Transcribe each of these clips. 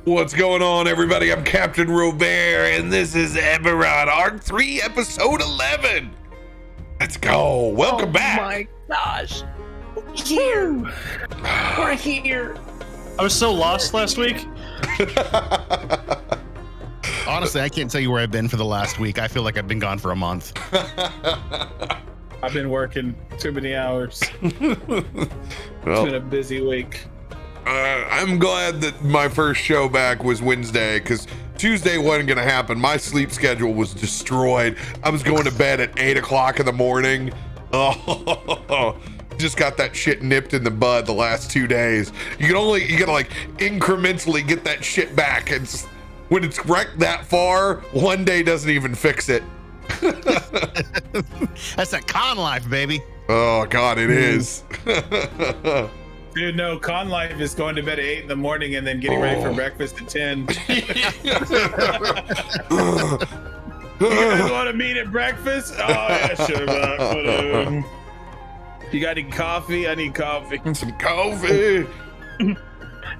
What's going on, everybody? I'm CaptainRoBear, and this is Eberron, Arc 3, Episode 11. Let's go. Welcome back. Oh my gosh. Here. We're here. I was so lost last week. Honestly, I can't tell you where I've been for the last week. I feel like I've been gone for a month. I've been working too many hours. Well, It's been a busy week. I'm glad that my first show back was Wednesday, because Tuesday wasn't going to happen. My sleep schedule was destroyed. I was going to bed at 8 o'clock in the morning. Oh, just got that shit nipped in the bud the last 2 days. You gotta like incrementally get that shit back. And when it's wrecked that far, one day doesn't even fix it. That's that con life, baby. Oh God, it is. Dude, no, con life is going to bed at 8 in the morning and then getting ready for breakfast at 10. You guys want to meet at breakfast? Oh, yeah, sure, whatever. You got any coffee? I need coffee. Some coffee.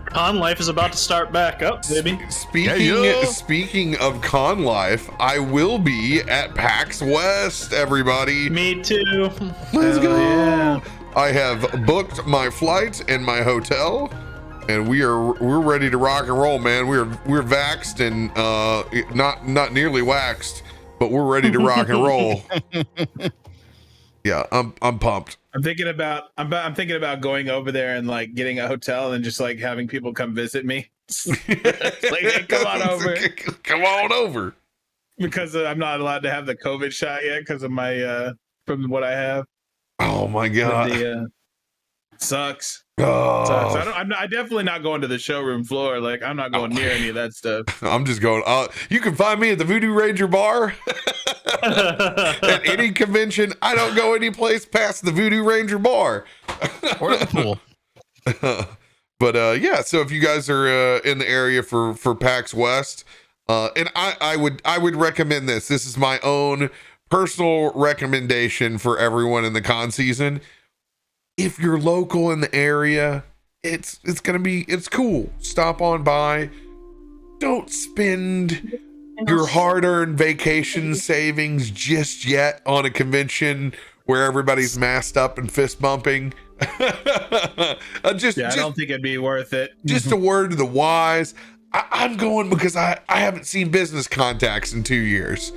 Con life is about to start back up, baby. Speaking of con life, I will be at PAX West, everybody. Me too. Let's go. Yeah. I have booked my flight and my hotel, and we're ready to rock and roll, man. We're vaxxed and not nearly waxed, but we're ready to rock and roll. Yeah, I'm pumped. I'm thinking about going over there and like getting a hotel and just like having people come visit me. Like, hey, come on over. Come on over. Because I'm not allowed to have the COVID shot yet because of my from what I have. Oh my God. Sucks. Oh. Sucks. I'm definitely not going to the showroom floor. Like, I'm not going near any of that stuff. I'm just going. You can find me at the Voodoo Ranger bar. At any convention, I don't go any place past the Voodoo Ranger bar. Or the pool. But yeah, so if you guys are in the area for PAX West, and I would recommend this. This is my own personal recommendation for everyone in the con season. If you're local in the area, it's cool. Stop on by. Don't spend your hard-earned vacation savings just yet on a convention where everybody's masked up and fist bumping. I don't think it'd be worth it. Just a word to the wise. I'm going because I haven't seen business contacts in 2 years.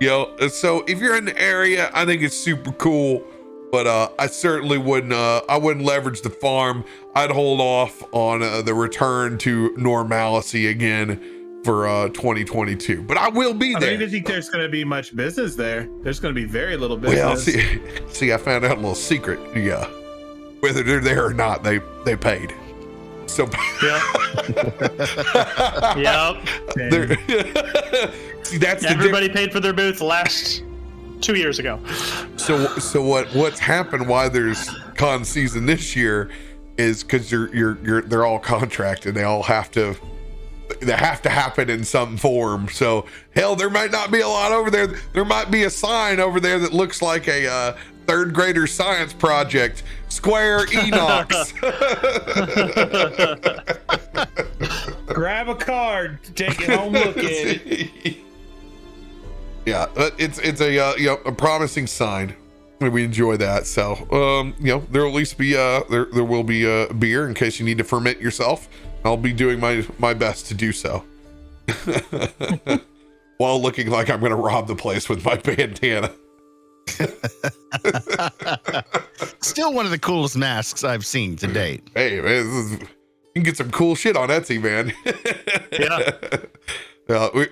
Yeah. So if you're in the area, I think it's super cool. But I certainly wouldn't leverage the farm. I'd hold off on the return to normalcy again for 2022. But I will be there. I don't even think there's going to be much business there. There's going to be very little business. Well, see, I found out a little secret. Yeah, whether they're there or not, they paid. So Yep. See, that's everybody paid for their booth last 2 years ago. So what's happened? Why there's con season this year is because they're all contracted. They all have to happen in some form. So hell, there might not be a lot over there. There might be a sign over there that looks like a third grader science project. Square Enox. Grab a card, take it home, look at it. Yeah, it's a promising sign. We enjoy that. So there'll at least be there will be a beer in case you need to ferment yourself. I'll be doing my best to do so. While looking like I'm going to rob the place with my bandana. Still one of the coolest masks I've seen to date. Hey, man, you can get some cool shit on Etsy, man. Yeah.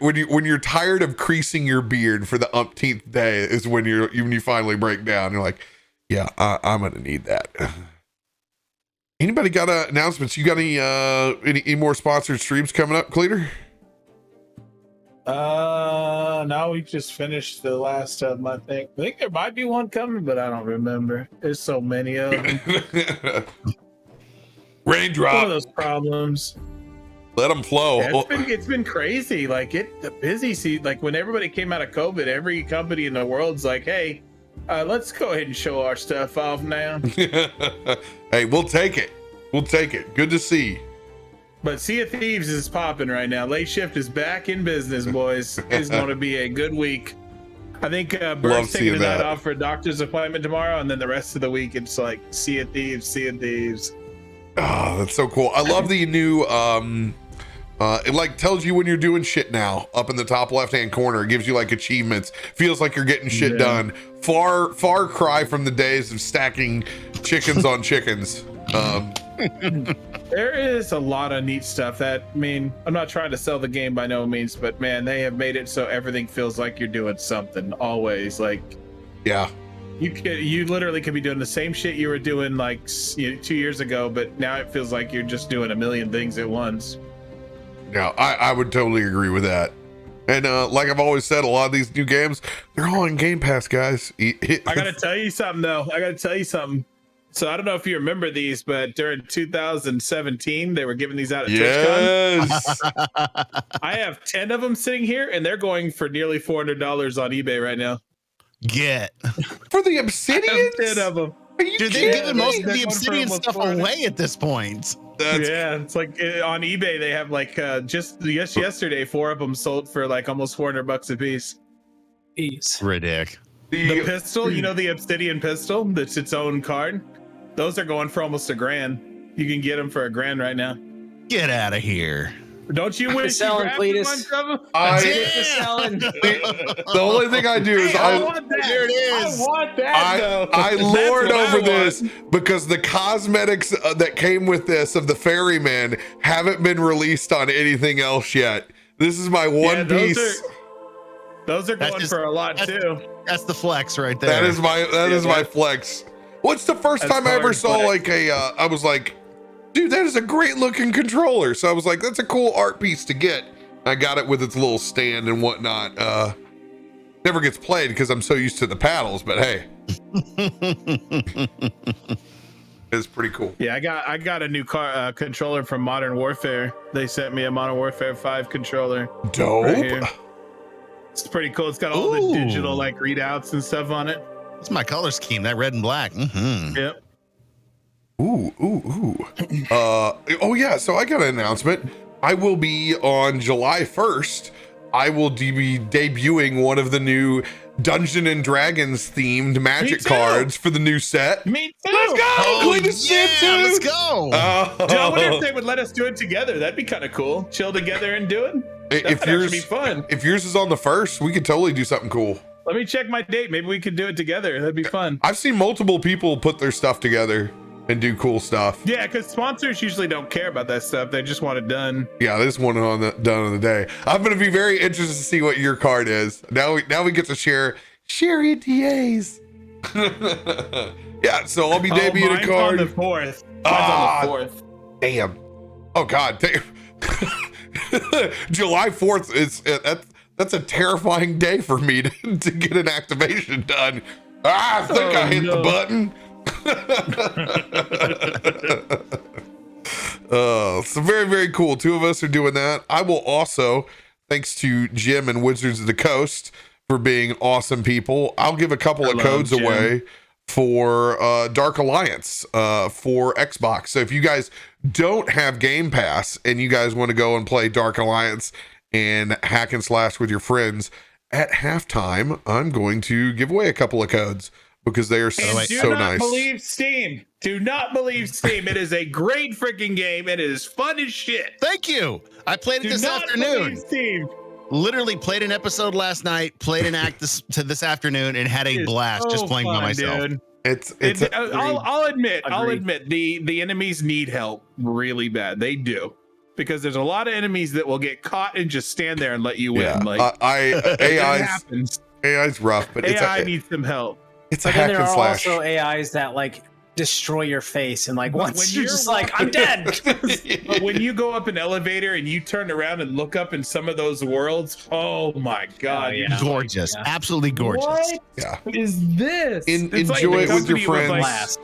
When you're tired of creasing your beard for the umpteenth day is when you finally break down. You're like, yeah, I'm going to need that. Anybody got announcements? You got any more sponsored streams coming up, Cletus? No, we just finished the last of them. I think there might be one coming, but I don't remember. There's so many of them. Raindrop. One of those problems. Let them flow. Yeah, it's been crazy. Like the busy season. Like when everybody came out of COVID, every company in the world's like, "Hey, let's go ahead and show our stuff off now." Hey, we'll take it. Good to see. But Sea of Thieves is popping right now. Late Shift is back in business, boys. It's going to be a good week. I think Bert's taking the night off for a doctor's appointment tomorrow, and then the rest of the week it's like Sea of Thieves, Sea of Thieves. Oh, that's so cool. I love the new it like tells you when you're doing shit now up in the top left hand corner. It gives you like achievements. Feels like you're getting shit done. Far cry from the days of stacking chickens on chickens. There is a lot of neat stuff that, I mean, I'm not trying to sell the game by no means, but man, they have made it so everything feels like you're doing something always. Like, yeah, you literally could be doing the same shit you were doing like 2 years ago, but now it feels like you're just doing a million things at once. Yeah, I would totally agree with that. And like I've always said, a lot of these new games, they're all in Game Pass, guys. I gotta tell you something though. So I don't know if you remember these, but during 2017, they were giving these out at TwitchCon. I have 10 of them sitting here, and they're going for nearly $400 on eBay right now. Get for the Obsidian? 10 of them. Dude, they're giving most of the Obsidian stuff away at this point. It's like on eBay they have like just yesterday 4 of them sold for like almost $400 a piece. Jeez. Ridiculous. The pistol, you know, the Obsidian pistol that's its own card. Those are going for almost $1,000. You can get them for $1,000 right now. Get out of here. Don't you wish you grabbed Cletus. one, the only thing I do is I want that. Here it is. I want that. Though. I lord That's what over I this want. because the cosmetics that came with this of the ferryman haven't been released on anything else yet. This is my one piece. Those are going for a lot too. That's the flex right there. That is my flex. What's the first time I ever saw like I was like, dude, that is a great looking controller. So I was like, that's a cool art piece to get. I got it with its little stand and whatnot. Never gets played because I'm so used to the paddles, but hey. It's pretty cool. Yeah, I got a new controller from Modern Warfare. They sent me a Modern Warfare 5 controller. Dope. Right, it's pretty cool. It's got all the digital like readouts and stuff on it. That's my color scheme, that red and black. Mm-hmm. Yep. Ooh. Oh yeah, so I got an announcement. I will be on July 1st. I will be debuting one of the new Dungeons and Dragons themed magic cards for the new set. Me too. Let's go. Cletus did too. Let's go. Dude, I wonder if they would let us do it together. That'd be kind of cool. Chill together and do it. If yours be fun. If yours is on the 1st, we could totally do something cool. Let me check my date. Maybe we could do it together. That'd be fun. I've seen multiple people put their stuff together and do cool stuff. Yeah, because sponsors usually don't care about that stuff. They just want it done. Yeah, this one done on the day. I'm going to be very interested to see what your card is. Now we get to share ETAs. Yeah, so I'll be debuting a card. On the 4th. Mine's on the 4th. Damn. Oh God. July 4th is that's a terrifying day for me to get an activation done. I think I hit the button. So very, very cool. 2 of us are doing that. I will also, thanks to Jim and Wizards of the Coast for being awesome people, I'll give a couple of codes away for Dark Alliance for Xbox. So if you guys don't have Game Pass and you guys want to go and play Dark Alliance and hack and slash with your friends, at halftime I'm going to give away a couple of codes because they are so nice. Do not believe Steam. Do not believe Steam. It is a great freaking game. It is fun as shit. Thank you. I played it this afternoon. Steam. Literally played an episode last night, played an act this afternoon, and had a blast just playing by myself. Dude. I'll admit the enemies need help really bad. They do. Because there's a lot of enemies that will get caught and just stand there and let you win. Like AI's rough, but AI needs some help. It's a hack and slash. There are also AIs that like destroy your face and like once you're just like, I'm dead. But when you go up an elevator and you turn around and look up in some of those worlds, oh my God. Gorgeous. Yeah. Absolutely gorgeous. What is this? Enjoy it with your friends.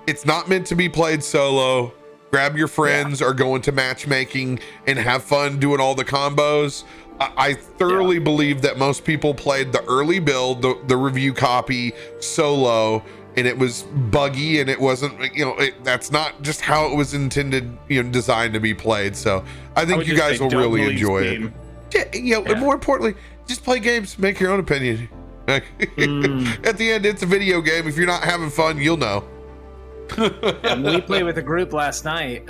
It's not meant to be played solo. Grab your friends or go into matchmaking and have fun doing all the combos. I thoroughly believe that most people played the early build, the review copy solo, and it was buggy and it wasn't, that's not just how it was intended, designed to be played. So I think you guys will really enjoy it. And more importantly, just play games, make your own opinion. At the end, it's a video game. If you're not having fun, you'll know. And we played with a group last night.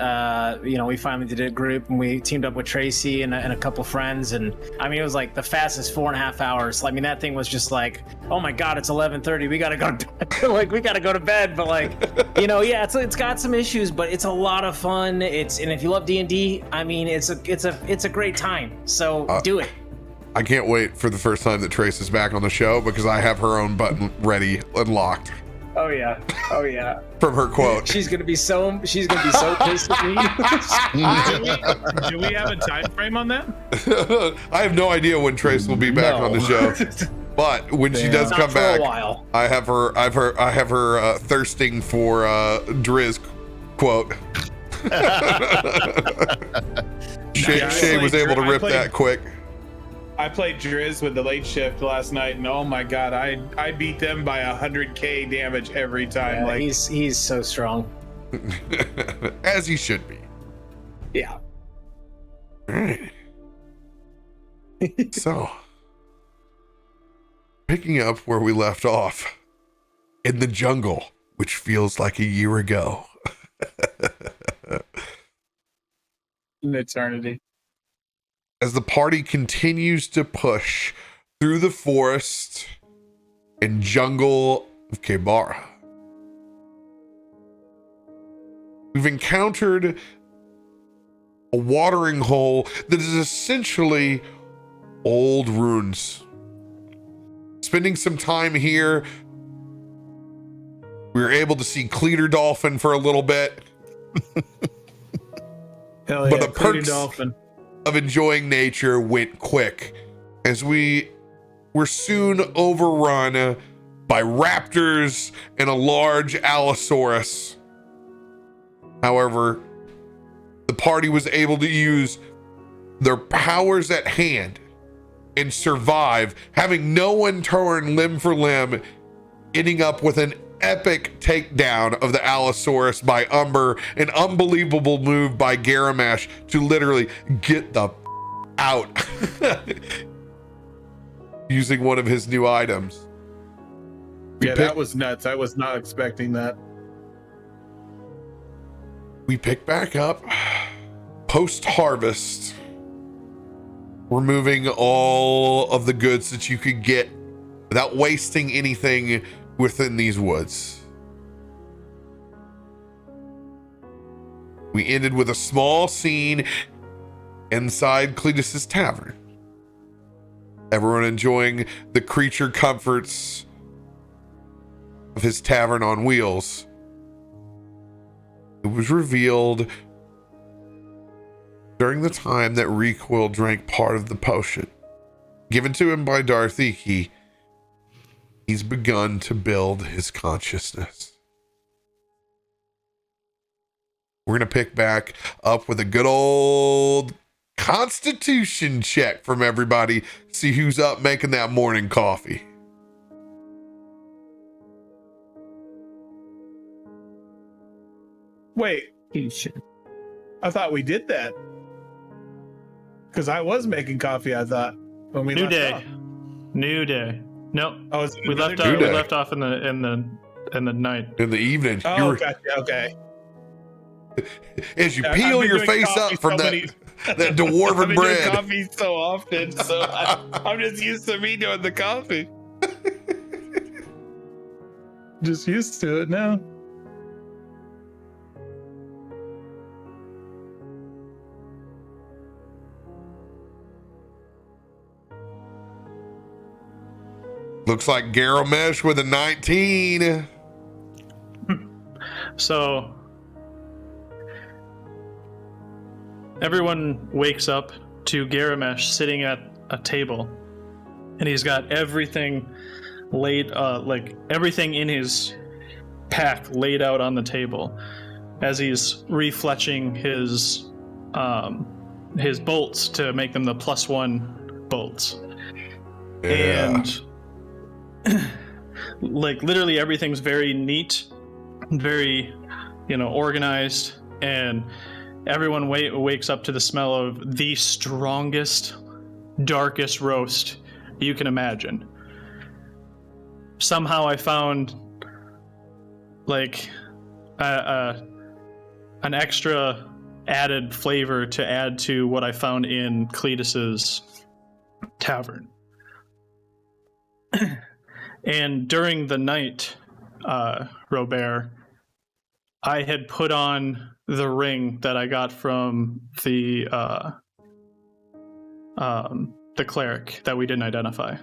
We finally did a group, and we teamed up with Tracie and a couple friends. And I mean, it was like the fastest 4.5 hours. I mean, that thing was just like, oh my god, it's 11:30. We gotta go to bed. We gotta go to bed. But it's got some issues, but it's a lot of fun. And if you love D&D, I mean, it's a great time. So do it. I can't wait for the first time that Trace is back on the show, because I have her own button ready and locked. Oh yeah. From her quote. She's gonna be so pissed at me. Do we have a time frame on that? I have no idea when Trace will be back on the show, but when she does come back, I have her thirsting for Driz quote. Shay was able to rip that quick. I played Driz with the late shift last night, and oh my god, I beat them by 100k damage every time. Yeah, he's so strong. As he should be. Yeah. All right. So, picking up where we left off, in the jungle, which feels like a year ago. An eternity. As the party continues to push through the forest and jungle of Kebara, we've encountered a watering hole that is essentially old ruins. Spending some time here, we were able to see Cletus Dolphin for a little bit. Hell yeah, but the Cletus perks Dolphin of enjoying nature went quick, as we were soon overrun by raptors and a large Allosaurus. However, the party was able to use their powers at hand and survive, having no one turn limb for limb, ending up with an epic takedown of the Allosaurus by Umber, an unbelievable move by Garomesh to literally get the out using one of his new items. That was nuts. I was not expecting that. We pick back up post-harvest, removing all of the goods that you could get without wasting anything within these woods. We ended with a small scene inside Cletus's tavern. Everyone enjoying the creature comforts of his tavern on wheels. It was revealed during the time that Recoil drank part of the potion given to him by Darthiki. He's begun to build his consciousness. We're going to pick back up with a good old constitution check from everybody. See who's up making that morning coffee. Wait, I thought we did that. Because I was making coffee, I thought, when we left off. New day. No, we left off in the night. In the evening. Oh, gotcha. Okay. As you peel your face up from that dwarven I've been bread. doing coffee so often, so I'm just used to me doing the coffee. Just used to it now. Looks like Garomesh with a 19. So everyone wakes up to Garomesh sitting at a table, and he's got everything laid, everything in his pack laid out on the table as he's refletching his bolts to make them the +1 bolts. Yeah. And like literally everything's very neat, very, organized, and everyone wakes up to the smell of the strongest, darkest roast you can imagine. Somehow I found like an extra added flavor to add to what I found in Cletus's tavern. And during the night, RoBear, I had put on the ring that I got from the cleric that we didn't identify.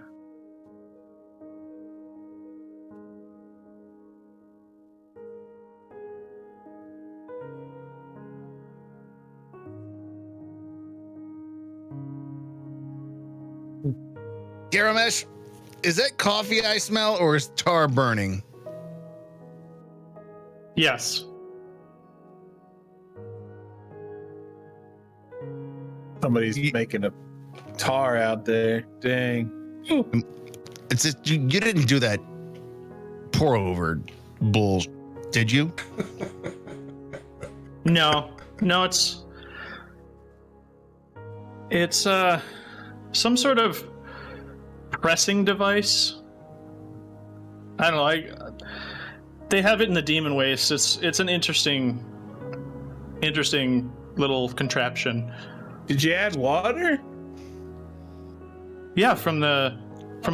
Garomesh, is that coffee I smell or is tar burning? Yes. Somebody's making a tar out there. Dang. It's just, you didn't do that pour over bull, did you? No, it's some sort of pressing device. I don't know. They have it in the demon waste. It's an interesting little contraption. Did you add water? Yeah, from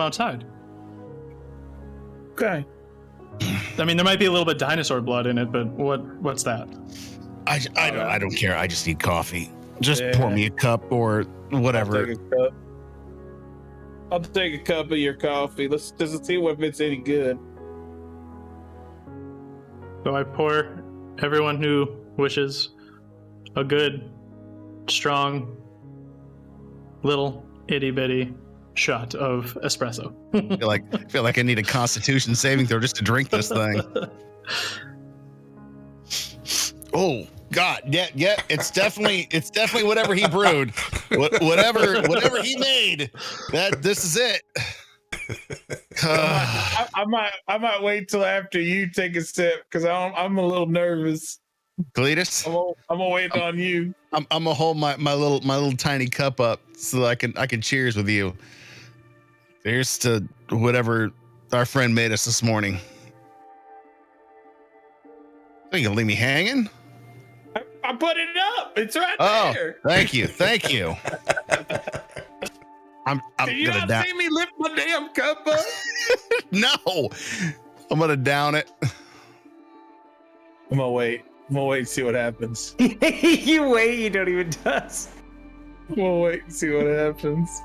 outside. Okay. I mean, there might be a little bit dinosaur blood in it, but what's that? I don't care. I just need coffee. Just pour me a cup or whatever. I'll take a cup of your coffee. Let's just see if it's any good. So I pour everyone who wishes a good, strong, little itty bitty shot of espresso. I feel like I need a Constitution saving throw just to drink this thing. Oh God, yeah, it's definitely whatever he brewed, whatever he made. This is it. I might wait till after you take a sip because I'm a little nervous. Cletus, I'm gonna wait on you. I'm gonna hold my little tiny cup up so I can cheers with you. Here's to whatever our friend made us this morning. Are you gonna leave me hanging? I put it up. It's right there. Thank you. I'm Did you gonna not see me lift my damn cup up? No, I'm gonna down it. I'm gonna wait and see what happens. You wait, you don't even dust. I'm gonna wait and see what happens.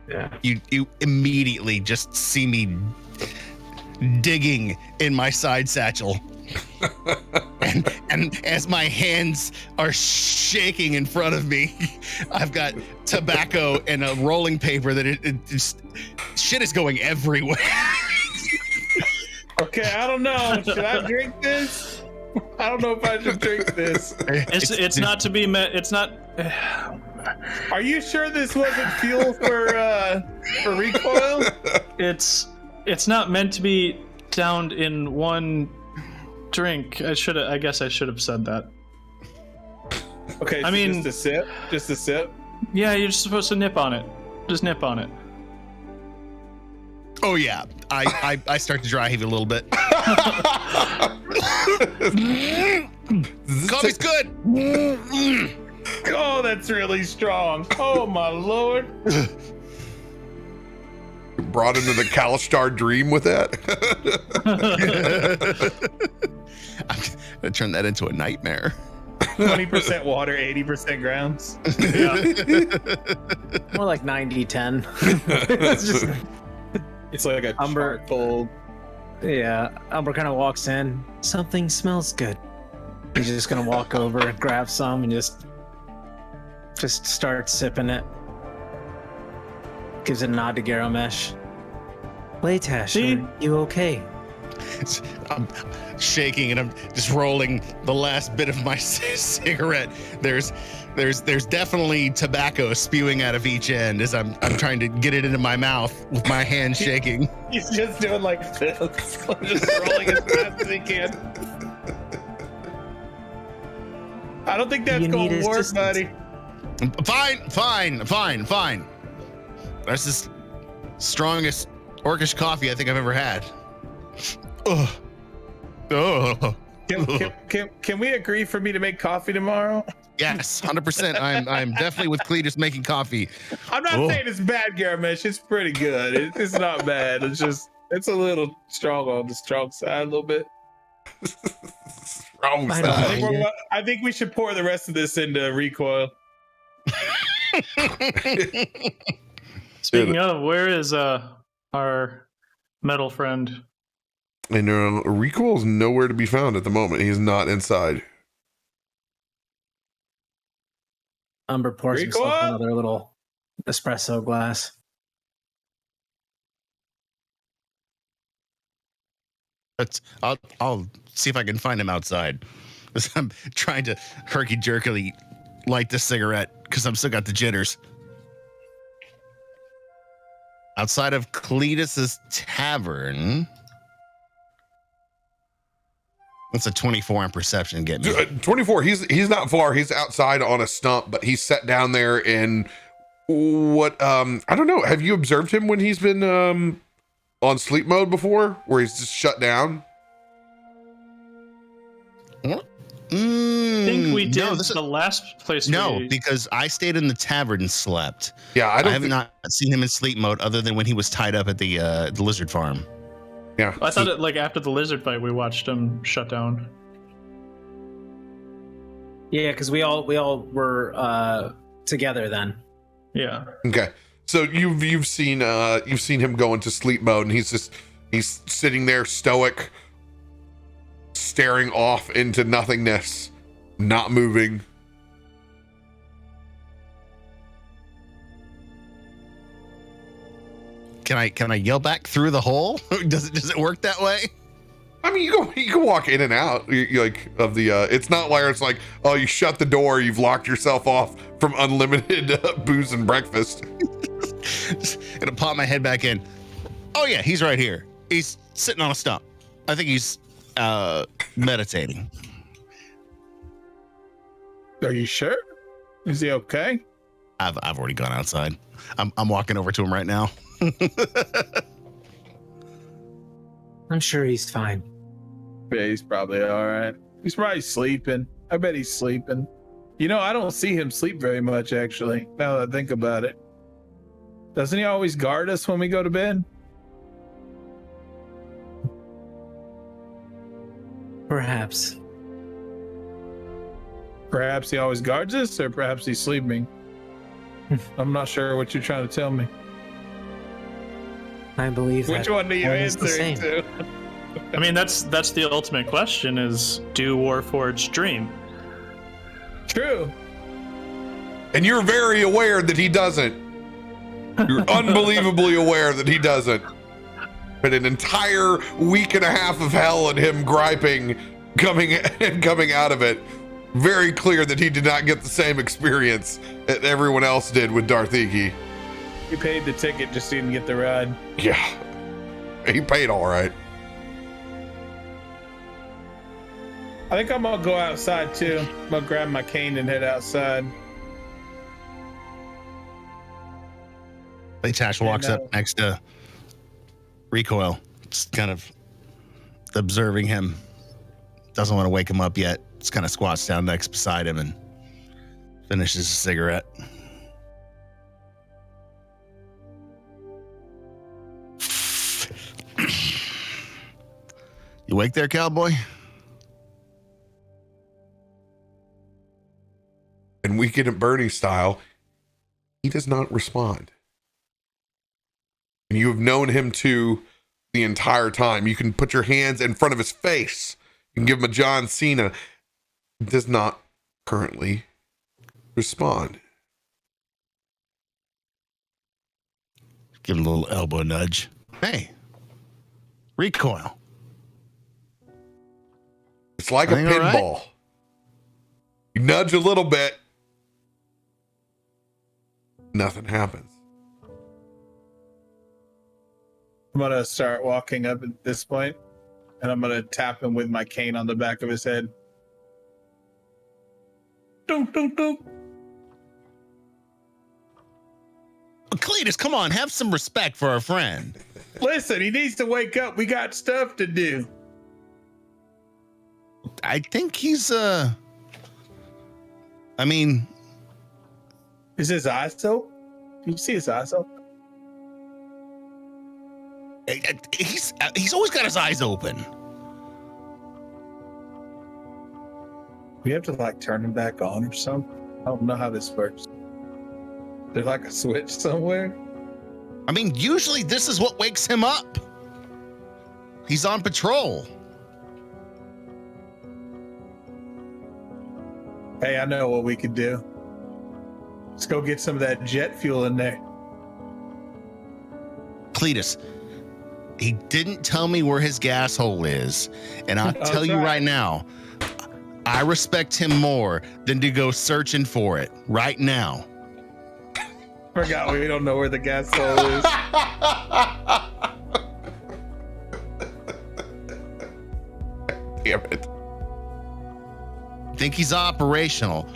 Yeah. You immediately just see me digging in my side satchel. and as my hands are shaking in front of me, I've got tobacco and a rolling paper that it just shit is going everywhere. Okay, I don't know. Should I drink this? I don't know if I should drink this. It's not to be met. It's not. Are you sure this wasn't fuel for recoil? It's not meant to be downed in one drink. I guess I should have said that. Okay, so I mean, just a sip. Yeah, you're just supposed to nip on it. Just nip on it. Oh yeah, I start to dry heave a little bit. Coffee's good. Oh, that's really strong. Oh my lord. Brought into the Kalistar dream with that. I'm gonna turn that into a nightmare. 20% water, 80% grounds. Yeah. More like 90-10. It's like a Umber charcoal. Yeah, Umber kind of walks in. Something smells good. He's just gonna walk over and grab some and just start sipping it. Gives a nod to Garomesh. Leightash, are you okay? I'm shaking and I'm just rolling the last bit of my cigarette. There's definitely tobacco spewing out of each end as I'm trying to get it into my mouth with my hand shaking. He's just doing like this, just rolling as fast as he can. I don't think that's You going need to work, assistance. buddy. Fine. That's the strongest orcish coffee I think I've ever had. Oh. Can we agree for me to make coffee tomorrow? Yes, 100%. I'm definitely with Cletus making coffee. I'm not saying it's bad, Garomesh. It's pretty good. It's not bad. It's a little strong on the strong side a little bit. Wrong I side. know. I think we should pour the rest of this into recoil. Speaking of, where is our metal friend? And Recoil is nowhere to be found at the moment. He's not inside. Umber pours Recoil? himself another little espresso glass. But I'll see if I can find him outside. I'm trying to herky-jerkily light the cigarette because I'm still got the jitters. Outside of Cletus's tavern. That's a 24 on perception. Get me 24. He's not far. He's outside on a stump, but he's set down there in what I don't know. Have you observed him when he's been on sleep mode before, where he's just shut down? I think we did No, the last place. no, we, because I stayed in the tavern and slept. Yeah, I I don't. have not seen him in sleep mode other than when he was tied up at the lizard farm. Yeah, I thought it like after the lizard fight, we watched him shut down. Yeah, because we all were together then. Yeah. okay. So you've seen him go into sleep mode, and he's sitting there stoic, staring off into nothingness, not moving. Can I yell back through the hole? Does it work that way? I mean, you can walk in and out. You like of the. It's not where it's like, oh, you shut the door, you've locked yourself off from unlimited booze and breakfast. Just gonna pop my head back in. Oh yeah, he's right here. He's sitting on a stump. I think he's meditating. Are you sure? Is he okay? I've already gone outside. I'm walking over to him right now. I'm sure he's fine. Yeah, he's probably all right. He's probably sleeping. I bet he's sleeping. You know, I don't see him sleep very much, actually, now that I think about it. Doesn't he always guard us when we go to bed? Perhaps. Perhaps he always guards us, or perhaps he's sleeping. I'm not sure what you're trying to tell me. I believe Which that one are you one is the answering same. to? I mean, that's the ultimate question: is do Warforged dream? True. And you're very aware that he doesn't. You're unbelievably aware that he doesn't. But an entire week and a half of hell and him griping, coming out of it, very clear that he did not get the same experience that everyone else did with Darthiki. He paid the ticket, just didn't get the ride. Yeah, he paid all right. I think I'm gonna go outside too. I'm gonna grab my cane and head outside. Leightash walks up next to Recoil, just kind of observing him. Doesn't want to wake him up yet. Just kind of squats down next beside him and finishes a cigarette. You awake there, cowboy? And Weekend at Bernie style, he does not respond. And you have known him to the entire time. You can put your hands in front of his face. You can give him a John Cena. He does not currently respond. Give him a little elbow nudge. Hey, Recoil. It's like a I think all right. pinball. You nudge a little bit, nothing happens. I'm gonna start walking up at this point, and I'm gonna tap him with my cane on the back of his head. Dunk, dunk, dunk. Cletus, come on, have some respect for our friend. Listen, he needs to wake up. We got stuff to do. I think he's I mean, Is his eyes open? Can you see his eyes open? he's always got his eyes open. We have to like turn him back on or something. I don't know how this works. There's like a switch somewhere. I mean, usually this is what wakes him up. He's on patrol. Hey, I know what we could do. Let's go get some of that jet fuel in there. Cletus, he didn't tell me where his gas hole is. And I'll tell you right now, I respect him more than to go searching for it right now. Forgot we don't know where the gas hole is. Damn it. Think he's operational.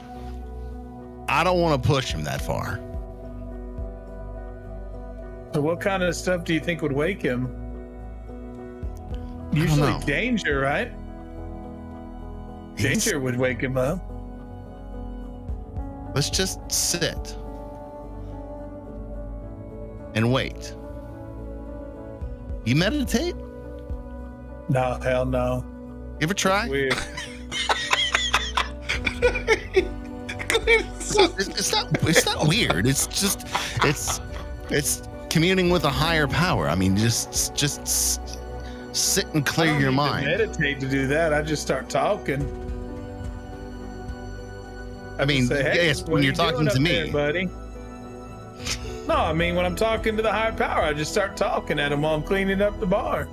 I don't want to push him that far. So what kind of stuff do you think would wake him? I don't Usually know. danger, right? Danger would wake him up. Let's just sit and wait. You meditate? No, hell no. You ever try? Weird. It's not weird. It's just it's communing with a higher power. I mean, just sit and I clear don't your need to mind. meditate to do that. I just start talking. I mean, Say, hey, yes, what when are you're you talking doing to up me. there, buddy. No, I mean when I'm talking to the higher power, I just start talking at him while I'm cleaning up the bar.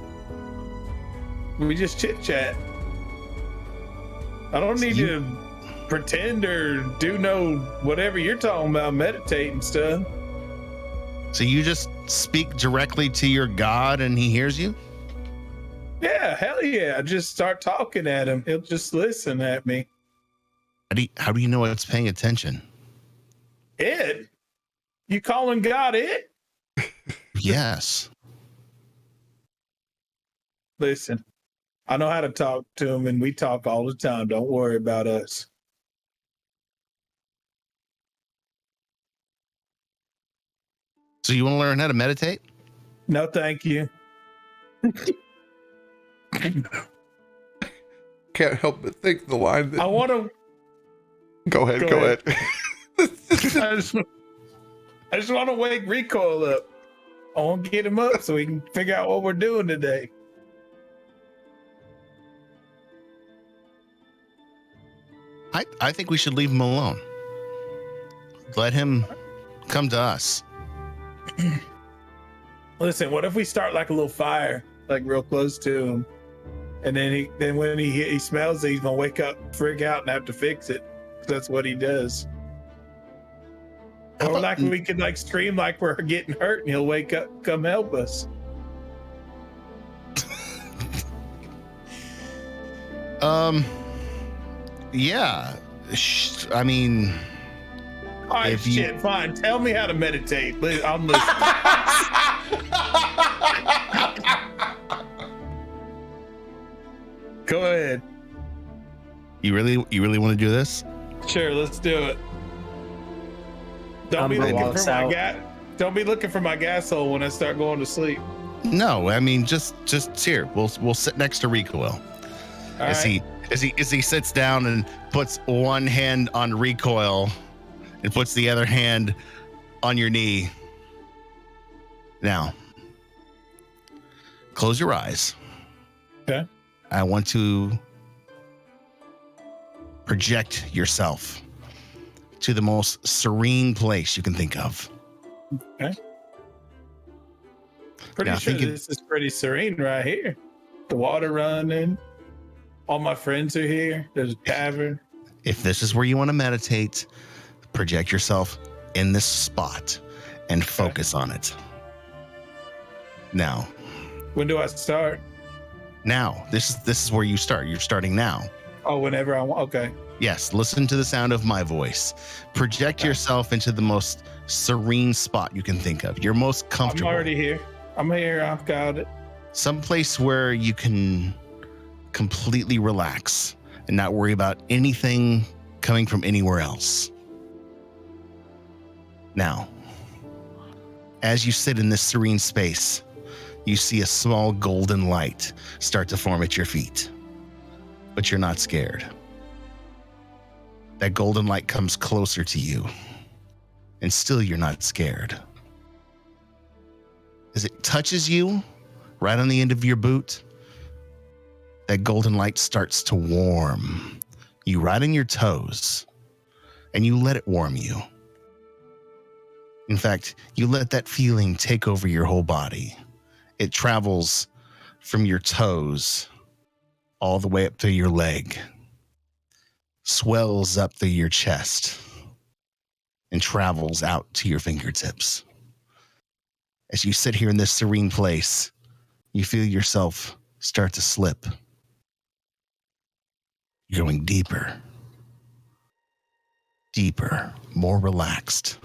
We just chit chat. I don't need to pretend or do no whatever you're talking about, meditate and stuff. So you just speak directly to your God and he hears you? Yeah, hell yeah. I just start talking at him. He'll just listen at me. How do you know it's paying attention? It? You calling God it? Yes. Listen, I know how to talk to him, and we talk all the time. Don't worry about us. So you want to learn how to meditate? No, thank you. Can't help but think the line that. I want to. Go ahead. I just want to wake Recoil up. I want to get him up so we can figure out what we're doing today. I think we should leave him alone. Let him come to us. Listen, what if we start like a little fire, like real close to him, and then when he smells it, he's gonna wake up, freak out, and have to fix it. That's what he does. Or like we could like scream like we're getting hurt, and he'll wake up, come help us. Yeah. I mean, All right, If you- shit, fine. Tell me how to meditate. I'm listening. Go ahead. you really want to do this? Sure, let's do it. Don't be Umber looking walks for my out. gas. Don't be looking for my gas hole when I start going to sleep. No, I mean just here. We'll sit next to Recoil. All As right. he sits down and puts one hand on Recoil and puts the other hand on your knee. Now, close your eyes. Okay. I want to project yourself to the most serene place you can think of. Pretty Yeah, I sure think this is pretty serene right here. The water running, All my friends are here. There's a tavern. If this is where you want to meditate, project yourself in this spot and focus on it. Now. When do I start? Now. This is where you start. You're starting now. Oh, whenever I want. Okay. Yes, listen to the sound of my voice. Project yourself into the most serene spot you can think of. You're most comfortable. I'm already here. I'm here. I've got it. Someplace where you can completely relax and not worry about anything coming from anywhere else. Now, as you sit in this serene space, you see a small golden light start to form at your feet, but you're not scared. That golden light comes closer to you, and still you're not scared. As it touches you right on the end of your boot, that golden light starts to warm you right on your toes, and you let it warm you. In fact, you let that feeling take over your whole body. It travels from your toes all the way up to your leg, swells up through your chest, and travels out to your fingertips. As you sit here in this serene place, you feel yourself start to slip. You're going deeper, deeper, more relaxed.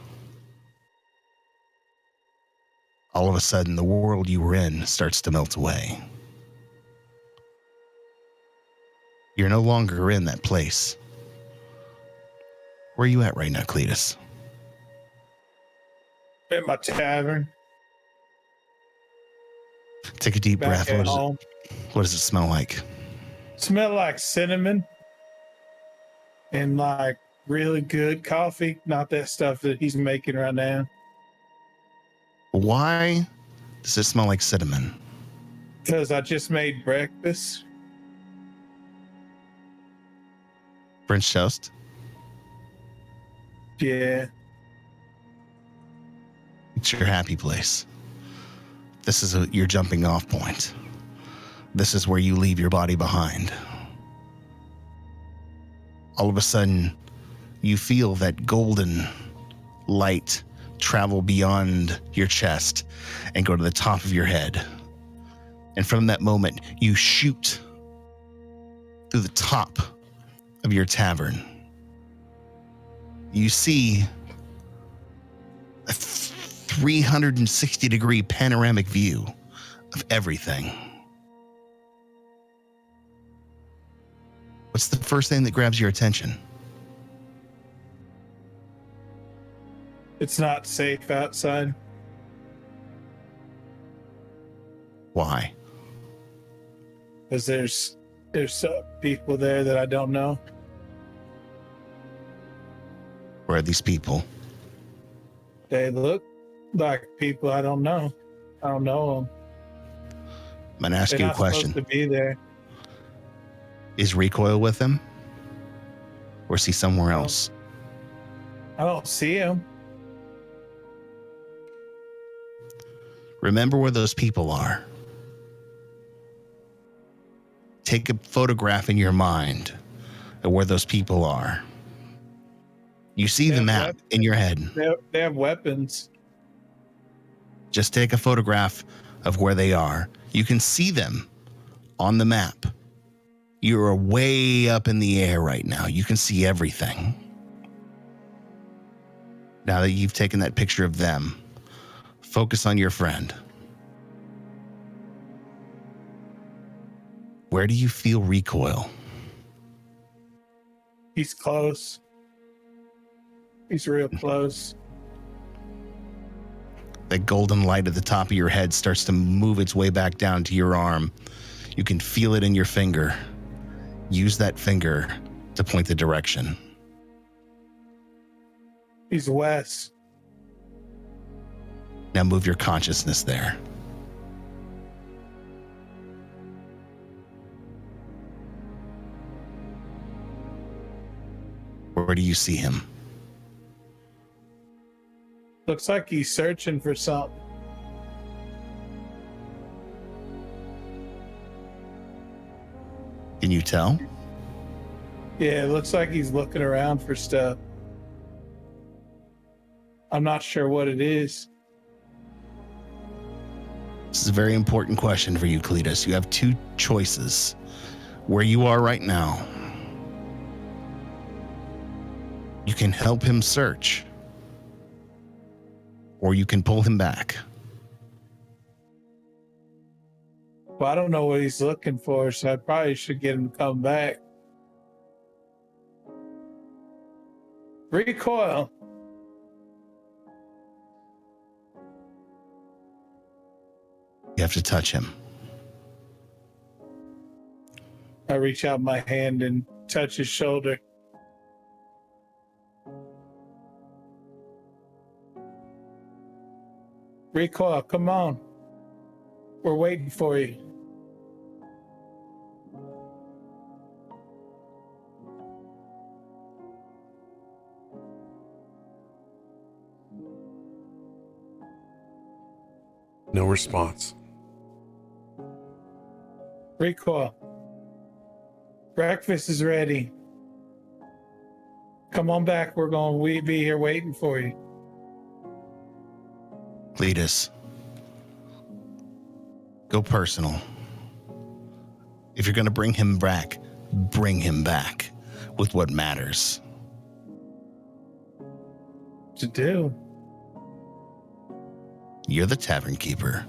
All of a sudden, the world you were in starts to melt away. You're no longer in that place. Where are you at right now, Cletus? At my tavern. Take a deep Back breath. at home. What does it smell like? Smell like cinnamon and like really good coffee. Not that stuff that he's making right now. Why does it smell like cinnamon? Because I just made breakfast. French toast? Yeah. It's your happy place. This is your jumping off point. This is where you leave your body behind. All of a sudden, you feel that golden light travel beyond your chest and go to the top of your head. And from that moment, you shoot through the top of your tavern. You see a 360-degree panoramic view of everything. What's the first thing that grabs your attention? It's not safe outside. Why? Because there's people there that I don't know. Where are these people? They look like people I don't know. I don't know them. I'm going to ask They're you a not question. supposed to be there. Is Recoil with them? Or is he somewhere else? I don't see them. Remember where those people are. Take a photograph in your mind of where those people are. You see the map in your head. They have weapons. Just take a photograph of where they are. You can see them on the map. You're way up in the air right now. You can see everything. Now that you've taken that picture of them, focus on your friend. Where do you feel Recoil? He's close. He's real close. That golden light at the top of your head starts to move its way back down to your arm. You can feel it in your finger. Use that finger to point the direction. He's west. Now move your consciousness there. Where do you see him? Looks like he's searching for something. Can Can you tell? Yeah, it looks like he's looking around for stuff. I'm not sure what it is. This is a very important question for you, Cletus. You have two choices. Where you are right now, you can help him search, or you can pull him back. Well, I don't know what he's looking for, so I probably should get him to come back. Recoil. You have to touch him. I reach out my hand and touch his shoulder. Recoil, come on. We're waiting for you. No response. Recoil. Breakfast is ready. Come on back. We be here waiting for you. Cletus, go personal. If you're going to bring him back with what matters. To do. You're the tavern keeper.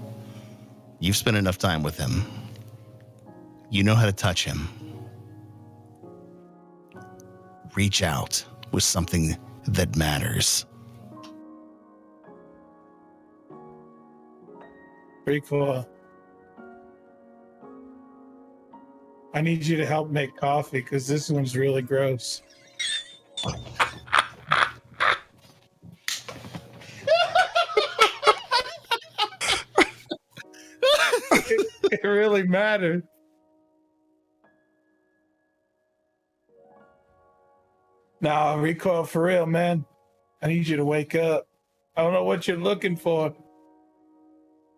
You've spent enough time with him. You know how to touch him. Reach out with something that matters. Recoil. I need you to help make coffee because this one's really gross. It really matters. Nah, Recoil, for real, man. I need you to wake up. I don't know what you're looking for,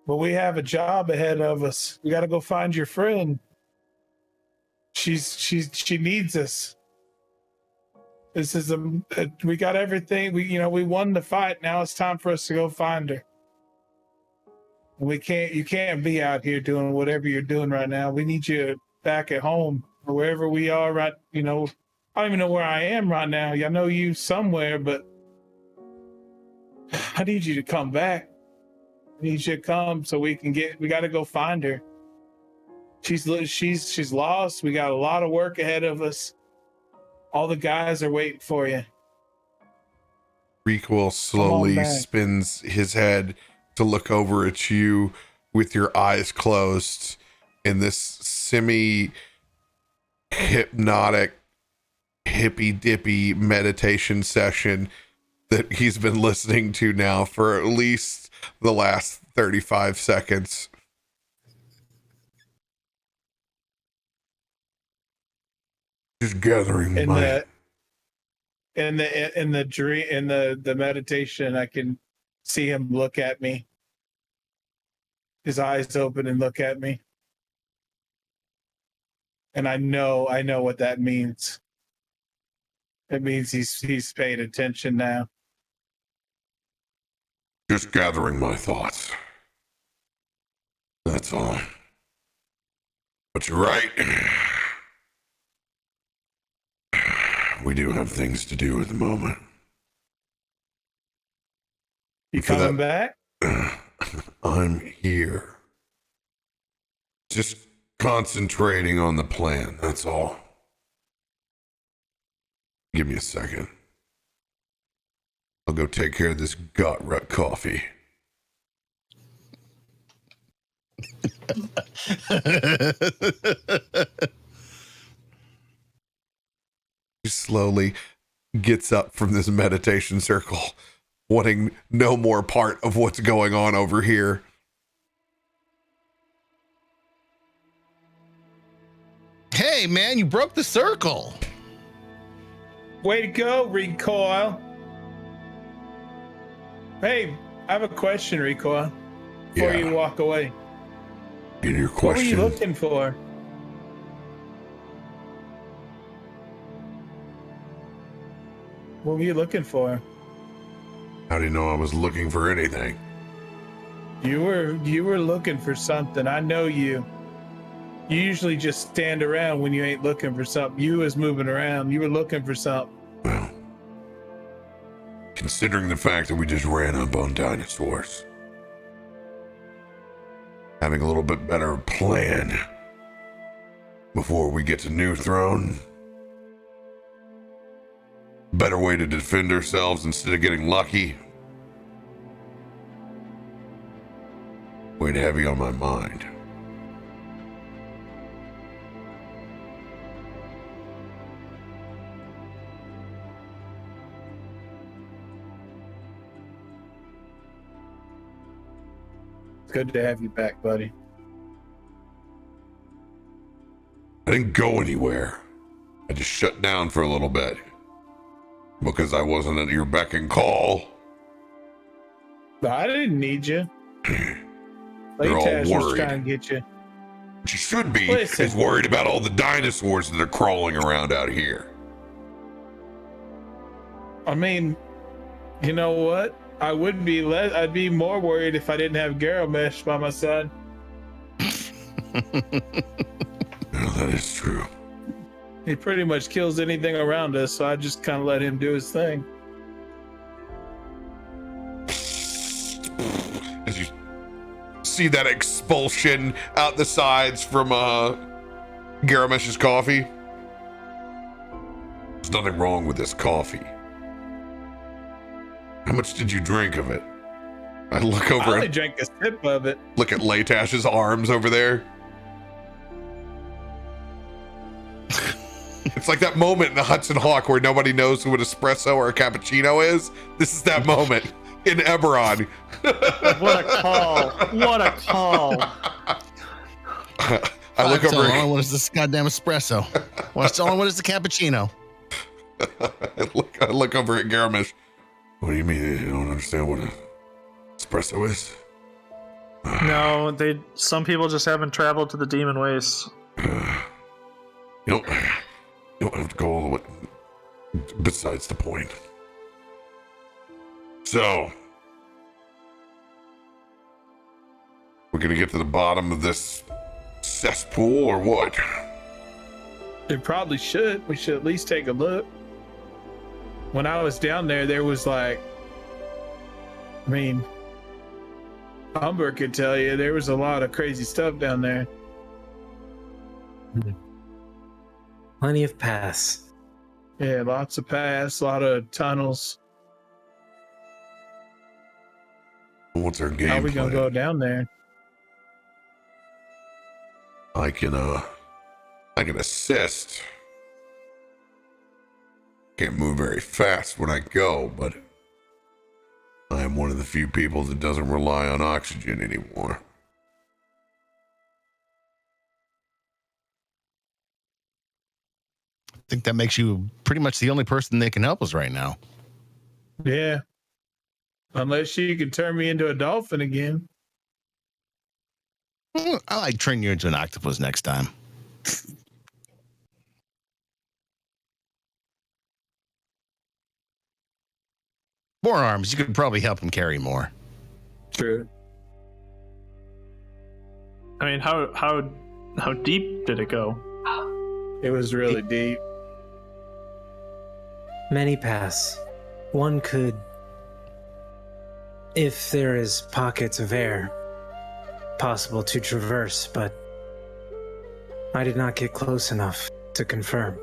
but we have a job ahead of us. We got to go find your friend. She needs us. This is we got everything. We won the fight. Now it's time for us to go find her. You can't be out here doing whatever you're doing right now. We need you back at home or wherever we are right, I don't even know where I am right now. I know you somewhere, but I need you to come back. I need you to come so we got to go find her. She's lost. We got a lot of work ahead of us. All the guys are waiting for you. Recoil slowly spins his head to look over at you with your eyes closed in this semi-hypnotic, hippy-dippy meditation session that he's been listening to now for at least the last 35 seconds. Just gathering in the dream, in the meditation, I can see him look at me. His eyes open and look at me. And I know what that means. It means he's paying attention now. Just gathering my thoughts. That's all. But you're right. We do have things to do at the moment. You coming back? I'm here. Just concentrating on the plan, that's all. Give me a second. I'll go take care of this gut rut coffee. He slowly gets up from this meditation circle, wanting no more part of what's going on over here. Hey, man, you broke the circle. Way to go, Recoil. Hey, I have a question, Recoil, before you walk away. In your What were you question, looking for? What were you looking for? How do you know I was looking for anything? You were looking for something. I know you. You usually just stand around when you ain't looking for something. You was moving around. You were looking for something. Well, considering the fact that we just ran up on dinosaurs, having a little bit better plan before we get to New Throne, better way to defend ourselves instead of getting lucky, weighed heavy on my mind. It's good to have you back, buddy. I didn't go anywhere. I just shut down for a little bit because I wasn't at your beck and call. But I didn't need you. They're all Leightash was worried. trying to get you. What you should be Listen. is worried about all the dinosaurs that are crawling around out here. I mean, you know what? I'd be more worried if I didn't have Garomesh by my side. Well, that is true. He pretty much kills anything around us, so I just kind of let him do his thing. As you see that expulsion out the sides from Garomesh's coffee. There's nothing wrong with this coffee. How much did you drink of it? I look I over only and drank a sip of it. look at Leightash arms over there. It's like that moment in the Hudson Hawk where nobody knows who an espresso or a cappuccino is. This is that moment in Eberron. What a call! What a call! I look That's over. all I want is this goddamn espresso. What's all I want is the cappuccino. I look over at Garomesh. What do you mean you don't understand what an espresso is? No, some people just haven't traveled to the demon wastes. You don't have to go all the way. Besides the point. So, we're gonna get to the bottom of this cesspool or what? It probably should. We should at least take a look. When I was down there, there was Umber could tell you there was a lot of crazy stuff down there. Plenty of paths. Yeah, lots of paths, a lot of tunnels. What's our game How we gonna plan? go down there? I can assist. Can't move very fast when I go, but I am one of the few people that doesn't rely on oxygen anymore. I think that makes you pretty much the only person that can help us right now. Yeah. Unless you can turn me into a dolphin again. I like turning you into an octopus next time. More arms. You could probably help him carry more. True. I mean, how deep did it go? It was really deep. Many paths. One could, if there is pockets of air, possible to traverse, but I did not get close enough to confirm.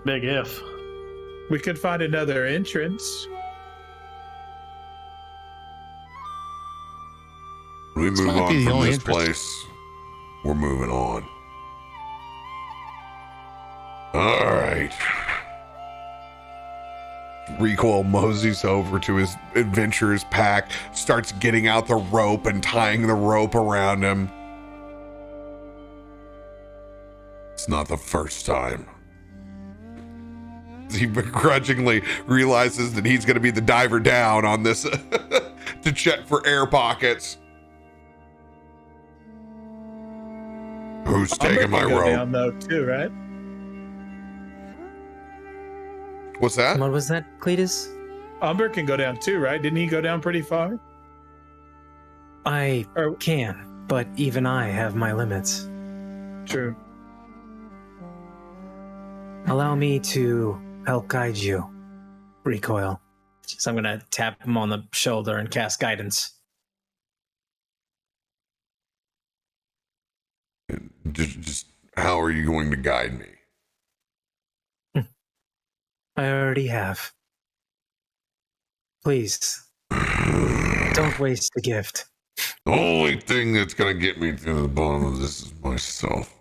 Big if. We could find another entrance. When we This move might on be the from only this interest. place, we're moving on. All right. Recoil moseys over to his adventurer's pack, starts getting out the rope and tying the rope around him. It's not the first time. He begrudgingly realizes that he's going to be the diver down on this to check for air pockets. Who's taking my Umber can go rope? down though too, right? What's that? What was that, Cletus? Umber can go down too, right? Didn't he go down pretty far? I can, but even I have my limits. True. Allow me to help guide you, Recoil. So I'm going to tap him on the shoulder and cast guidance. Just how are you going to guide me? I already have. Please, don't waste the gift. The only thing that's going to get me to the bottom of this is myself.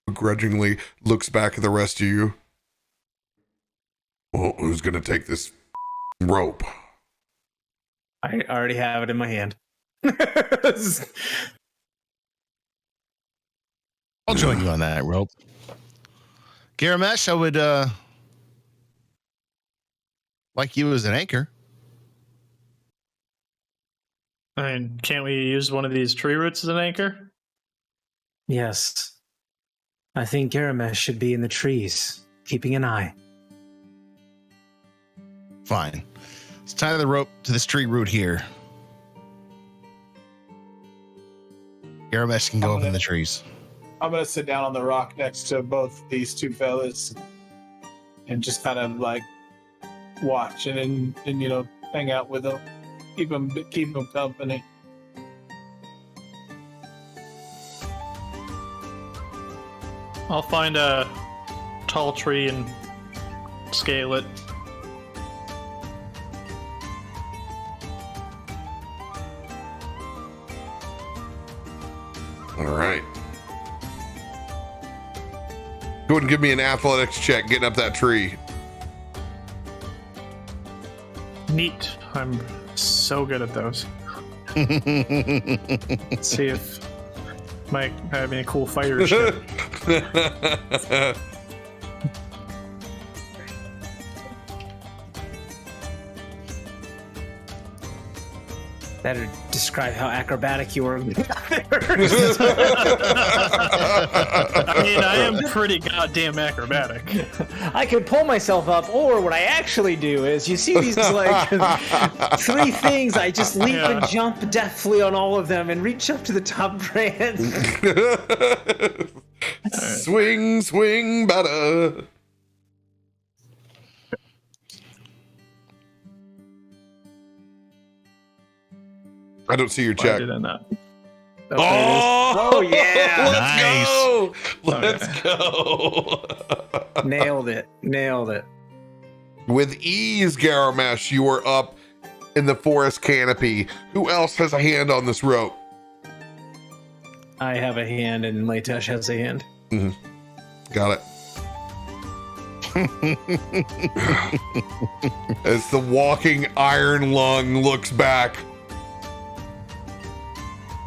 Begrudgingly looks back at the rest of you. Well, who's going to take this rope? I already have it in my hand. I'll join you on that rope. Garomesh, I would like you as an anchor. I mean, can't we use one of these tree roots as an anchor? Yes. I think Garomesh should be in the trees, keeping an eye. Fine. Let's tie the rope to this tree root here. Garomesh can go up in the trees. I'm gonna sit down on the rock next to both these two fellas and just kind of like watch and hang out with them, keep them company. I'll find a tall tree and scale it. All right. Go ahead and give me an athletics check getting up that tree. Neat. I'm so good at those. Let's see if Mike have any cool fighter shit. Better describe how acrobatic you were. I mean, I am pretty goddamn acrobatic. I can pull myself up, or what I actually do is, you see these like 3 things, I just leap and jump deftly on all of them and reach up to the top branch. Swing, swing, better. I don't see your Why check. did I not? Oh yeah! Let's go. Nailed it. With ease, Garomesh, you are up in the forest canopy. Who else has a hand on this rope? I have a hand, and Leightash has a hand. Mm-hmm. Got it. As the walking iron lung looks back.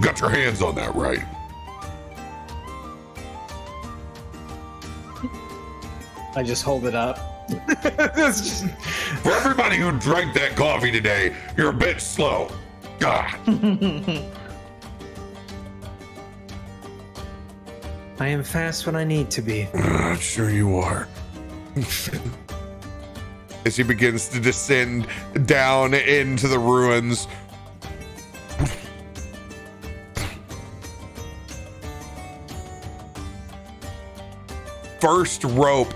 Got your hands on that, right? I just hold it up. For everybody who drank that coffee today, you're a bit slow. God. I am fast when I need to be. Sure you are. As he begins to descend down into the ruins. First rope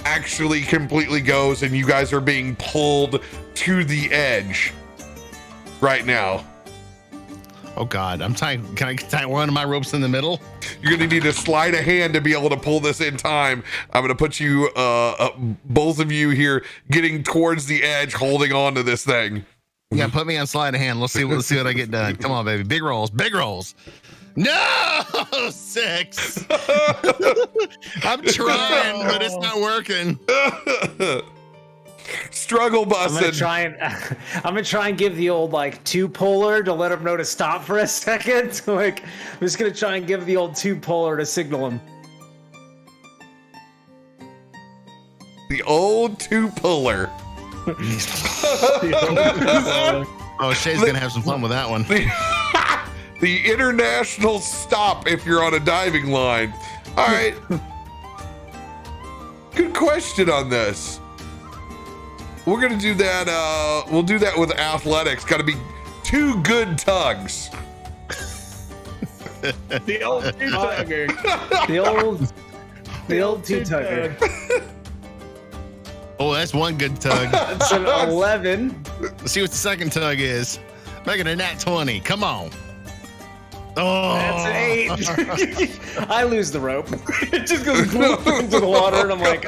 actually completely goes, and you guys are being pulled to the edge right now. Oh God, I'm tying. Can I tie one of my ropes in the middle? You're gonna need to slide a hand to be able to pull this in time. I'm gonna put you, both of you here, getting towards the edge, holding on to this thing. Yeah, put me on slide of hand. Let's see what I get done. Come on, baby, big rolls. No, 6. I'm trying, but it's not working. Struggle busted. I'm gonna try and give the old like 2-puller to let him know to stop for a second. Like, I'm just gonna try and give the old 2-puller to signal him. The old 2-puller. Oh, Shay's gonna have some fun with that one. the international stop if you're on a diving line. All right. Good question on this. We're gonna do that. We'll do that with athletics. Got to be 2 good tugs. The old two-tugger. The old two-tugger. Oh, that's one good tug. That's an 11. Let's see what the second tug is. Making a nat 20. Come on. Oh, That's an 8. I lose the rope. It just goes into the water, and I'm like,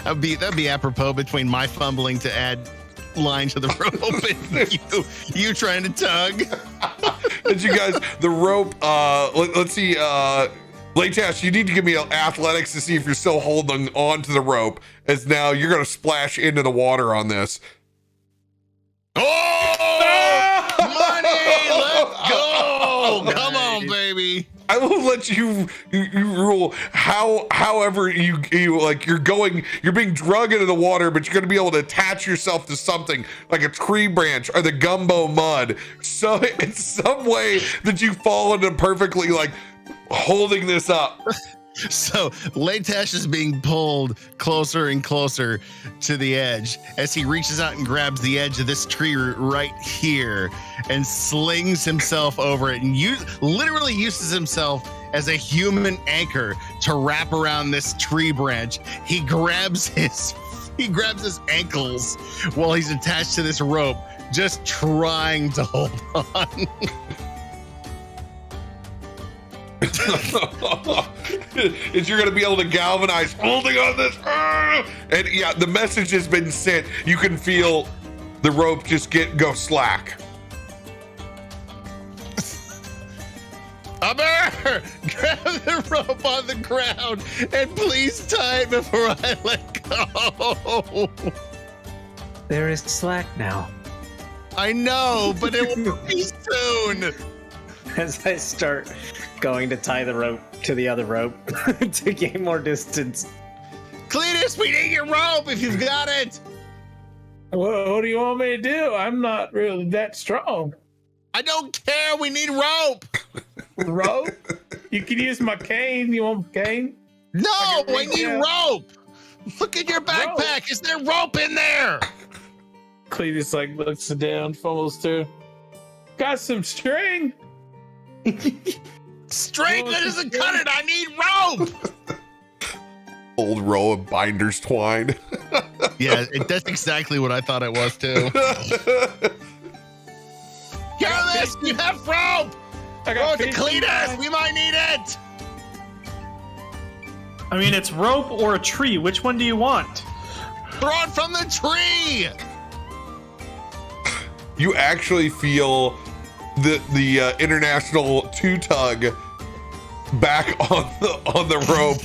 That'd be apropos between my fumbling to add line to the rope and you trying to tug. Did you guys the rope? Let's see. Leightash, you need to give me athletics to see if you're still holding on to the rope, as now you're gonna splash into the water on this. Oh, money! Let's go! Come on, baby. I will let you rule however you like. You're being drug into the water, but you're gonna be able to attach yourself to something like a tree branch or the gumbo mud. So it's some way that you fall into perfectly like holding this up. So Leightash is being pulled closer and closer to the edge as he reaches out and grabs the edge of this tree root right here and slings himself over it and literally uses himself as a human anchor to wrap around this tree branch. He grabs his ankles while he's attached to this rope, just trying to hold on. Is you're gonna be able to galvanize holding on this, and yeah, the message has been sent. You can feel the rope just go slack. Umber, grab the rope on the ground and please tie it before I let go. there is slack now. I know, but it will be soon. As I start going to tie the rope to the other rope to gain more distance. Cletus, we need your rope if you've got it. What do you want me to do? I'm not really that strong. I don't care. We need rope. Rope? You can use my cane. You want my cane? No, I I need rope. Look at your backpack. Is there rope in there? Cletus like looks down, fumbles through. Got some string. String that doesn't cut it. I need rope. Old row of binders twine. Yeah, that's exactly what I thought it was too. Careless, you have rope. I Go got to Cletus. We might need it. I mean, it's rope or a tree. Which one do you want? Throw it from the tree. You actually feel the international 2-tug back on the rope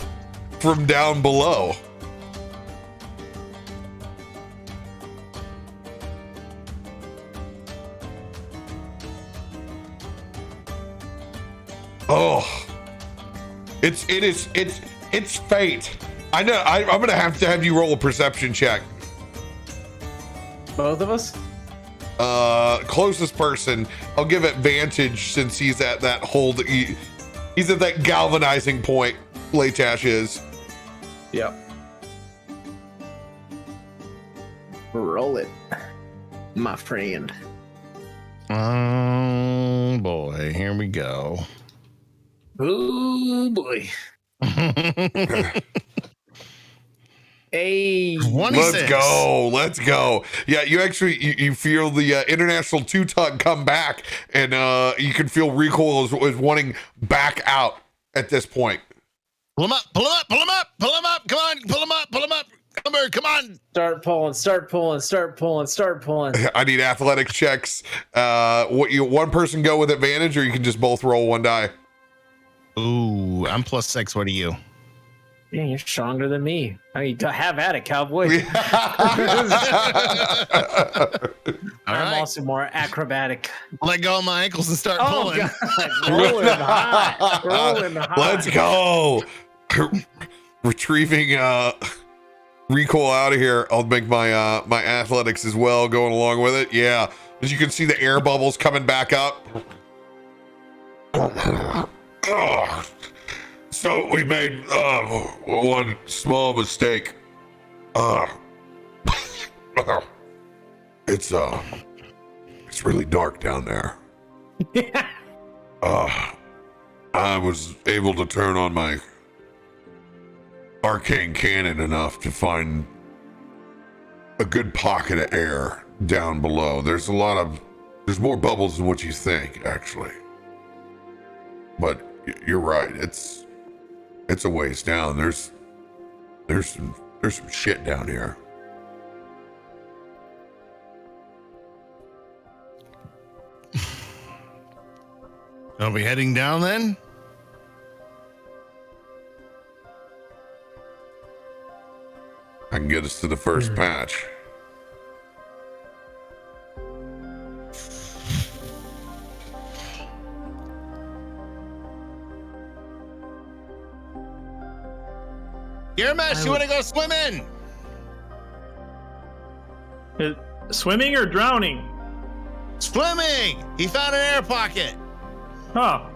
from down below. Oh, it's fate. I know. I'm gonna have to have you roll a perception check. Both of us? Closest person, I'll give advantage since he's at that hold. He's at that galvanizing point. Leightash is. Yep. Roll it, my friend. Oh boy, here we go. Oh boy. Hey, 26. Let's go. Yeah, you actually you feel the international 2-tug come back, and you can feel recoil is wanting back out at this point. Pull him up, pull him up, pull him up, pull him up. Come on, pull him up, pull him up. Umber, come on. Start pulling, start pulling, start pulling, start pulling. I need athletics checks. One person go with advantage, or you can just both roll one die. Ooh, I'm +6. What are you? Yeah, you're stronger than me. I mean, have at it, cowboy. I'm also more acrobatic. Let go of my ankles and start Oh, pulling. God. Rolling hot. Rolling hot. Let's go. Retrieving recoil out of here. I'll make my my athletics as well going along with it. Yeah. As you can see the air bubbles coming back up. So we made one small mistake. It's really dark down there. I was able to turn on my arcane cannon enough to find a good pocket of air down below. There's more bubbles than what you think, actually. But you're right. It's a ways down. There's some shit down here. Are we heading down then? I can get us to the first patch. Garomesh, you want to go swimming? Swimming or drowning? Swimming! He found an air pocket. Oh.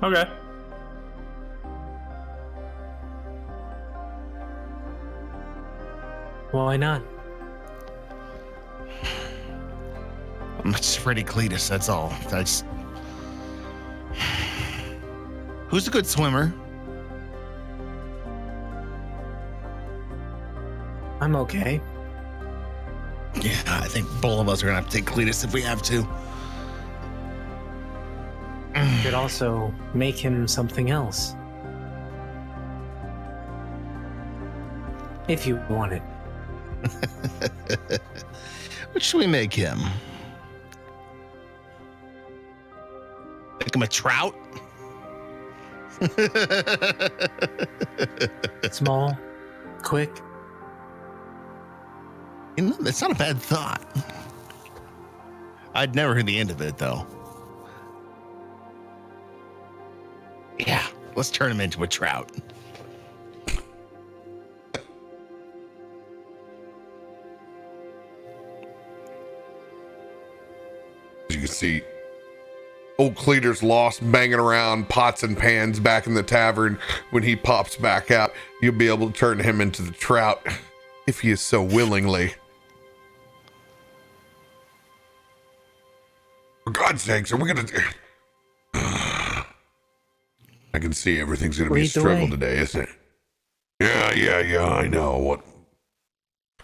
Okay. Why not? I'm just ready, Cletus, that's all. Who's a good swimmer? I'm okay. Yeah, I think both of us are gonna have to take Cletus if we have to. Could also make him something else. If you want it. What should we make him? Make him a trout? Small, quick. You know, that's not a bad thought. I'd never heard the end of it, though. Yeah, let's turn him into a trout. As you can see, old Cletus lost banging around pots and pans back in the tavern. When he pops back out, you'll be able to turn him into the trout if he is so willingly. For God's sakes, are we gonna... I can see everything's gonna be a struggle today, isn't it? Yeah, I know.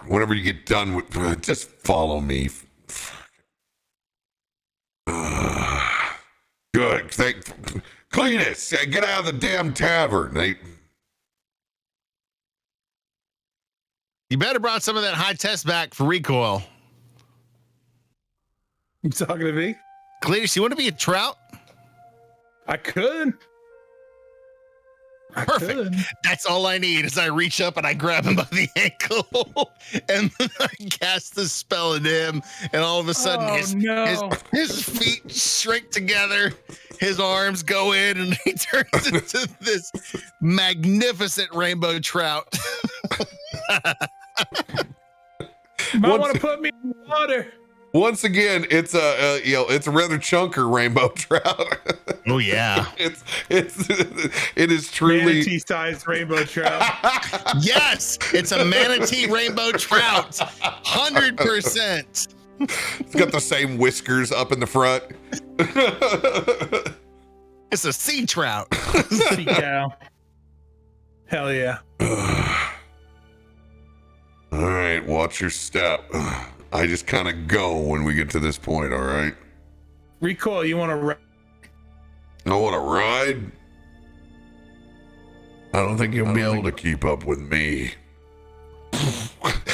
Whenever you get done with... just follow me. Good. Cletus, get out of the damn tavern. You better brought some of that high test back for recoil. You talking to me? Cletus, you want to be a trout? I could. Perfect. That's all I need is I reach up and I grab him by the ankle and then I cast the spell at him and all of a sudden his feet shrink together, his arms go in and he turns into this magnificent rainbow trout. You might want to put me in the water. Once again, it's a rather chunker rainbow trout. Oh yeah, it is truly manatee-sized rainbow trout. Yes, it's a manatee rainbow trout, 100%. It's got the same whiskers up in the front. It's a sea trout. Sea cow. Hell yeah. All right, watch your step. I just kind of go when we get to this point, all right? Recoil, you want to... I want to ride? I don't think you'll be able to keep up with me.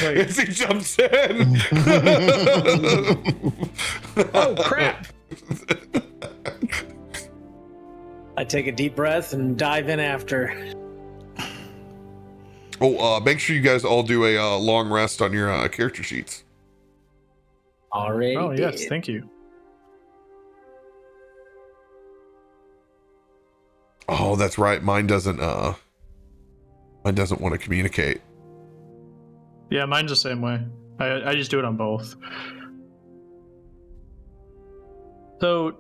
As he jumps in. Oh, crap. I take a deep breath and dive in after. Oh, make sure you guys all do a long rest on your character sheets. Already. Oh, yes. Thank you. Oh, that's right. Mine doesn't want to communicate. Yeah, mine's the same way. I just do it on both. So,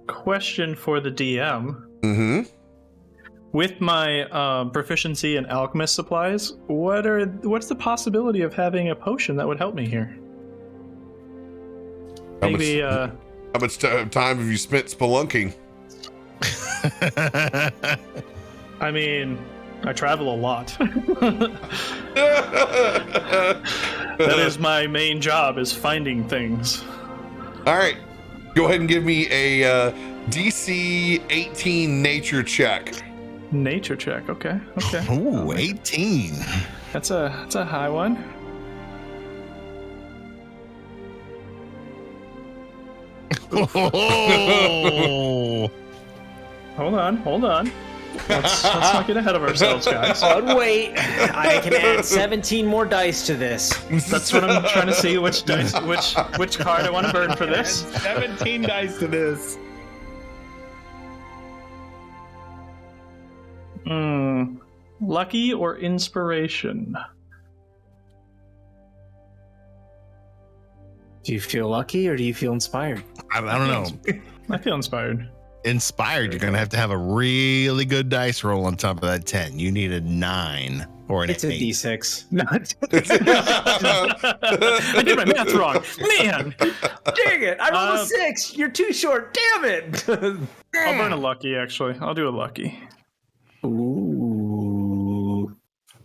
question for the DM. Mm-hmm. With my proficiency in alchemist supplies, what's the possibility of having a potion that would help me here? Maybe. How much time have you spent spelunking? I mean, I travel a lot. That is my main job, is finding things. All right. Go ahead and give me a DC 18 nature check. Nature check. Okay. Ooh, 18. That's a high one. Oh. Hold on. Let's not get ahead of ourselves, guys. But wait, I can add 17 more dice to this. That's what I'm trying to see. Which dice, which card I want to burn for this. 17 dice to this. Lucky or inspiration? Do you feel lucky or do you feel inspired? I don't know. I feel inspired. Inspired, you're gonna have to have a really good dice roll on top of that 10. You need a 9 or an It's a 8. D6. No, I did my math wrong. Man, dang it! I rolled a 6. You're too short. Damn it! I'll burn a lucky. Actually, I'll do a lucky. Ooh.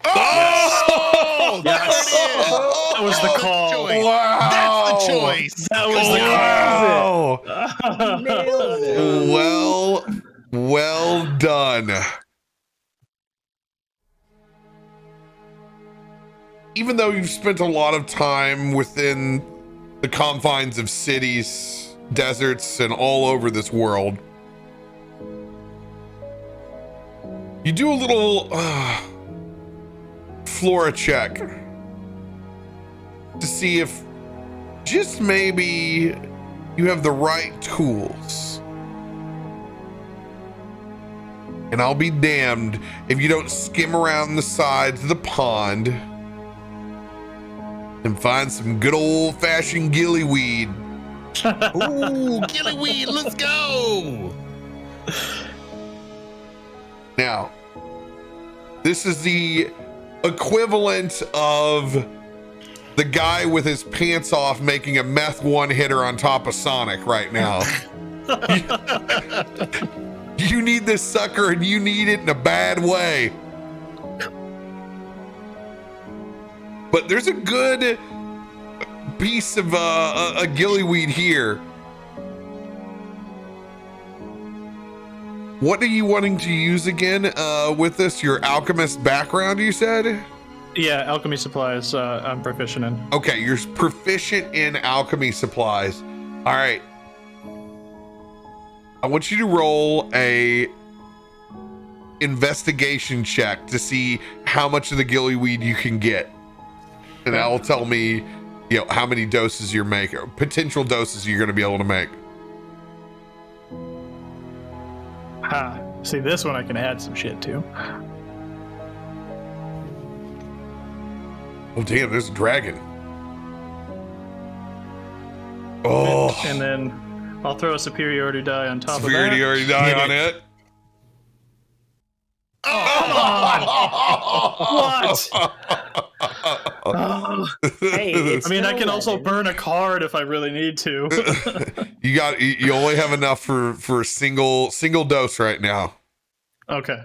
Oh! Yes. That was the call. Wow. That's the choice. That was Wow. Nailed it. Well done. Even though you've spent a lot of time within the confines of cities, deserts, and all over this world, you do a little flora check to see if just maybe you have the right tools. And I'll be damned if you don't skim around the sides of the pond and find some good old-fashioned gillyweed. Ooh, gillyweed, let's go. Now, this is the equivalent of the guy with his pants off making a meth one-hitter on top of Sonic right now. You need this sucker, and you need it in a bad way. But there's a good piece of a gillyweed here. What are you wanting to use again with this? Your alchemist background, you said? Yeah, alchemy supplies. I'm proficient in. Okay, you're proficient in alchemy supplies. All right. I want you to roll a investigation check to see how much of the gillyweed you can get. And that will tell me, how many doses you're making, or potential doses you're going to be able to make. Ha. See, this one I can add some shit to. Oh, damn, there's a dragon. Oh. And then I'll throw a superiority die on top Superiority of already die on it. What? Hey, I mean, I can also burn a card if I really need to. You only have enough for a single dose right now. Okay.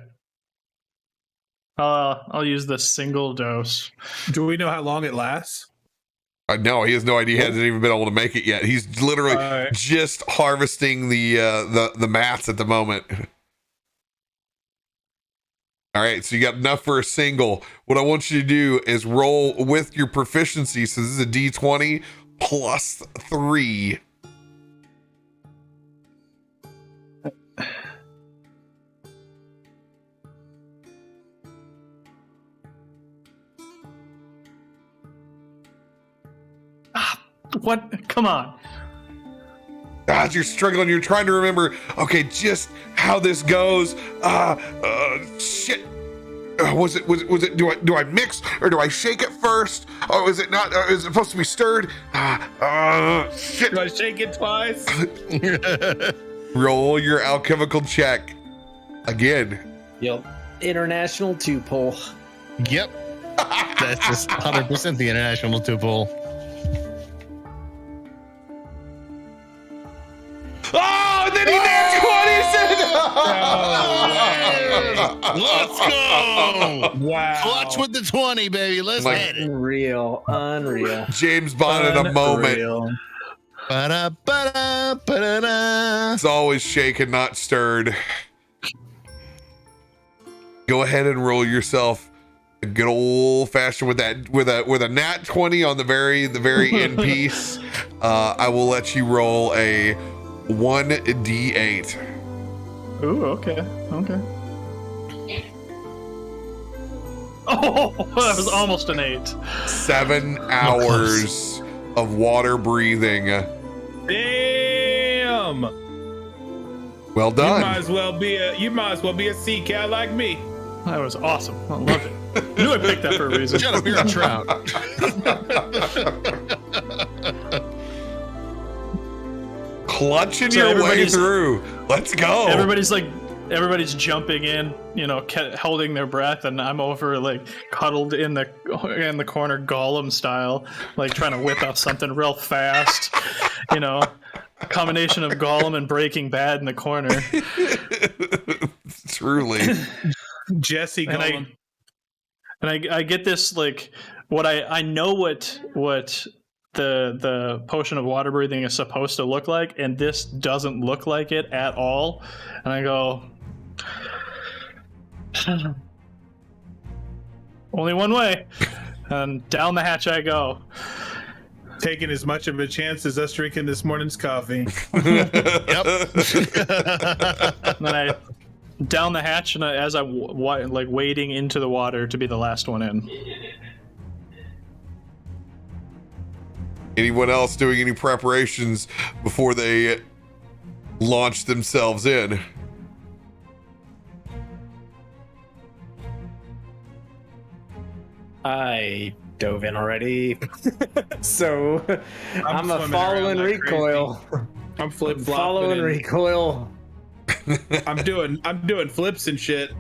I'll use the single dose. Do we know how long it lasts? No, he has no idea. He hasn't even been able to make it yet. He's literally just harvesting the mats at the moment. All right, so you got enough for a single. What I want you to do is roll with your proficiency. So this is a D20 plus 3. What? Come on. God, you're struggling. You're trying to remember, okay, just how this goes. Shit. Was it, do I mix or do I shake it first? Oh, is it not? Is it supposed to be stirred? Shit. Do I shake it twice? Roll your alchemical check again. Yep. International two pull. Yep. That's just 100% the international two pull. Oh, and then he did 20. Let's go. Wow. Clutch with the 20, baby. Let's Like- hit it. Unreal. James Bond in a moment. Unreal. Ba-da, ba-da, ba-da-da. It's always shaken, not stirred. Go ahead and roll yourself a good old fashioned with a nat 20 on the very end piece. I will let you roll a 1d8. Ooh, okay. Oh, that was almost an 8. 7 hours of water breathing. Damn. Well You done. might as well be a sea cat like me. That was awesome. I loved it. I knew I picked that for a reason. Shut up, you're a trout. Clutching So your way everybody's- through. Let's go. Everybody's jumping in, holding their breath, and I'm over like cuddled in the corner, Gollum style, like trying to whip up something real fast. A combination of Gollum and Breaking Bad in the corner. Truly. Jesse And Gollum. I get this like I know what the potion of water breathing is supposed to look like, and this doesn't look like it at all. And I go, only one way, and down the hatch I go. Taking as much of a chance as us drinking this morning's coffee. And then I down the hatch, and as I'm like wading into the water to be the last one in. Anyone else doing any preparations before they launch themselves in? I dove in already. So I'm a swimming following around like recoil. I'm flip Following flopping. recoil. I'm doing flips and shit.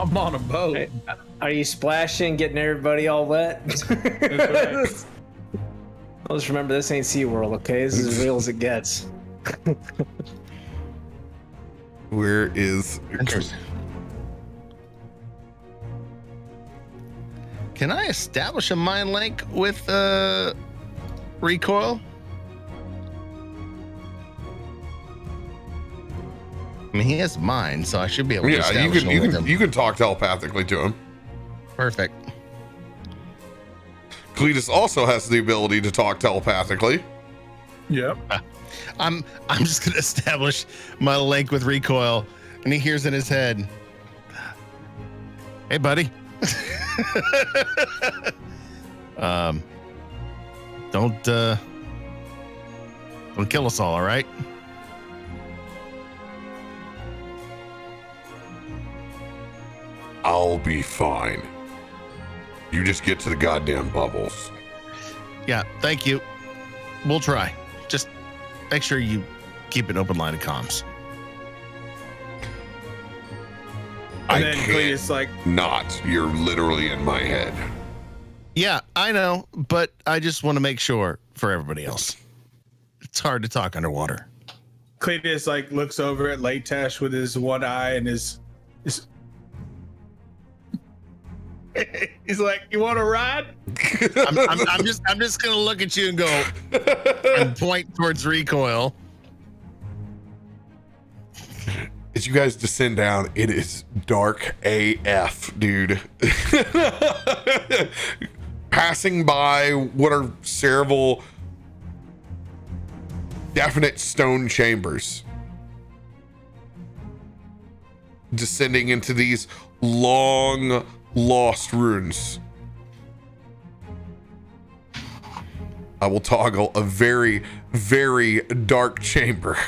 I'm on a boat. Hey, are you splashing, getting everybody all wet? That's I'll just remember this ain't SeaWorld, okay? This is as real as it gets. Where is... Interesting. Can I establish a mind link with recoil? I mean, he has mind, so I should be able to Yeah, establish one with him. you can talk telepathically to him. Perfect. Cletus also has the ability to talk telepathically. Yep. I'm just gonna establish my link with recoil, and he hears in his head, "Hey, buddy, don't kill us all right?" I'll be fine. You just get to the goddamn bubbles. Yeah, thank you. We'll try. Just make sure you keep an open line of comms. I And then can't Cletus like, not. You're literally in my head. Yeah, I know, but I just want to make sure for everybody else. It's hard to talk underwater. Cletus like looks over at Leightash with his one eye and his he's like, "You want to ride?" I'm just gonna look at you and go and point towards recoil. As you guys descend down, it is dark AF, dude. Passing by what are several definite stone chambers. Descending into these long lost ruins. I will toggle a very, very dark chamber.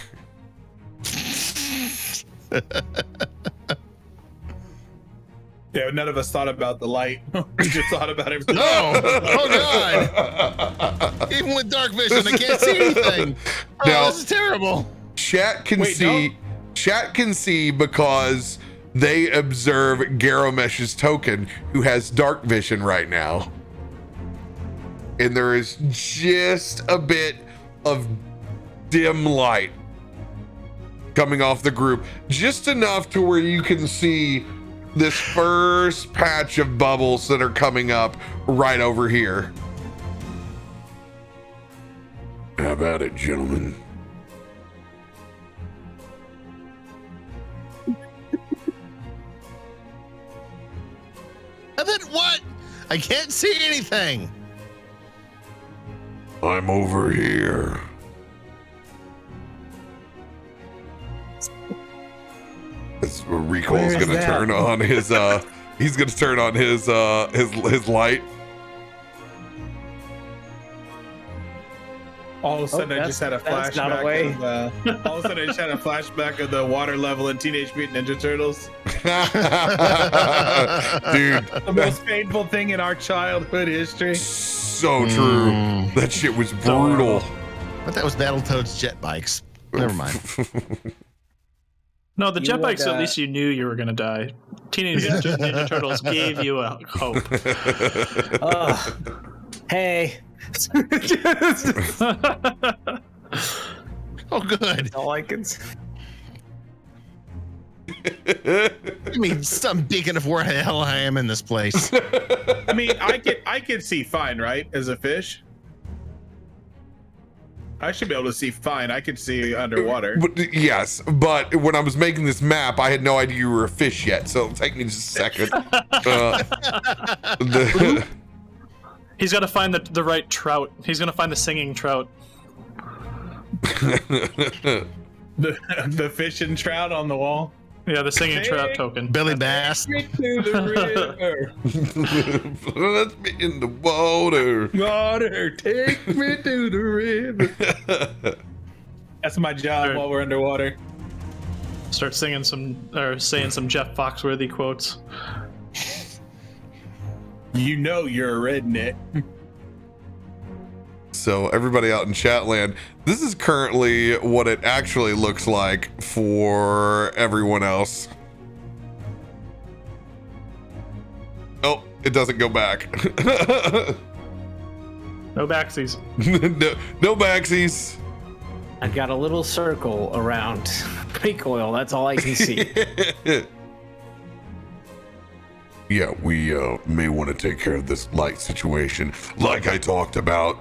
Yeah, none of us thought about the light. We just thought about everything. No! Oh God! Even with dark vision, I can't see anything. Oh, Now- this is terrible. Chat can Wait, see. Chat can see because they observe Garomesh's token, who has dark vision right now, and there is just a bit of dim light coming off the group, just enough to where you can see this first patch of bubbles that are coming up right over here. How about it, gentlemen? And then what? I can't see anything. I'm over here. This Recoil's Where is gonna that? turn on his he's gonna turn on his light. All of a sudden, I just had a that's not a way. flashback. All of a sudden, I just had a flashback of the water level in Teenage Mutant Ninja Turtles. Dude, The most painful thing in our childhood history. so true. That shit was brutal. But that was Battletoads jet bikes. Never mind. No, the You jet would, bikes, at least you knew you were going to die. Teenage Mutant Ninja Turtles gave you a hope. Hey. Oh, good. All I can say. I mean, some beacon of where the hell I am in this place. I mean, I can see fine, right? As a fish, I should be able to see fine. I can see underwater. But, yes, but when I was making this map, I had no idea you were a fish yet, so it'll take me just a second. He's got to find the right trout. He's going to find the singing trout. The fish and trout on the wall. Yeah, the singing trout token. Billy Bass. Take me to the river. Let me in the water. Water, take me to the river. That's my job Sure. while we're underwater. Start singing saying some Jeff Foxworthy quotes. You know you're a redneck. So everybody out in Chatland, this is currently what it actually looks like for everyone else. Oh, it doesn't go back. No backsies. no backsies. I got a little circle around recoil. That's all I can see. Yeah, we may want to take care of this light situation, like I talked about.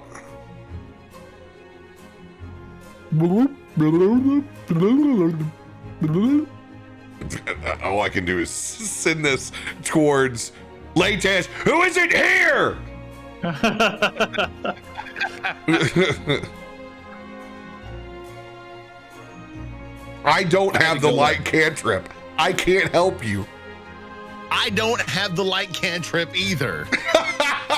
All I can do is send this towards Leightash. Who isn't here? I don't have the light cantrip. I can't help you. I don't have the light cantrip either.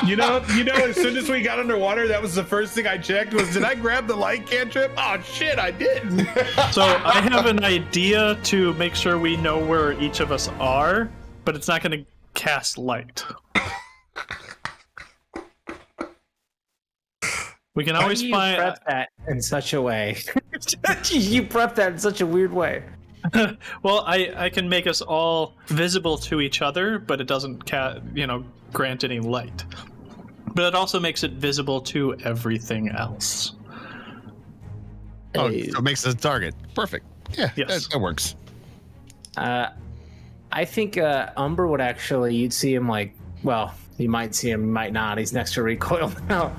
You know, as soon as we got underwater, that was the first thing I checked was, did I grab the light cantrip? Oh shit, I didn't. So I have an idea to make sure we know where each of us are, but it's not going to cast light. We can always You find. prep that in such a way. You prep that in such a weird way. Well, I can make us all visible to each other, but it doesn't grant any light. But it also makes it visible to everything else. Oh, so it makes us a target. Perfect. Yeah, Yes. that works. I think Umber would actually, you'd see him you might see him, you might not. He's next to recoil now.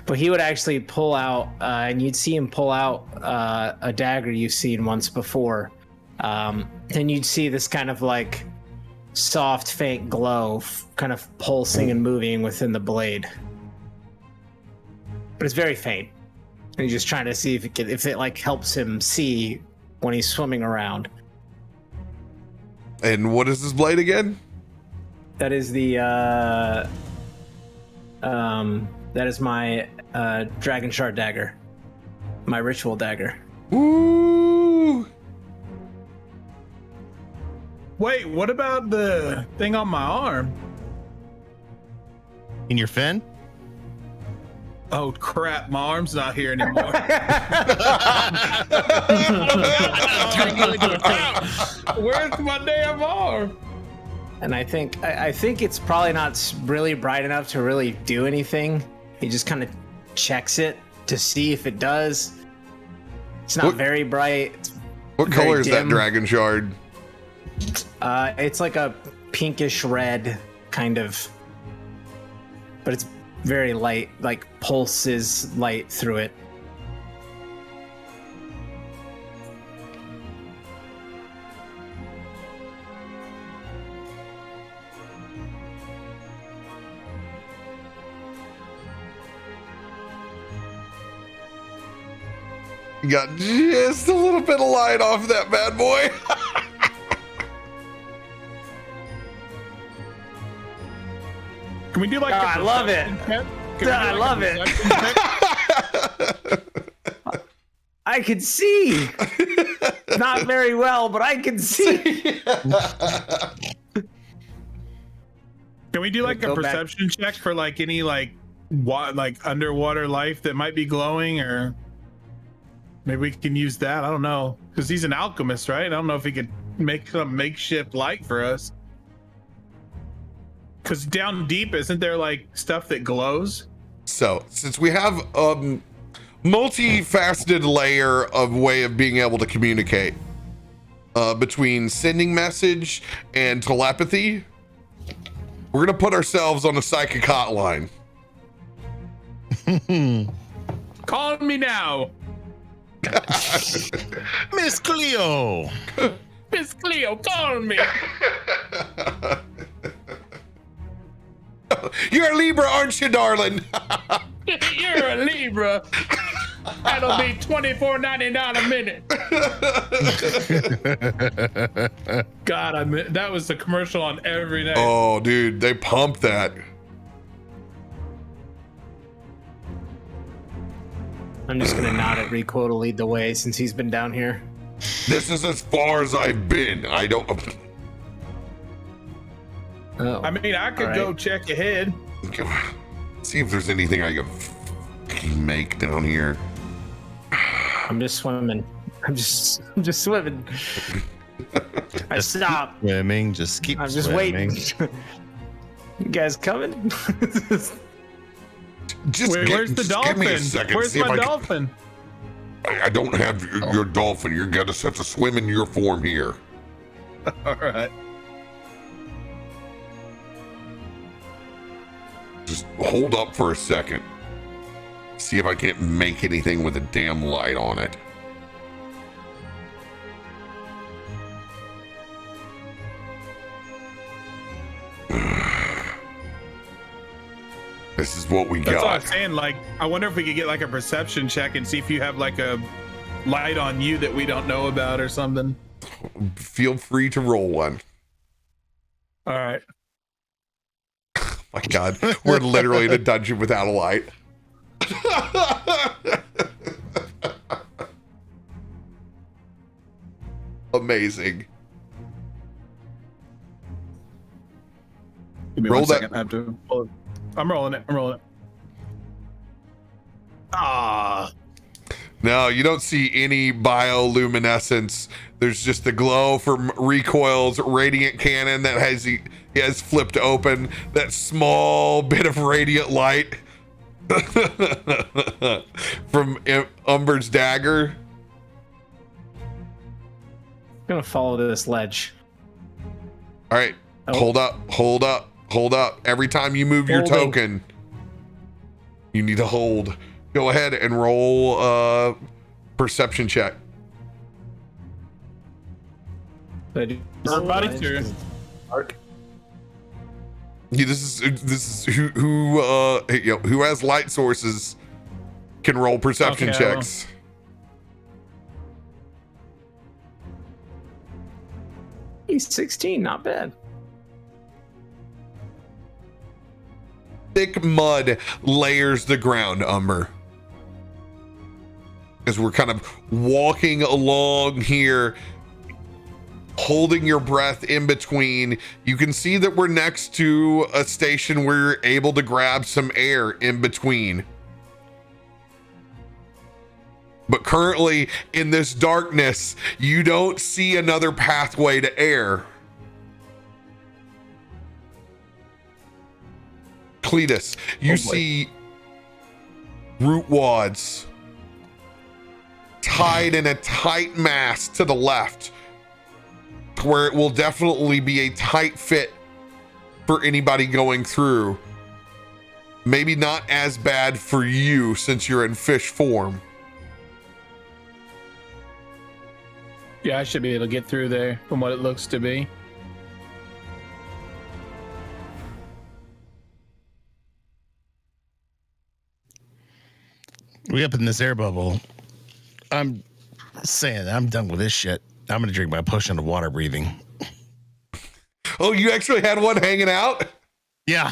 But he would actually pull out, and you'd see him pull out a dagger you've seen once before. And you'd see this kind of like soft, faint glow kind of pulsing and moving within the blade. But it's very faint. And he's just trying to see if it like helps him see when he's swimming around. And what is this blade again? That is that is my dragon shard dagger. My ritual dagger. Ooh. Wait, what about the thing on my arm? In your fin? Oh crap, my arm's not here anymore. Where's my damn arm? And I think it's probably not really bright enough to really do anything. He just kind of checks it to see if it does. It's not very bright. It's What very color is that dim. dragon shard? It's like a pinkish red kind of, but it's very light, like pulses light through it. You got just a little bit of light off that bad boy. Can we do like? I love it. I love it. I can see. Not very well, but I can see. Can we do like a Go back. perception check for like any like underwater life that might be glowing, or maybe we can use that? I don't know, because he's an alchemist, right? I don't know if he could make some makeshift light for us. Because down deep, isn't there like stuff that glows? So, since we have multifaceted layer of way of being able to communicate between sending message and telepathy, we're gonna put ourselves on a psychic hotline. Call me now, Miss Cleo. Miss Cleo. Call me. You're a Libra, aren't you, darling? You're a Libra. That'll be $24.99 a minute. God, that was the commercial on every day. Oh, dude, they pumped that. I'm just gonna nod at Rico to lead the way since he's been down here. This is as far as I've been. I don't. Oh. I mean, I could All go right. check ahead. See if there's anything I can make down here. I'm just swimming. I'm just swimming. I stopped. Swimming, just keep I'm just swimming. waiting. You guys coming? Just Wait, where's the just give me a dolphin? second. Where's See if my I can- dolphin? I don't have your dolphin. You're gonna have to swim in your form here. All right. Just hold up for a second. See if I can't make anything with a damn light on it. This is what we That's what I got. was saying. Like, I wonder if we could get like a perception check and see if you have like a light on you that we don't know about or something. Feel free to roll one. All right. My God, we're literally in a dungeon without a light. Amazing. Give me Roll one that- second. I have to. I'm rolling it. I'm rolling it. Ah. No, you don't see any bioluminescence. There's just the glow from Recoil's radiant cannon that he has flipped open. That small bit of radiant light from Umber's dagger. I'm gonna follow this ledge. All right, Oh. hold up. Every time you move your Holding. token, you need to hold. Go ahead and roll a perception check. Everybody's turn. Yeah, this is who has light sources can roll perception Okay, I will. checks. He's 16, not bad. Thick mud layers the ground, Umber. As we're kind of walking along here, holding your breath in between. You can see that we're next to a station where you're able to grab some air in between. But currently in this darkness, you don't see another pathway to air. Cletus, you see root wads tied in a tight mass to the left, where it will definitely be a tight fit for anybody going through. Maybe not as bad for you since you're in fish form. Yeah, I should be able to get through there from what it looks to be. We up in this air bubble. I'm saying I'm done with this shit. I'm gonna drink my potion of water breathing. Oh, you actually had one hanging out? Yeah.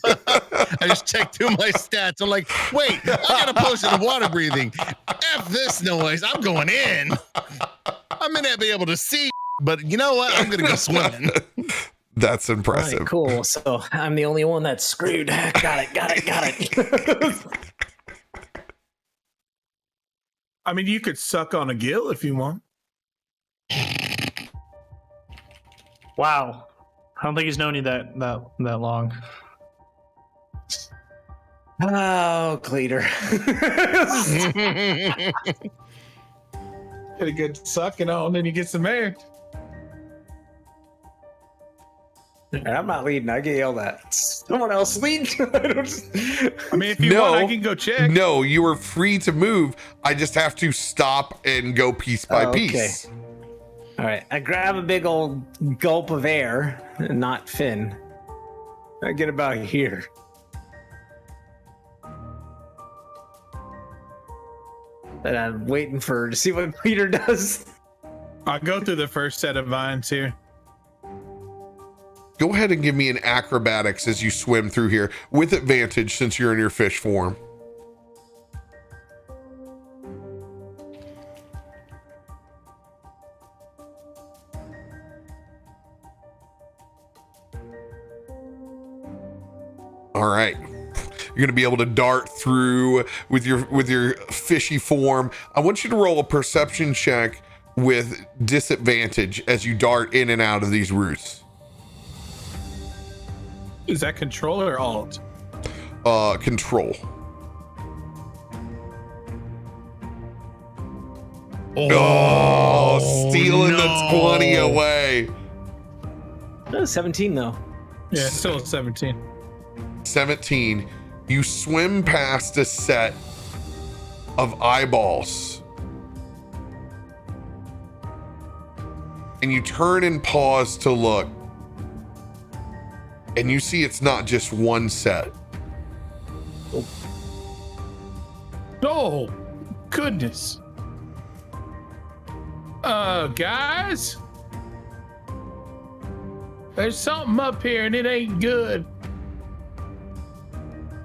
I just checked through my stats. I'm like, wait, I got a potion of water breathing. F this noise. I'm going in. I may not be able to see, but you know what? I'm gonna go swimming. That's impressive. All right, cool. So I'm the only one that's screwed. Got it. I mean, you could suck on a gill if you want. Wow. I don't think he's known you that long. Oh, Cleater. Get a good sucking on, then you get some air. I'm not leading. I get yelled at. Someone else lead. I mean, if you want, I can go check. No, you are free to move. I just have to stop and go piece by piece. All right. I grab a big old gulp of air, not Finn. I get about here. And I'm waiting to see what Peter does. I'll go through the first set of vines here. Go ahead and give me an acrobatics as you swim through here with advantage since you're in your fish form. All right. You're going to be able to dart through with your fishy form. I want you to roll a perception check with disadvantage as you dart in and out of these roots. Is that control or alt? Control. Oh, stealing the 20 away. 17 though. Yeah, it's still a 17. 17. You swim past a set of eyeballs. And you turn and pause to look. And you see it's not just one set. Oh, goodness. Guys? There's something up here and it ain't good.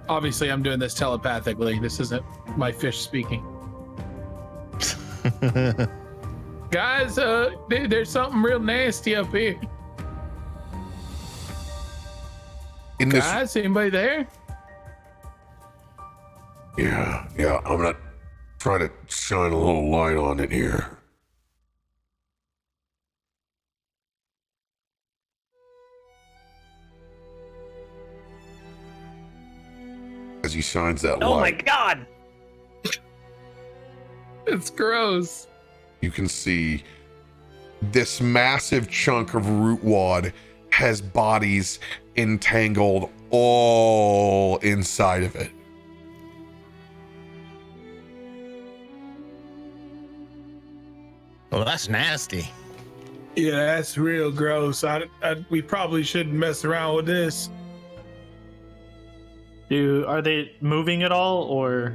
Obviously, I'm doing this telepathically. This isn't my fish speaking. Guys, there's something real nasty up here. Guys, anybody there? Yeah, I'm gonna try to shine a little light on it here. As he shines that light. Oh my god! It's gross. You can see this massive chunk of root wad has bodies entangled all inside of it. Oh, that's nasty. Yeah, that's real gross. We probably shouldn't mess around with this. Are they moving at all, or?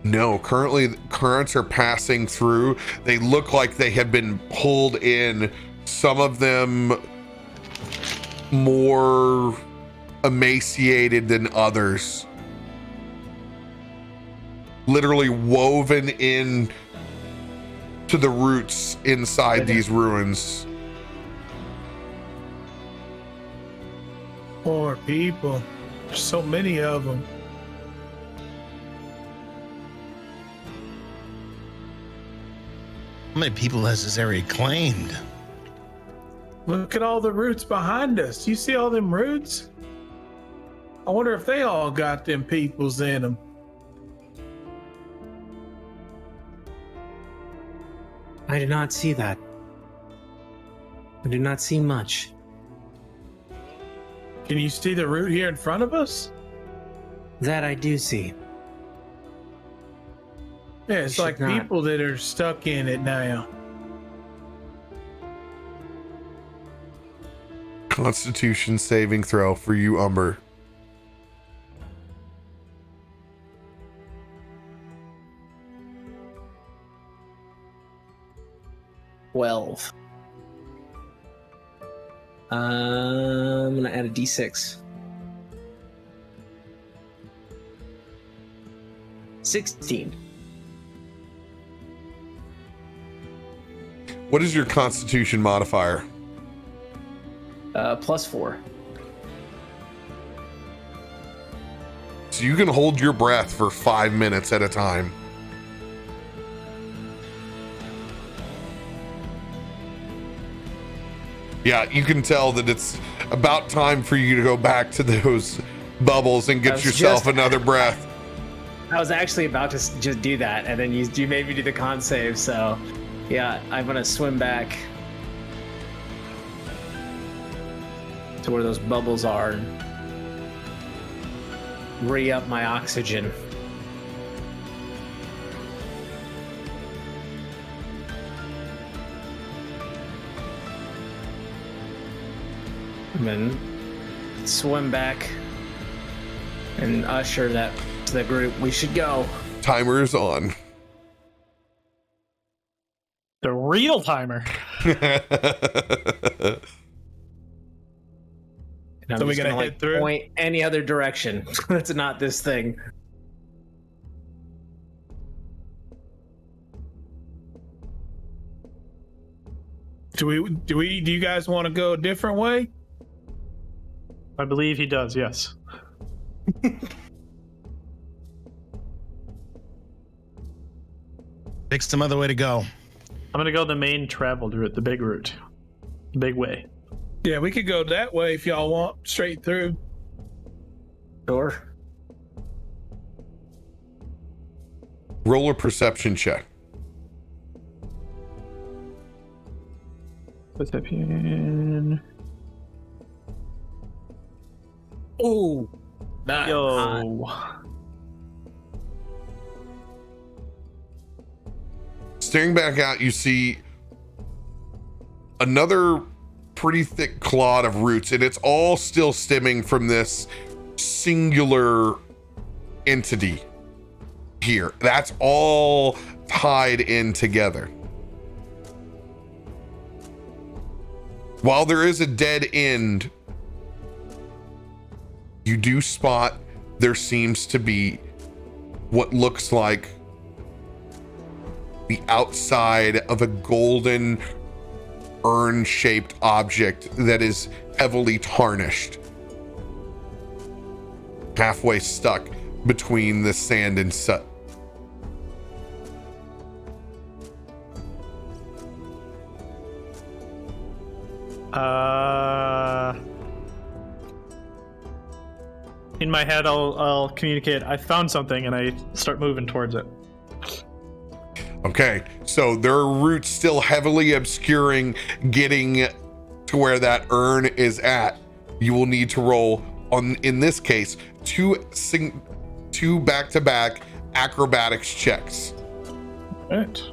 No, currently currents are passing through. They look like they have been pulled in. Some of them more emaciated than others. Literally woven in to the roots inside these ruins. Poor people. There's so many of them. How many people has this area claimed? Look at all the roots behind us. You see all them roots? I wonder if they all got them peoples in them. I do not see that. I do not see much. Can you see the root here in front of us? That I do see. Yeah, it's should like not. people that are stuck in it now. Constitution saving throw for you, Umber. I'm gonna add a d6. 16. What is your Constitution modifier? +4. So you can hold your breath for 5 minutes at a time. Yeah, you can tell that it's about time for you to go back to those bubbles and get yourself another breath. I was actually about to just do that, and then you made me do the con save, so yeah, I'm gonna swim back to where those bubbles are and re-up my oxygen. And then swim back and usher that to the group. We should go. Timer is on. The real timer. And I'm So we just gonna gonna head through? point any other direction. That's not this thing. Do you guys want to go a different way? I believe he does, yes. Pick some other way to go. I'm gonna go the main traveled route, the big route. The big way. Yeah, we could go that way if y'all want, straight through. Sure. Roll a perception check. Perception. Oh, nice. Yo. Staring back out, you see another pretty thick clod of roots, and it's all still stemming from this singular entity here. That's all tied in together. While there is a dead end, you do spot there seems to be what looks like the outside of a golden urn-shaped object that is heavily tarnished, halfway stuck between the sand and soot. In my head, I'll communicate. I found something, and I start moving towards it. Okay, so there are roots still heavily obscuring getting to where that urn is at. You will need to roll on, in this case, two back-to-back acrobatics checks. All right.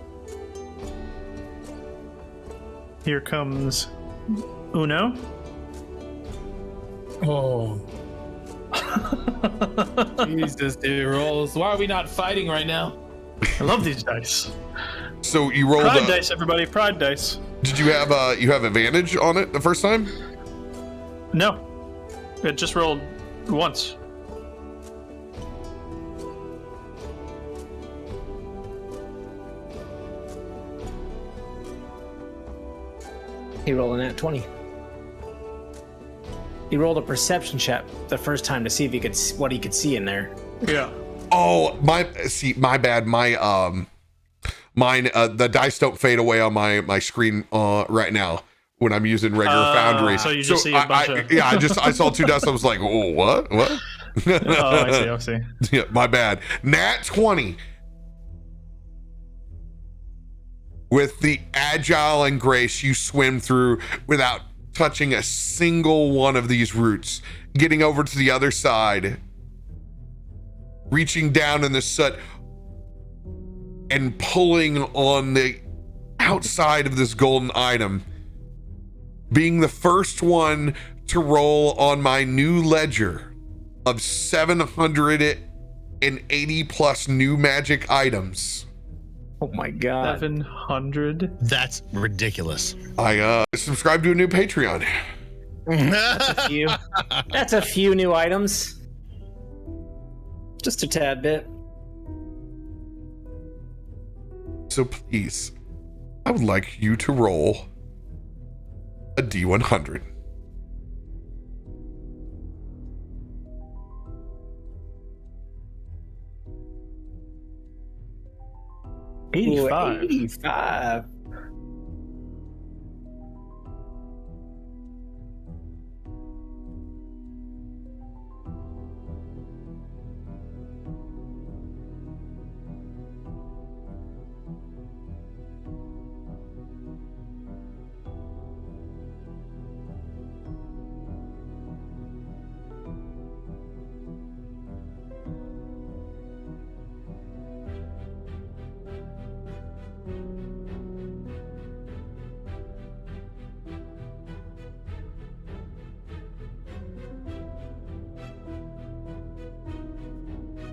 Here comes Uno. Oh. Jesus, dude, rolls. Why are we not fighting right now? I love these dice. So you rolled. Pride dice, everybody. Pride dice. Did you have advantage on it the first time? No. It just rolled once. He rolled a nat 20. He rolled a perception check the first time to see if he could what he could see in there. Yeah. Oh, my bad. Mine, the dice don't fade away on my screen right now when I'm using regular Foundry. So you just see a bunch of... Yeah, I saw 2 dice. I was like, oh, what? Oh, I see. Yeah, my bad. Nat 20. With the agile and grace you swim through without touching a single one of these roots, getting over to the other side, reaching down in the soot and pulling on the outside of this golden item, being the first one to roll on my new ledger of 780 plus new magic items. Oh my god. 700. That's ridiculous. I subscribed to a new Patreon. That's a few new items. Just a tad bit. So please, I would like you to roll a D100. Ooh, 85. 85.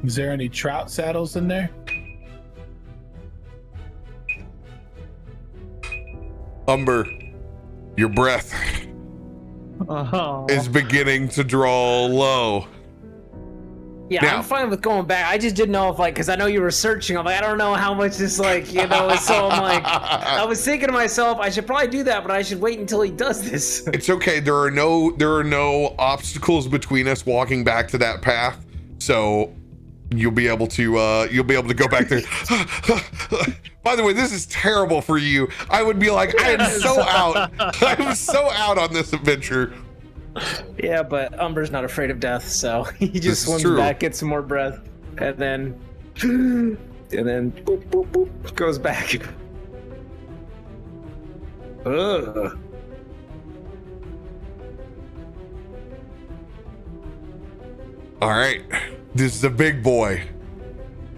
Is there any trout saddles in there? Umber, your breath is beginning to draw low. Yeah, Now- I'm fine with going back. I just didn't know if, like, because I know you were searching. I'm like, I don't know how much is, like, you know. So I'm like, I was thinking to myself, I should probably do that, but I should wait until he does this. It's okay. There are no obstacles between us walking back to that path, so you'll be able to go back there. By the way, this is terrible for you. I would be like, I am so out. I'm so out on this adventure. Yeah, but Umber's not afraid of death, so he This is just swims true. back, gets some more breath, and then boop, boop, boop, goes back. Ugh. All right, this is a big boy.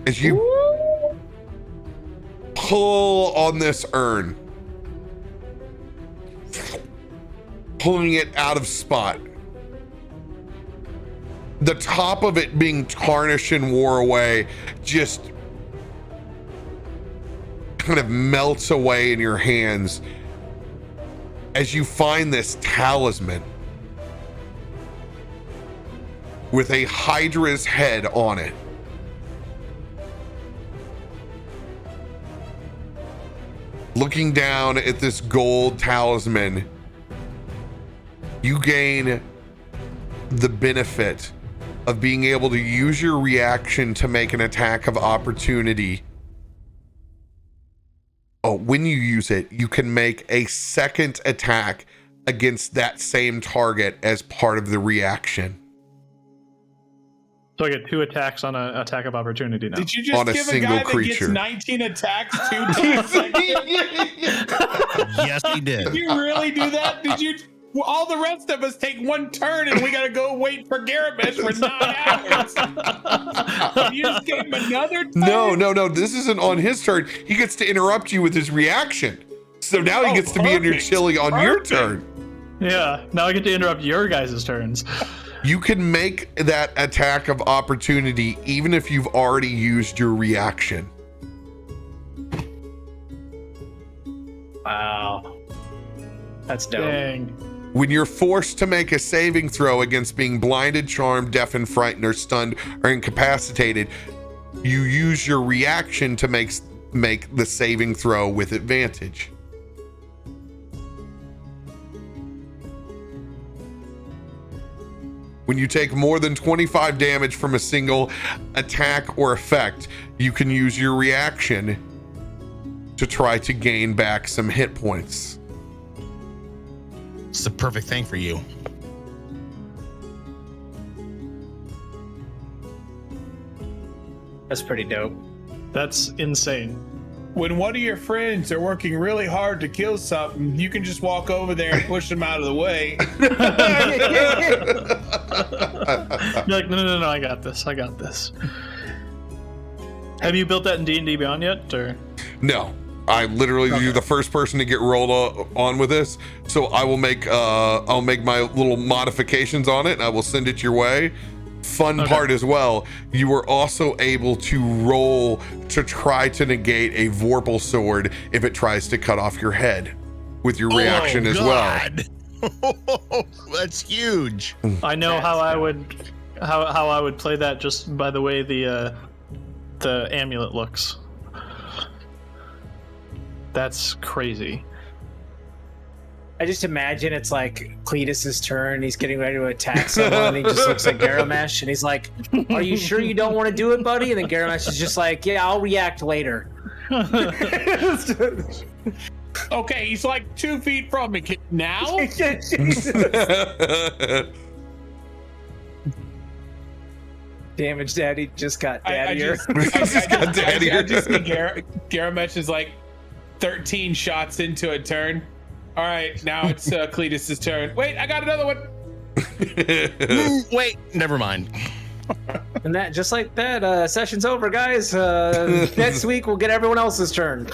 As you pull on this urn, pulling it out of spot, the top of it being tarnished and wore away just kind of melts away in your hands as you find this talisman with a hydra's head on it. Looking down at this gold talisman, you gain the benefit of being able to use your reaction to make an attack of opportunity. Oh, when you use it, you can make a second attack against that same target as part of the reaction. So I get 2 attacks on an attack of opportunity now. Did you just On a give a single guy creature. that gets 19 attacks 2 times? Yes, he did. Did you really do that? Did you? Well, all the rest of us take 1 turn and we gotta go wait for Garomesh for 9 hours. You just gave him another turn? No. This isn't on his turn. He gets to interrupt you with his reaction. So now he gets to be in your perfect. chili on your Perfect. turn. Yeah, now I get to interrupt your guys' turns. You can make that attack of opportunity even if you've already used your reaction. Wow. That's dope. Dang. When you're forced to make a saving throw against being blinded, charmed, deafened, frightened, or stunned, or incapacitated, you use your reaction to make the saving throw with advantage. When you take more than 25 damage from a single attack or effect, you can use your reaction to try to gain back some hit points. It's the perfect thing for you. That's pretty dope. That's insane. When one of your friends are working really hard to kill something, you can just walk over there and push them out of the way. You're like, no, I got this. Have you built that in D&D Beyond yet, or? No, I literally you're the first person to get rolled on with this, so I will make I'll make my little modifications on it and I will send it your way. Fun part as well, you were also able to roll to try to negate a Vorpal sword if it tries to cut off your head with your reaction as well. That's huge. I know how I would play that just by the way the amulet looks. That's crazy. I just imagine it's like Cletus's turn. He's getting ready to attack someone, and he just looks at Garomesh, and he's like, "Are you sure you don't want to do it, buddy?" And then Garomesh is just like, "Yeah, I'll react later." Okay, he's like 2 feet from me now. Damage Daddy just got daddier. I just see Garomesh is like 13 shots into a turn. All right, now it's Cletus's turn. Wait, I got another one. Wait, never mind. And that, just like that, session's over, guys. Next week we'll get everyone else's turn.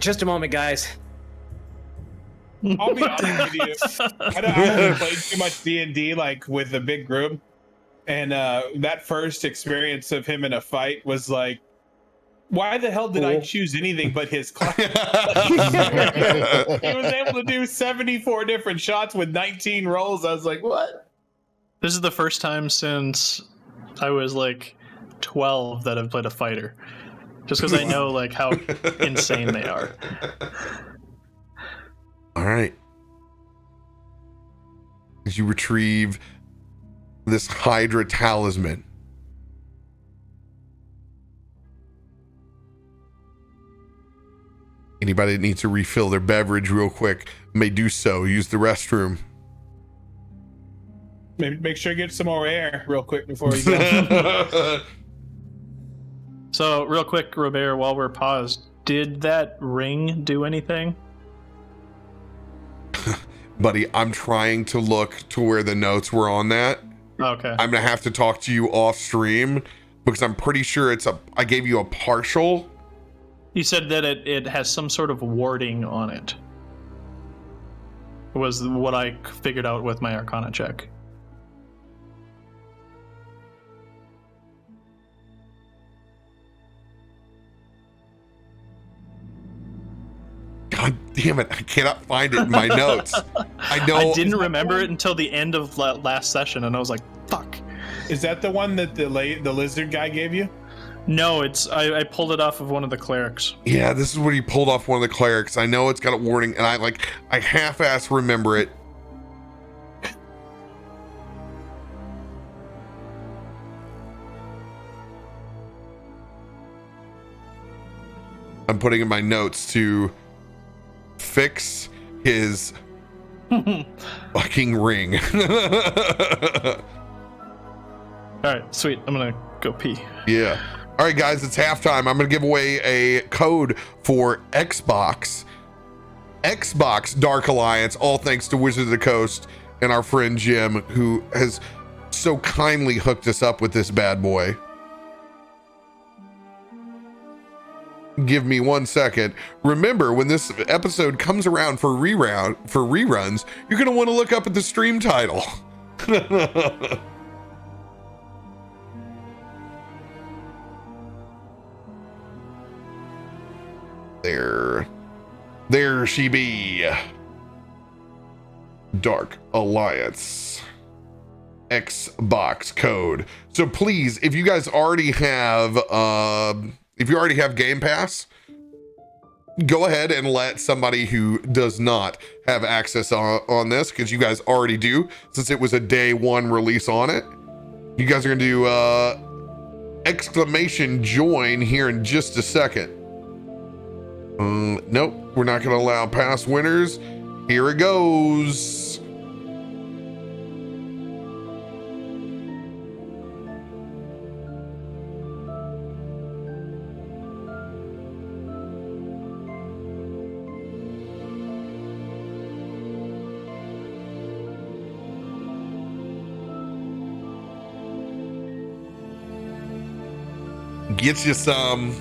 Just a moment, guys. I'll be honest with you. I haven't played too much D&D like with a big group, and that first experience of him in a fight was like, why the hell did I choose anything but his class? He was able to do 74 different shots with 19 rolls. I was like, what? This is the first time since I was like 12 that I've played a fighter. Just because I know like how insane they are. All right. As you retrieve this Hydra talisman, anybody that needs to refill their beverage real quick may do so. Use the restroom. Maybe make sure you get some more air real quick before you go. So, real quick, RoBear, while we're paused, did that ring do anything? Buddy, I'm trying to look to where the notes were on that. Okay. I'm gonna have to talk to you off stream because I'm pretty sure I gave you a partial. You said that it has some sort of warding on it. Was what I figured out with my Arcana check. God damn it, I cannot find it in my notes. I know. I didn't remember it until the end of last session, and I was like, fuck. Is that the one that the lizard guy gave you? No, it's I pulled it off of one of the clerics. Yeah, this is what he pulled off one of the clerics. I know it's got a warning, and I half-ass remember it. I'm putting in my notes to fix his fucking ring. Alright, sweet. I'm gonna go pee. Yeah. All right, guys, it's halftime. I'm going to give away a code for Xbox Dark Alliance, all thanks to Wizard of the Coast and our friend Jim, who has so kindly hooked us up with this bad boy. Give me 1 second. Remember, when this episode comes around for reruns, you're going to want to look up at the stream title. There she be. Dark Alliance Xbox code. So please, if you guys already have Game Pass, go ahead and let somebody who does not have access on this, because you guys already do, since it was a day one release on it. You guys are gonna do exclamation join here in just a second. Nope, we're not gonna allow past winners. Here it goes. Get you some.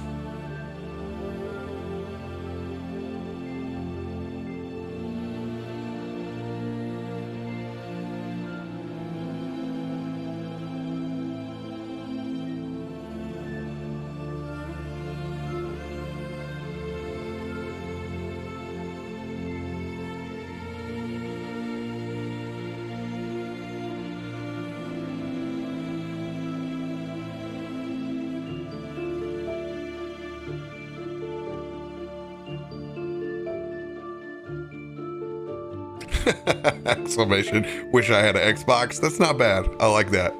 Exclamation. Wish I had an Xbox. That's not bad. I like that.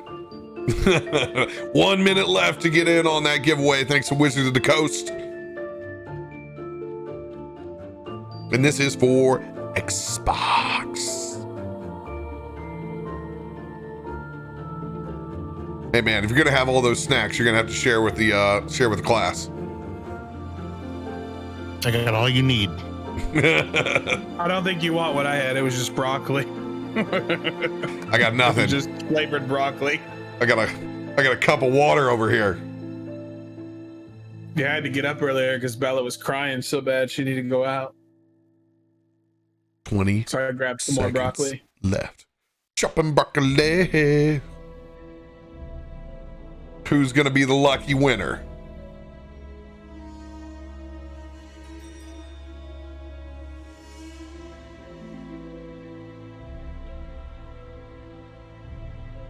1 minute left to get in on that giveaway. Thanks to Wizards of the Coast. And this is for Xbox. Hey man, if you're gonna have all those snacks, you're gonna have to share with the class. I got all you need. I don't think you want what I had. It was just broccoli. I got nothing. Just flavored broccoli. I got a cup of water over here. Yeah, I had to get up earlier because Bella was crying so bad she needed to go out. 20. So I grabbed some more broccoli left. Chopping broccoli. Who's gonna be the lucky winner?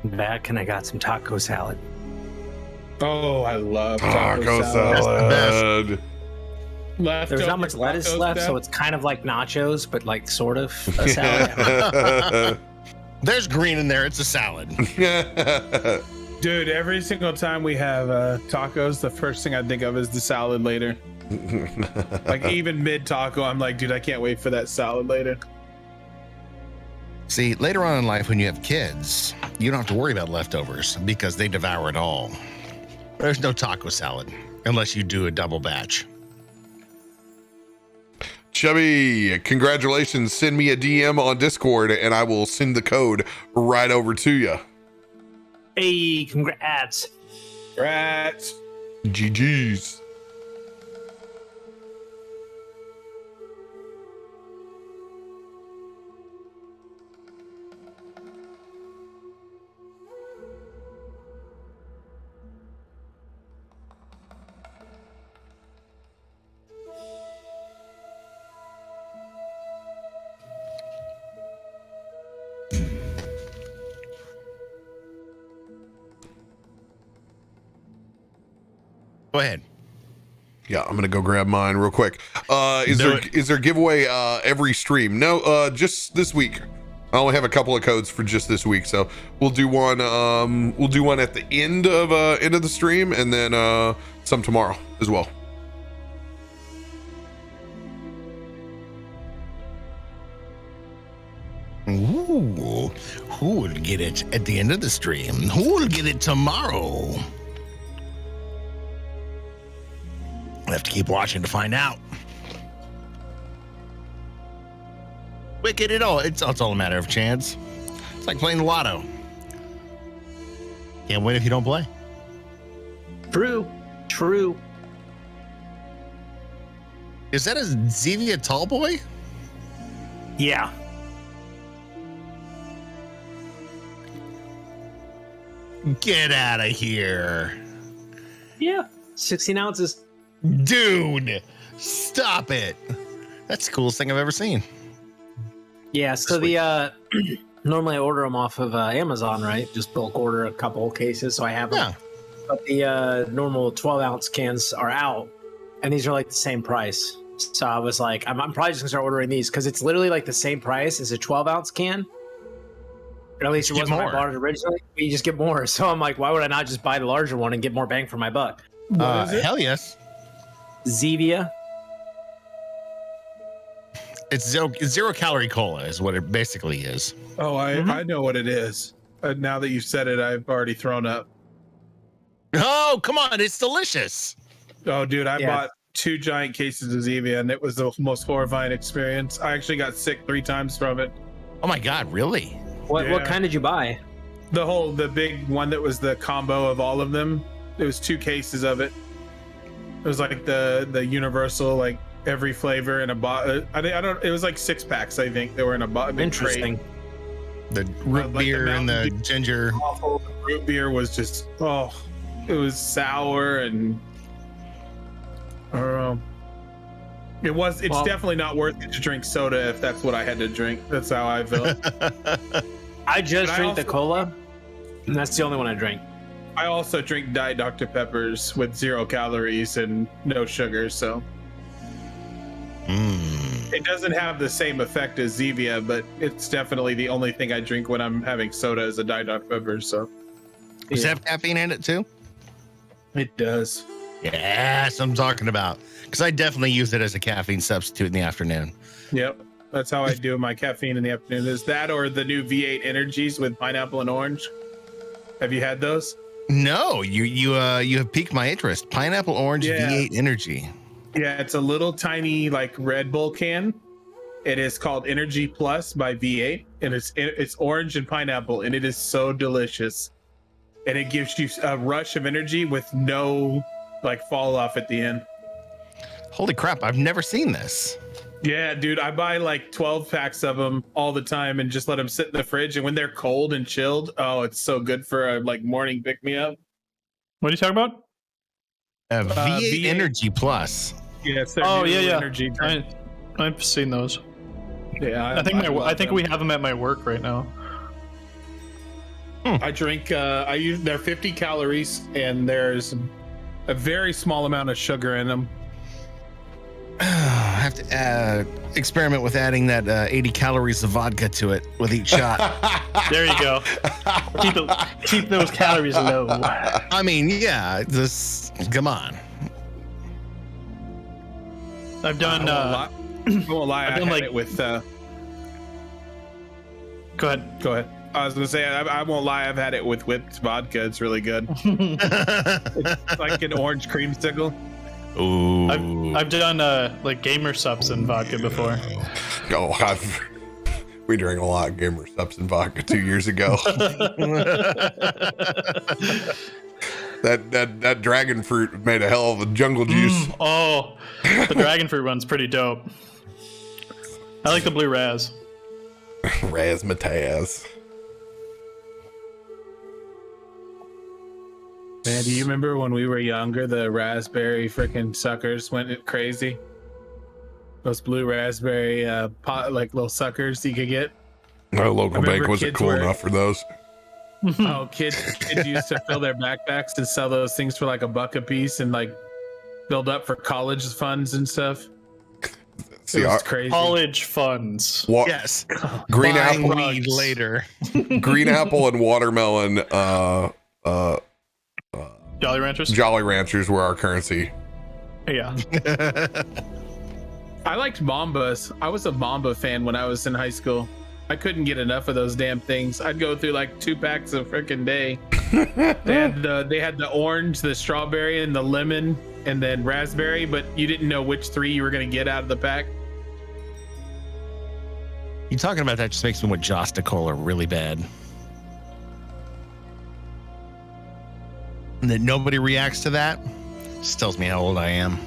Back and I got some taco salad. Oh, I love Taco salad. There's not much lettuce left, so it's kind of like nachos, but like sort of a salad. There's green in there. It's a salad. Dude, every single time we have tacos, the first thing I think of is the salad later. Like even mid taco, I'm like, dude, I can't wait for that salad later. See, later on in life, when you have kids, you don't have to worry about leftovers because they devour it all. There's no taco salad unless you do a double batch. Chubby, congratulations. Send me a DM on Discord and I will send the code right over to you. Hey, congrats. Rats. GG's. Go ahead. Yeah, I'm gonna go grab mine real quick. Is there giveaway every stream? No, just this week. I only have a couple of codes for just this week, so we'll do one. We'll do one at the end of the stream, and then some tomorrow as well. Ooh, who will get it at the end of the stream? Who will get it tomorrow? I'll have to keep watching to find out. Wicked it all. It's all a matter of chance. It's like playing the lotto. Can't win if you don't play. True. Is that a Zevia Tallboy? Yeah. Get out of here. Yeah. 16 ounces. Dude, stop it. That's the coolest thing I've ever seen. Yeah, so the normally I order them off of Amazon, right? Just bulk order a couple cases, so I have them. Yeah. But the normal 12-ounce cans are out, and these are like the same price. So I was like, I'm probably just gonna start ordering these because it's literally like the same price as a 12-ounce can. Or at least it was when I bought it originally. But you just get more. So I'm like, why would I not just buy the larger one and get more bang for my buck? What is it? Hell yes. Zevia. It's zero calorie cola is what it basically is. Oh, I know what it is. Now that you've said it, I've already thrown up. Oh, come on. It's delicious. Oh, dude, I bought 2 giant cases of Zevia, and it was the most horrifying experience. I actually got sick 3 times from it. Oh my God, really? What kind did you buy? The big one that was the combo of all of them. It was 2 cases of it. It was like the universal, like every flavor in a bottle. I don't. It was like 6 packs, I think. They were in a bottle. Interesting. The root Like beer the and the Mountain Dew. ginger. Awful. Root beer was just it was sour and I don't know. It's definitely not worth it to drink soda if that's what I had to drink. That's how I felt. I just But I drink the also- cola, and that's the only one I drink. I also drink Diet Dr. Peppers with 0 calories and no sugar, so it doesn't have the same effect as Zevia, but it's definitely the only thing I drink when I'm having soda is a Diet Dr. Pepper, so Does it have caffeine in it too? it does. Yes, I'm talking about. Because I definitely use it as a caffeine substitute in the afternoon. Yep. That's how I do my caffeine in the afternoon. Is that or the new V8 Energies with pineapple and orange? Have you had those? No, you have piqued my interest. Pineapple orange Yeah. V8 Energy. Yeah, it's a little tiny like Red Bull can. It is called Energy Plus by V8, and it's orange and pineapple, and it is so delicious. And it gives you a rush of energy with no like fall off at the end. Holy crap, I've never seen this. Yeah, dude, I buy like 12 packs of them all the time and just let them sit in the fridge. And when they're cold and chilled, oh, it's so good for a like morning pick me up. What are you talking about? V8 V8 Energy Plus. Yeah, it's their Oh new yeah. energy drink. I've seen those. Yeah, I love think them. we have them at my work right now. I drink. They're 50 calories, and there's a very small amount of sugar in them. I have to experiment with adding that 80 calories of vodka to it with each shot. There you go. Keep those calories low. I mean, yeah, come on. I've done. I won't lie. I've I done, had like- it with. Go ahead. Go ahead. I was gonna say I won't lie. I've had it with whipped vodka. It's really good. It's like an orange creamsicle. Ooh. I've done like gamer subs and vodka before. Oh, we drank a lot of gamer subs and vodka 2 years ago. that dragon fruit made a hell of a jungle juice. Oh, the dragon fruit one's pretty dope. I like the blue raz. Razzmatazz. Man, do you remember when we were younger, the raspberry freaking suckers went crazy? Those blue raspberry like little suckers you could get. My local remember bank wasn't kids cool were- enough for those. Oh, kids used to fill their backpacks and sell those things for like $1 a piece and like build up for college funds and stuff. See, It was crazy. College funds. Yes. green Buying apple, weed later. green apple and watermelon. Jolly Ranchers. Jolly Ranchers were our currency. Yeah. I liked Bombas. I was a Bomba fan when I was in high school. I couldn't get enough of those damn things. I'd go through like 2 packs a freaking day. They had the orange, the strawberry, and the lemon, and then raspberry, but you didn't know which 3 you were gonna get out of the pack. You talking about that just makes me want Josta Cola really bad. And that nobody reacts to that just tells me how old I am.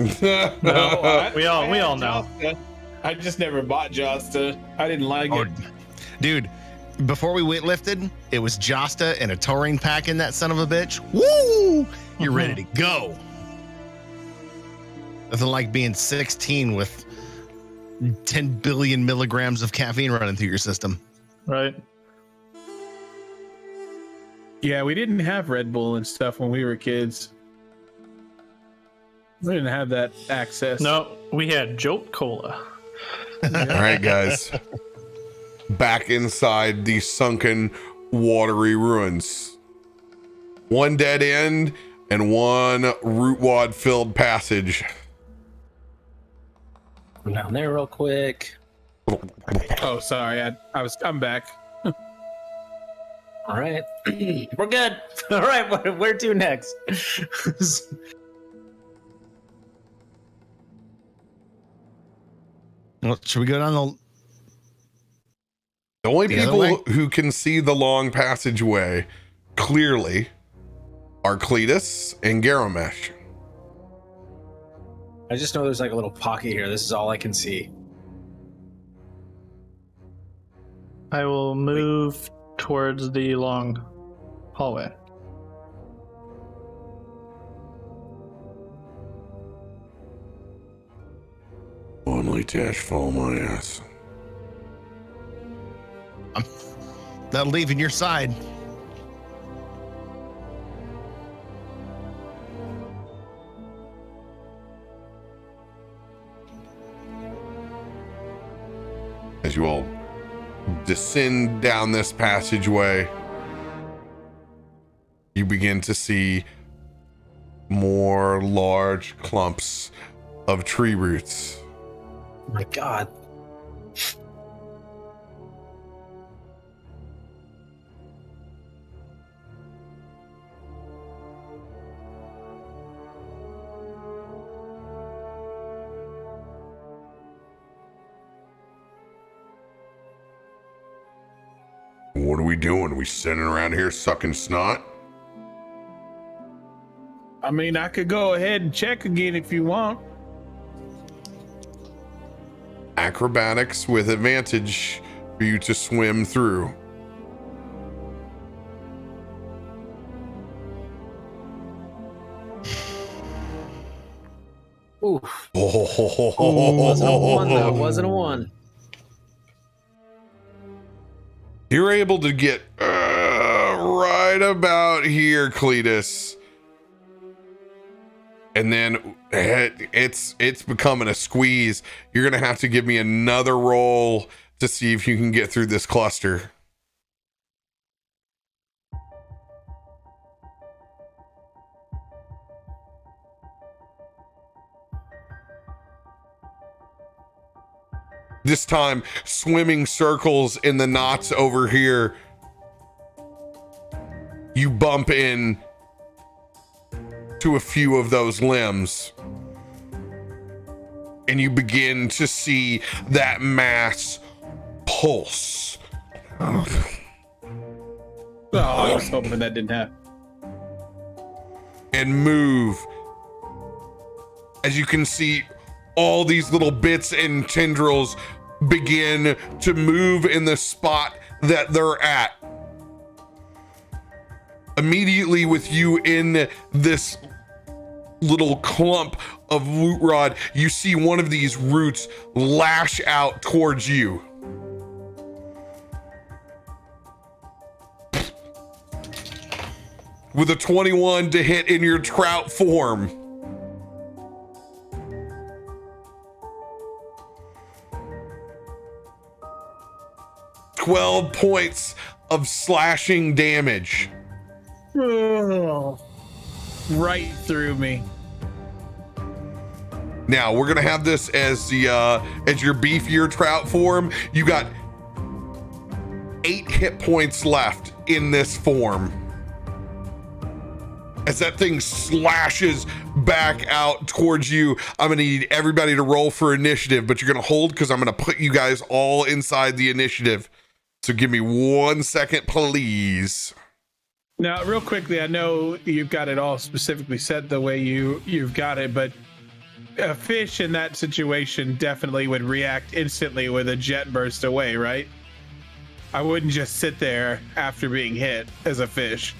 No, We all had know. Josta. I just never bought Josta. I didn't like Oh, it. dude, before we went lifted, it was Josta and a taurine pack in that son of a bitch. Woo! You're ready to go. Nothing like being 16 with 10 billion milligrams of caffeine running through your system. Right. Yeah, we didn't have Red Bull and stuff when we were kids. We didn't have that access. No, we had Jolt Cola. All right, guys. Back inside the sunken, watery ruins. One dead end and one rootwad-filled passage. Come down there real quick. Oh, sorry. I'm back. All right. We're good. All right. Where to next? Well, should we go down The only The other way? people who can see the long passageway clearly are Cletus and Garomesh. I just know there's like a little pocket here. This is all I can see. I will move towards the long hallway. On Leightash, follow my ass. That'll leave in your side. As you all descend down this passageway, you begin to see more large clumps of tree roots. Oh my God. What are we doing? Are we sitting around here sucking snot? I mean, I could go ahead and check again if you want. Acrobatics with advantage for you to swim through. Oof. Oh, Wasn't a one though. Wasn't a one. You're able to get right about here, Cletus. And then it's becoming a squeeze. You're gonna have to give me another roll to see if you can get through this cluster. This time, swimming circles in the knots over here. You bump in to a few of those limbs. And you begin to see that mass pulse. Oh, I was hoping that didn't happen. And move. As you can see, all these little bits and tendrils begin to move in the spot that they're at. Immediately with you in this little clump of root rod, you see one of these roots lash out towards you. With a 21 to hit in your trout form. $12 points of slashing damage. Oh, right through me. Now we're gonna have this as the as your beefier trout form. You got 8 hit points left in this form. As that thing slashes back out towards you, I'm gonna need everybody to roll for initiative, but you're gonna hold because I'm gonna put you guys all inside the initiative. So give me 1 second, please. Now, real quickly, I know you've got it all specifically set the way you've got it, but a fish in that situation definitely would react instantly with a jet burst away, right? I wouldn't just sit there after being hit as a fish.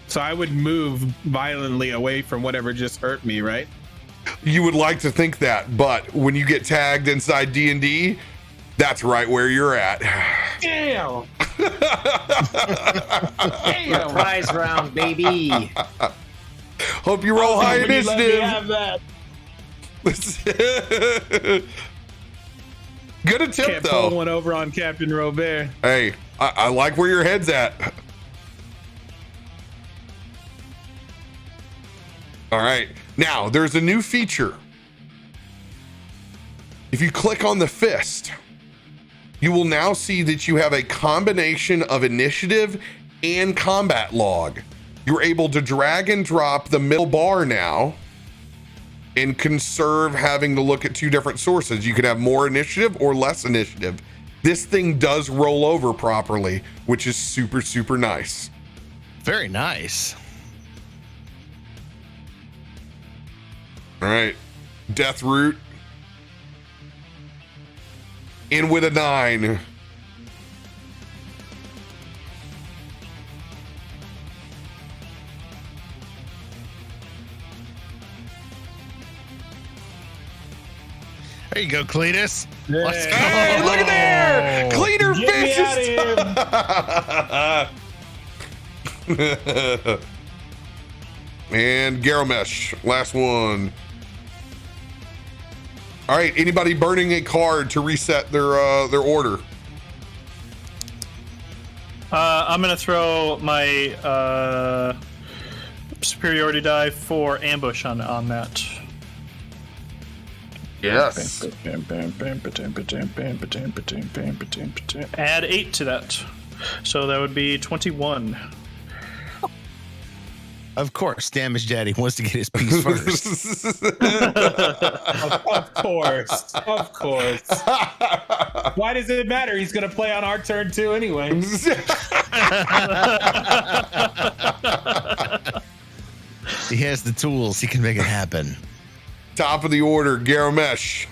So I would move violently away from whatever just hurt me, right? You would like to think that, but when you get tagged inside D&D, that's right where you're at. Damn! Prize round, baby. Hope you roll high When you let me initiative. have that. Good attempt, Can't though. pull one over on Captain RoBear. Hey, I like where your head's at. All right. Now, there's a new feature. If you click on the fist, you will now see that you have a combination of initiative and combat log. You're able to drag and drop the middle bar now and conserve having to look at two different sources. You can have more initiative or less initiative. This thing does roll over properly, which is super, super nice. Very nice. All right. Death Root. In with a 9. There you go, Cletus. Yeah. Let's go. Hey, look at there! Cleaner Get me fishes. And Garomesh, last one. All right, anybody burning a card to reset their order? I'm gonna throw my superiority die for ambush on that. Yes. Add 8 to that, so that would be 21. Of course, Damage Daddy wants to get his piece first. Of course. Of course. Why does it matter? He's going to play on our turn too anyway. He has the tools. He can make it happen. Top of the order, Garomesh.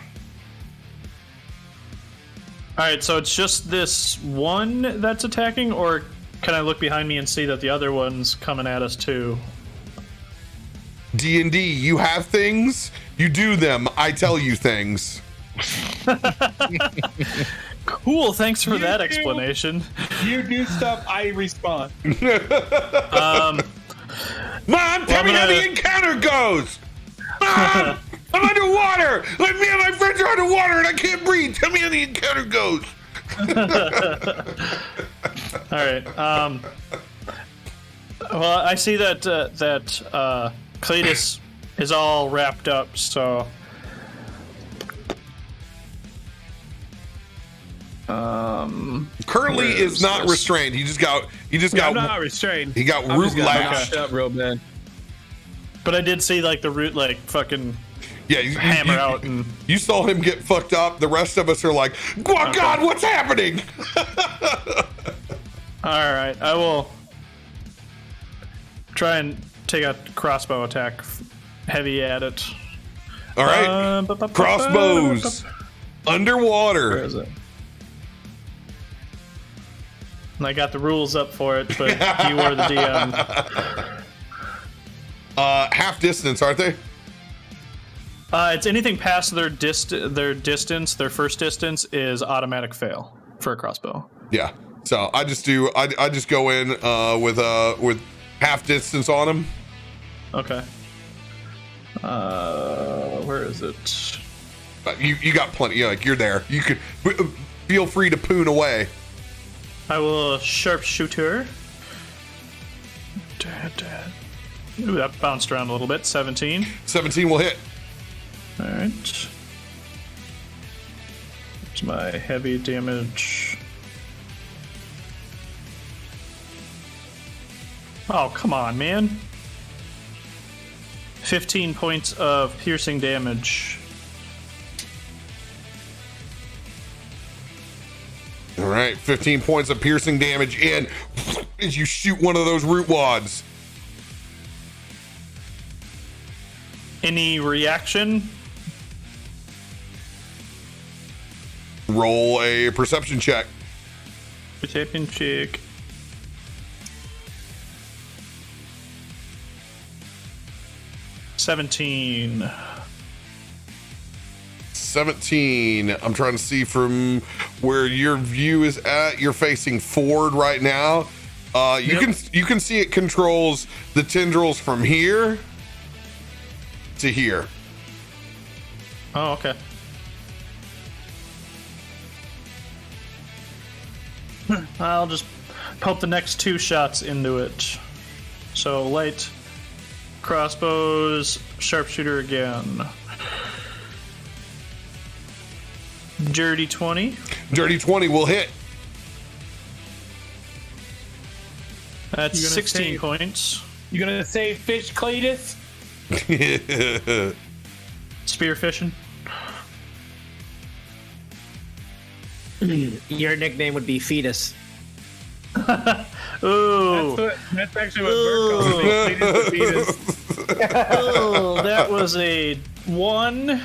All right, so it's just this one that's attacking, or can I look behind me and see that the other one's coming at us too? D&D, you have things, you do them. I tell you things. Cool, thanks for You that do. explanation. You do stuff, I respond. Mom, tell me how the encounter goes. Mom, I'm underwater. Like me and my friends are underwater and I can't breathe. Tell me how the encounter goes. All right. Well, I see that Cletus is all wrapped up, so Currently Where is is not this? restrained. He just got I'm not restrained. he got I'm root just gonna lashed. knock up real bad. but I did see like the root like fucking Yeah, hammer out and You saw him get fucked up. The rest of us are like, oh, God, what's happening? all right. I will try and take a crossbow attack heavy at it. All right. Crossbows. Underwater. Where is it? And I got the rules up for it, but you are the DM. Half distance, aren't they? It's anything past their distance. Their first distance is automatic fail for a crossbow. Yeah. So I just do. I just go in with half distance on them. Okay. Where is it? You got plenty. Yeah, like you're there. You could feel free to poon away. I will sharpshooter. Ooh, that bounced around a little bit. 17. 17 will hit. All right. There's my heavy damage. Oh, come on, man. 15 points of piercing damage. All right, 15 points of piercing damage in as you shoot one of those root wads. Any reaction? Roll a perception check. Perception check. $17. 17. I'm trying to see from where your view is at. You're facing forward right now. You can see it controls the tendrils from here to here. Oh, okay. I'll just pump the next 2 shots into it. So light crossbows, sharpshooter again. Dirty 20. Dirty 20 will hit. That's You gonna 16 save- points. You gonna say fish, Cletus? Spear fishing. Your nickname would be Fetus. Ooh. That's actually what Bert calls me. Cletus the fetus. Oh, that was a 1.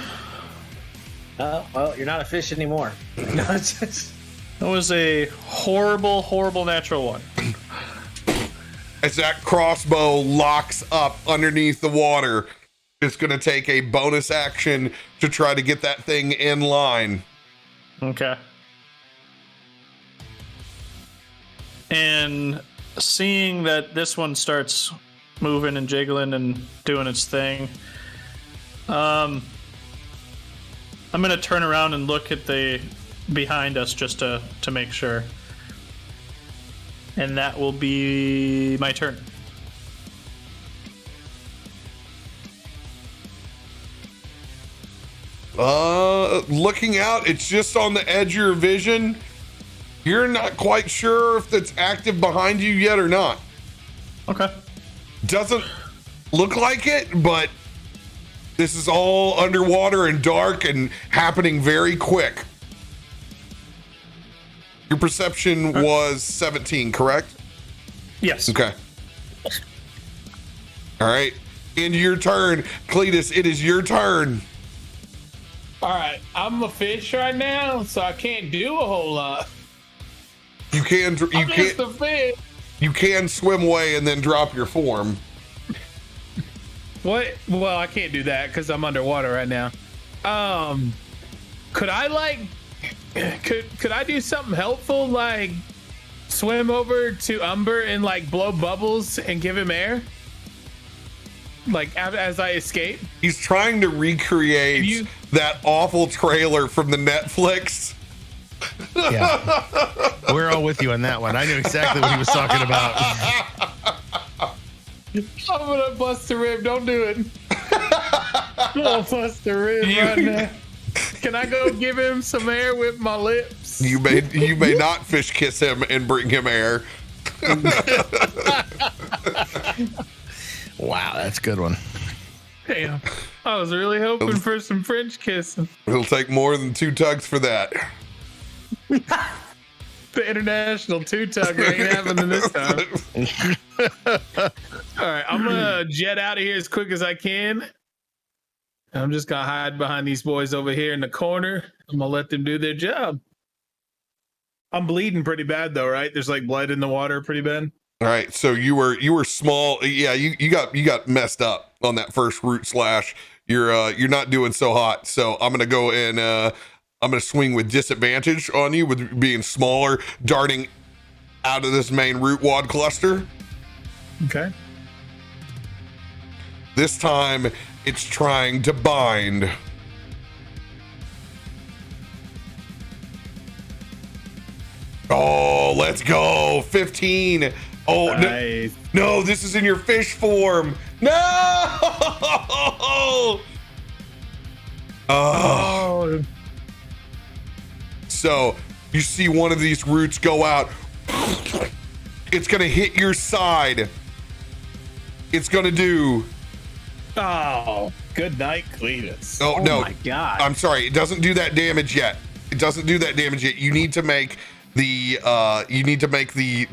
Well, you're not a fish anymore. No, it's just... That was a horrible, horrible natural 1. As that crossbow locks up underneath the water, it's going to take a bonus action to try to get that thing in line. Okay. And seeing that this one starts moving and jiggling and doing its thing, I'm gonna turn around and look at the behind us just to make sure. And that will be my turn. Looking out, it's just on the edge of your vision. You're not quite sure if it's active behind you yet or not. Okay. Doesn't look like it, but this is all underwater and dark and happening very quick. Your perception was 17, correct? Yes. Okay. All right. Into your turn. Cletus, it is your turn. All right, I'm a fish right now, so I can't do a whole lot. You can I'm just a fish. you can swim away and then drop your form. What? Well, I can't do that because I'm underwater right now. Could I like? Could I do something helpful like swim over to Umber and like blow bubbles and give him air? Like as I escape? He's trying to recreate that awful trailer from the Netflix. Yeah. We're all with you on that one. I knew exactly what he was talking about. I'm gonna bust a rib. Don't do it. I'll bust a rib right now. Can I go give him some air with my lips? You may not fish kiss him and bring him air. Wow, that's a good one. Damn. I was really hoping for some French kissing. It'll take more than 2 tugs for that. The international 2-tugger ain't happening this time. All right, I'm gonna jet out of here as quick as I can. I'm just gonna hide behind these boys over here in the corner. I'm gonna let them do their job. I'm bleeding pretty bad though, right? There's like blood in the water pretty bad. All right, so you were small. Yeah, you got messed up on that first root slash. You're not doing so hot. So I'm gonna go and I'm gonna swing with disadvantage on you with being smaller, darting out of this main root wad cluster. Okay. This time it's trying to bind. Oh, let's go. 15. Oh, Nice. no, this is in your fish form. No! Oh, So you see one of these roots go out. It's going to hit your side. It's going to do. oh, good night, Cletus. Oh, no. my God. I'm sorry. It doesn't do that damage yet. It doesn't do that damage yet. You need to make the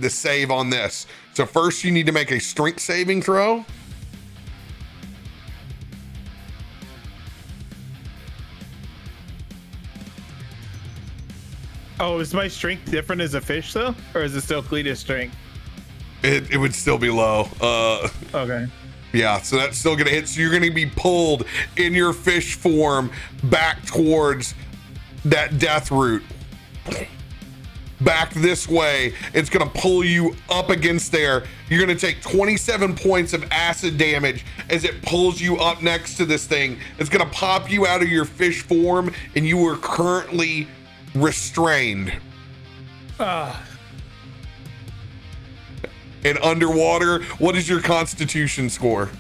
save on this. So first you need to make a strength saving throw. Oh, is my strength different as a fish though, or is it still Cletus strength? It would still be low. Okay. Yeah, so that's still gonna hit. So you're gonna be pulled in your fish form back towards that death root. back this way. It's gonna pull you up against there. You're gonna take 27 points of acid damage as it pulls you up next to this thing. It's gonna pop you out of your fish form, and you are currently restrained. And underwater, what is your constitution score?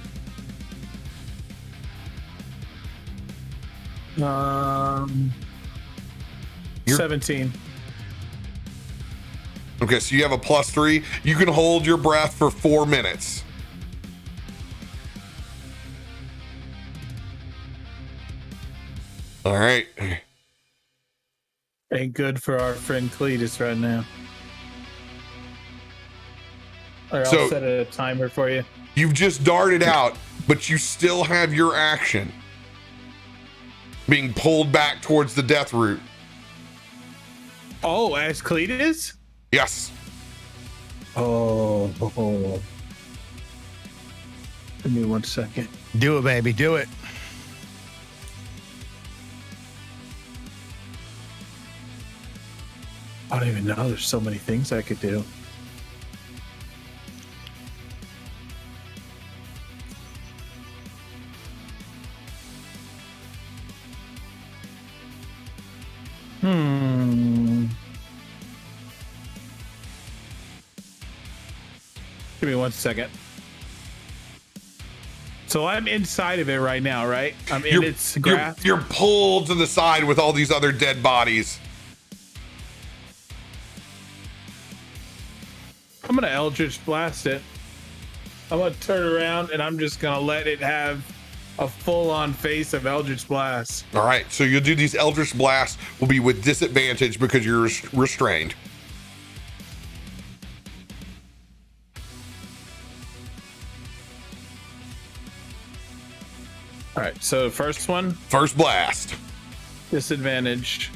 17. Okay, so you have a +3. You can hold your breath for 4 minutes. All right. Ain't good for our friend Cletus right now. Or So- I'll set a timer for you. You've just darted out, but you still have your action. Being pulled back towards the death route. Oh, as Cletus? Yes. Oh. Give me 1 second. Do it, baby. Do it. I don't even know. There's so many things I could do. Give me 1 second. So I'm inside of it right now, right? I'm in its grasp. You're pulled to the side with all these other dead bodies. I'm gonna Eldritch Blast it. I'm gonna turn around and I'm just gonna let it have a full-on face of Eldritch Blast. All right, so you'll do these Eldritch Blasts will be with disadvantage because you're restrained. All right, so first one, First blast. disadvantage.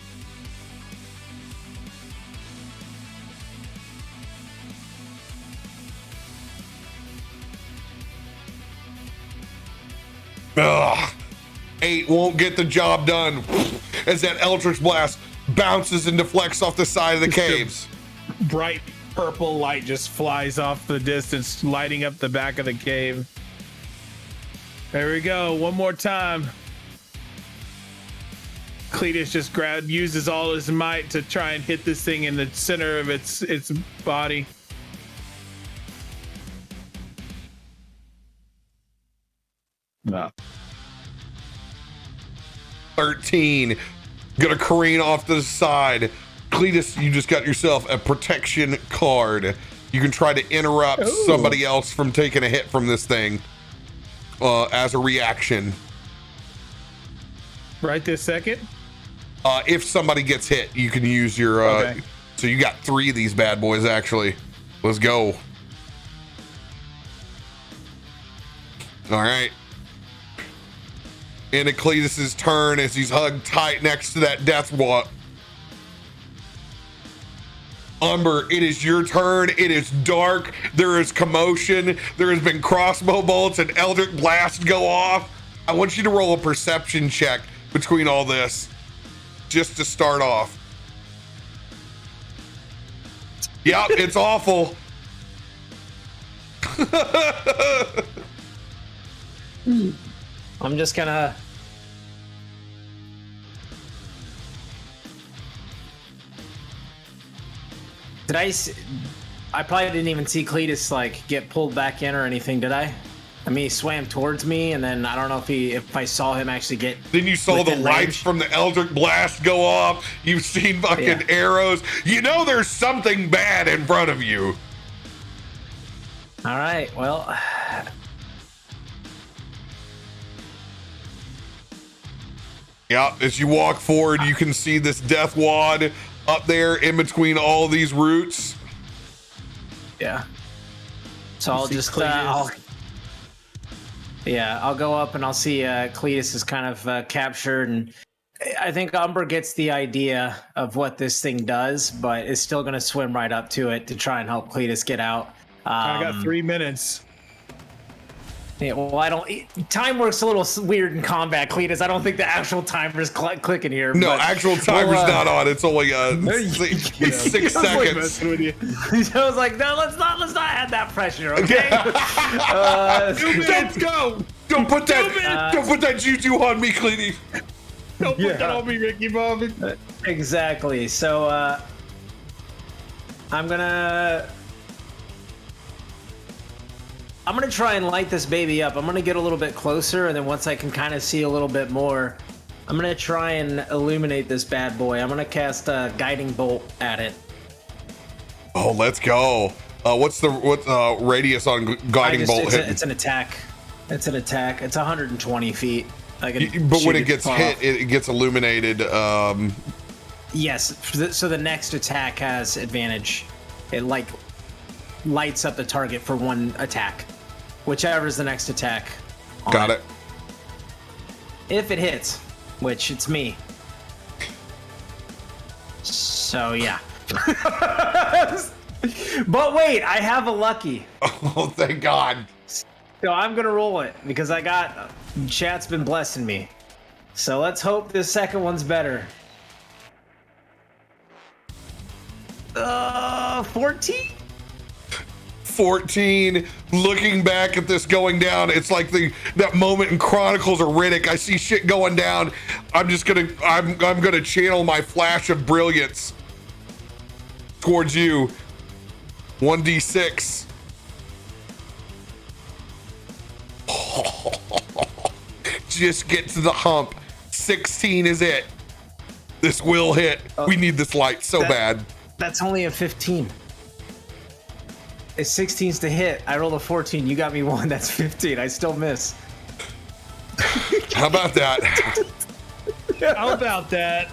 Ugh. 8 won't get the job done as that Eldritch Blast bounces and deflects off the side of the caves. Bright purple light just flies off the distance, lighting up the back of the cave. There we go. One more time. Cletus just uses all his might to try and hit this thing in the center of its body. No. 13. Gonna careen off to the side. Cletus, you just got yourself a protection card. You can try to interrupt somebody else from taking a hit from this thing as a reaction. Right this second? If somebody gets hit, you can use your... Okay. So you got 3 of these bad boys, actually. Let's go. All right. Into Cletus's turn as he's hugged tight next to that death walk. Umber, it is your turn. It is dark. There is commotion. There has been crossbow bolts and Eldritch Blast go off. I want you to roll a perception check between all this, just to start off. Yep, it's awful. I'm just gonna. I probably didn't even see Cletus like get pulled back in or anything, did I? I mean, he swam towards me, and then I don't know if I saw him actually get. Then you saw the within lights range. from the Eldritch Blast go off. You've seen fucking arrows. You know there's something bad in front of you. All right, well. Yep, as you walk forward, you can see this death wad up there in between all these roots. Yeah. So I'll see just Cletus. I'll go up and I'll see Cletus is kind of captured, and I think Umber gets the idea of what this thing does, but is still going to swim right up to it to try and help Cletus get out. I got 3 minutes. Yeah, well, I don't. Time works a little weird in combat, Cletus. I don't think the actual timer's clicking here. No, but, actual timer's not on. It's only 6 seconds. I was like, no, let's not add that pressure, okay? Let's go. Don't put that juju on me, Cleety. Don't put that on me, Ricky Bobby. Exactly. So I'm gonna try and light this baby up. I'm gonna get a little bit closer, and then once I can kind of see a little bit more, I'm gonna try and illuminate this bad boy. I'm gonna cast a guiding bolt at it. Oh, let's go. What's the radius on guiding bolt? It's an attack. It's an attack. It's 120 feet. But when it gets hit, it gets illuminated. Yes. So the next attack has advantage. It lights up the target for one attack, whichever is the next attack. Got it. If it hits, which it's me. So yeah. But wait, I have a lucky. Oh, thank God. So I'm gonna roll it because chat's been blessing me. So let's hope this second one's better. 14? 14. Looking back at this going down, it's like that moment in Chronicles of Riddick. I see shit going down. I'm gonna channel my flash of brilliance towards you. 1d6. Just get to the hump. 16 is it. This will hit. We need this light so bad. That's only a 15. It's 16's to hit. I rolled a 14. You got me 1. That's 15. I still miss. How about that? How about that?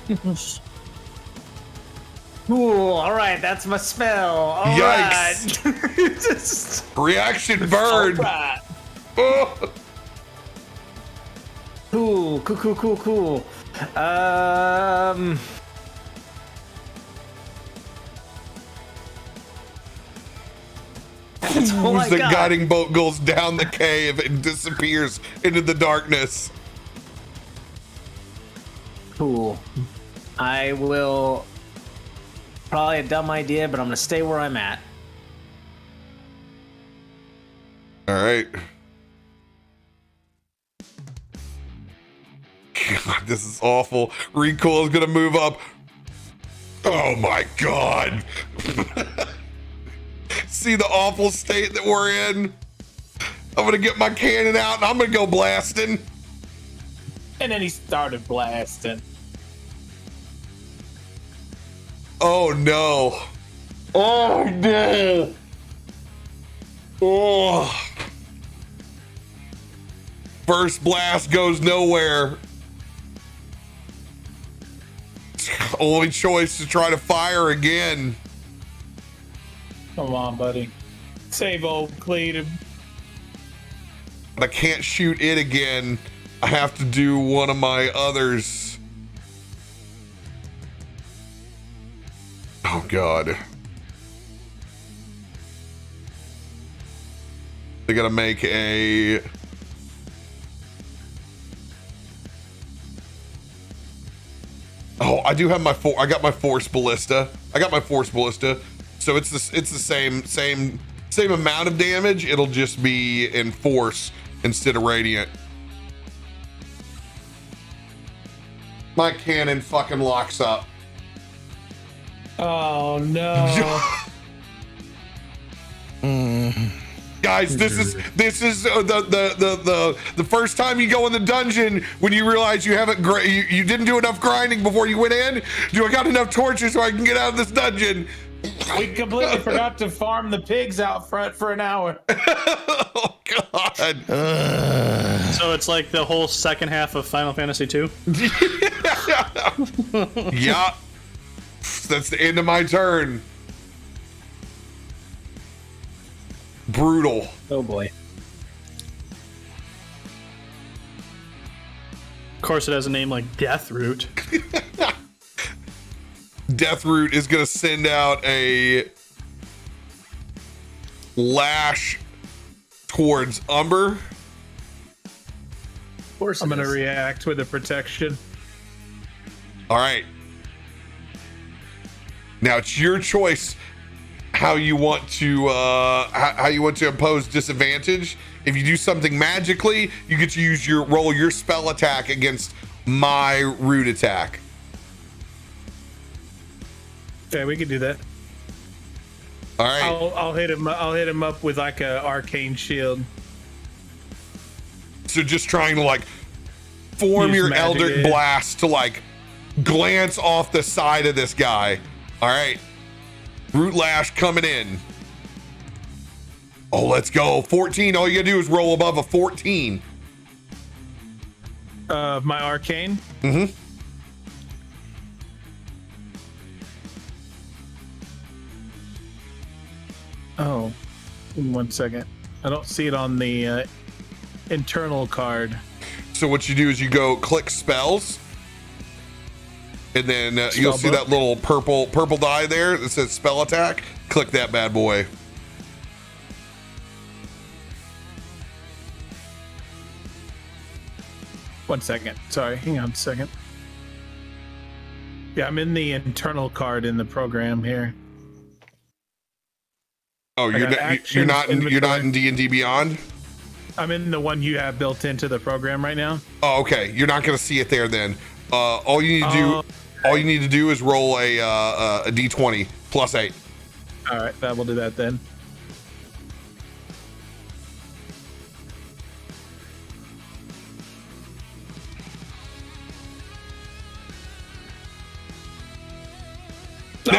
Cool. All right. That's my spell. All Yikes. right. Just... Reaction burn. All right. Oh. Cool. The guiding bolt goes down the cave and disappears into the darkness. Cool. I will. Probably a dumb idea, but I'm gonna stay where I'm at. All right. God, this is awful. Recoil is gonna move up. Oh my God. See the awful state that we're in? I'm gonna get my cannon out and I'm gonna go blasting. And then he started blasting. Oh no. Oh no. Oh. First blast goes nowhere. Only choice to try to fire again. Come on, buddy. Save old Cletus. But I can't shoot it again. I have to do one of my others. Oh God. They gotta make a... Oh, I do have I got my force ballista. So it's the same amount of damage. It'll just be in force instead of radiant. My cannon fucking locks up. Oh no. Guys, this is the first time you go in the dungeon when you realize you didn't do enough grinding before you went in. Do I got enough torches so I can get out of this dungeon? We completely forgot to farm the pigs out front for an hour. Oh God. So it's like the whole second half of Final Fantasy II? Yeah. That's the end of my turn. Brutal. Oh boy. Of course, it has a name like Deathroot. Deathroot is going to send out a lash towards Umber. course, I'm it gonna is. react with a protection. All right. Now it's your choice how you want to impose disadvantage. If you do something magically, you get to use roll your spell attack against my root attack. Okay, we can do that. All right. I'll hit him. I'll hit him up with like a arcane shield. So just trying to like form Use your magic, Eldritch yeah. Blast to like glance off the side of this guy. All right. Root Lash coming in. Oh, let's go. 14. All you gotta do is roll above a 14. My arcane. Mm-hmm. Oh, 1 second. I don't see it on the internal card. So what you do is you go click spells, and then you'll see book. that little purple die there that says spell attack. Click that bad boy. One second. Sorry, hang on a second. Yeah, I'm in the internal card in the program here. Oh, I you're got not actions, you're not in inventory. D&D Beyond. I'm in the one you have built into the program right now. Oh, okay. You're not gonna see it there then. All you need to do is roll a d20 plus 8. All right, that will do that then. Oh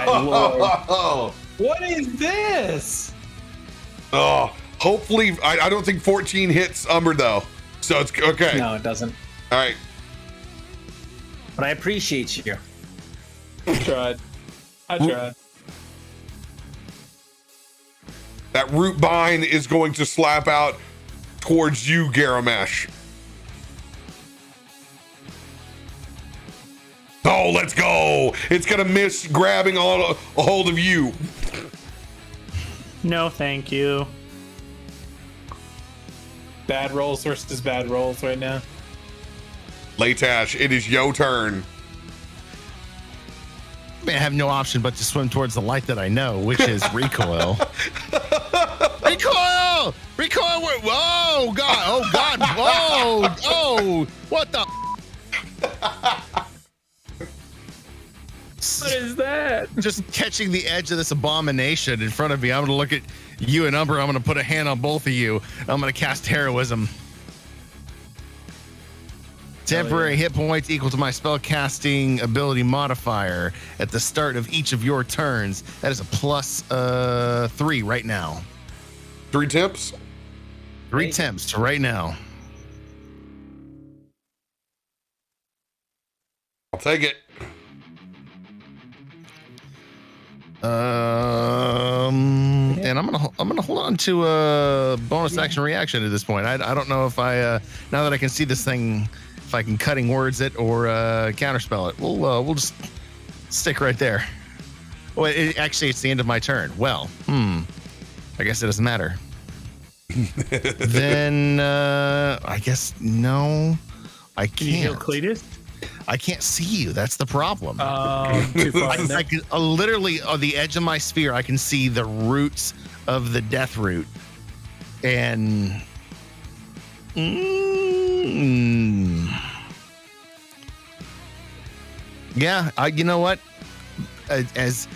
my lord! Oh, What is this? oh, hopefully I don't think 14 hits Umber though. So it's okay. No, it doesn't. All right. But I appreciate you. I tried. That root bind is going to slap out towards you, Garomesh. Oh, let's go. It's going to miss grabbing a hold of you. No, thank you. Bad rolls versus bad rolls right now. Leightash, it is your turn. I mean, I have no option but to swim towards the light that I know, which is recoil. Recoil! Recoil! Whoa, God! Oh, God! Whoa! Oh! What the? What is that? Just catching the edge of this abomination in front of me. I'm gonna look at you and Umber. I'm gonna put a hand on both of you. I'm gonna cast heroism. Temporary hit points equal to my spell casting ability modifier at the start of each of your turns. That is a plus 3 right now. 3 temps. 3 temps right now. I'll take it. And I'm gonna hold on to a bonus action reaction at this point. I don't know if I now that I can see this thing, if I can cutting words it or counterspell it. We'll just stick right there. Well, actually, it's the end of my turn. Well, I guess it doesn't matter. Then I guess no, I Can you heal can't. Cletus? I can't see you. That's the problem. Too far. I can literally on the edge of my sphere, I can see the roots of the death root, and yeah, you know what? As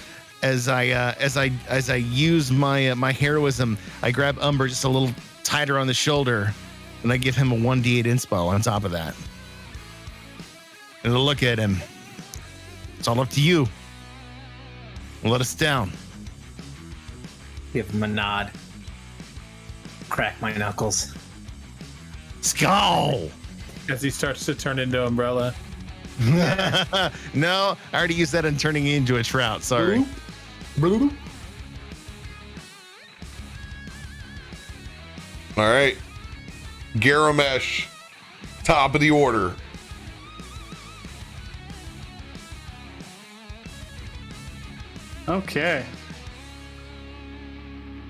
I use my heroism, I grab Umber just a little tighter on the shoulder, and I give him a 1d8 inspo on top of that. And I look at him. It's all up to you. Let us down. Give him a nod. Crack my knuckles. Skull. As he starts to turn into Umbrella. No, I already used that in turning into a trout. Sorry. All right. Garomesh, top of the order. Okay.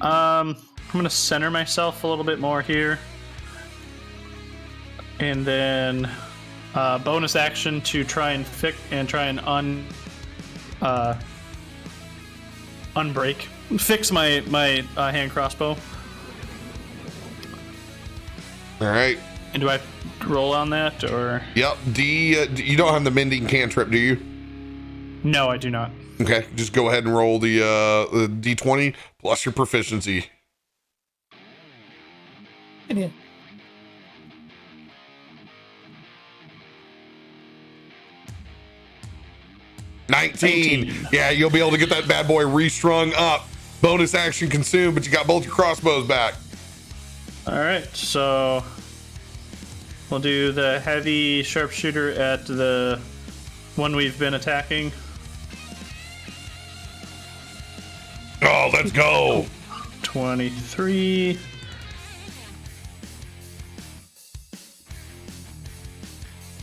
I'm gonna center myself a little bit more here. And then bonus action to try and fix my hand crossbow. All right. And do I roll on that or? Yep. You don't have the mending cantrip, do you? No, I do not. Okay, just go ahead and roll the D20 plus your proficiency. Yeah. Nineteen. Yeah, you'll be able to get that bad boy restrung up. Bonus action consumed, but you got both your crossbows back. All right, so we'll do the heavy sharpshooter at the one we've been attacking. Oh, let's go. 23.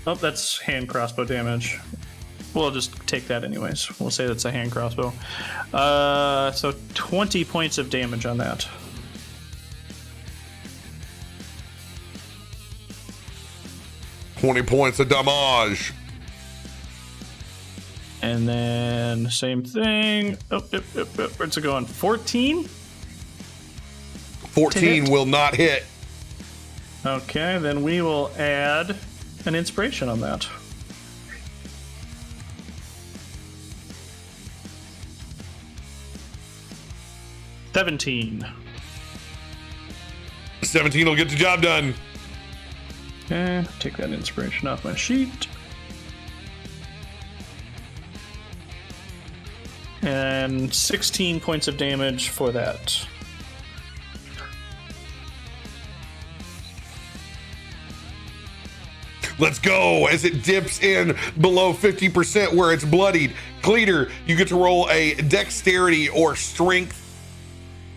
Oh, that's hand crossbow damage. We'll just take that anyways. We'll say that's a hand crossbow. So 20 points of damage on that. $20 of damage. And then same thing. Where's it going? 14? 14 will not hit. Okay, then we will add an inspiration on that. $17. 17 will get the job done. Okay, take that inspiration off my sheet. And 16 points of damage for that. Let's go. As it dips in below 50% where it's bloodied. Cleater, you get to roll a dexterity or strength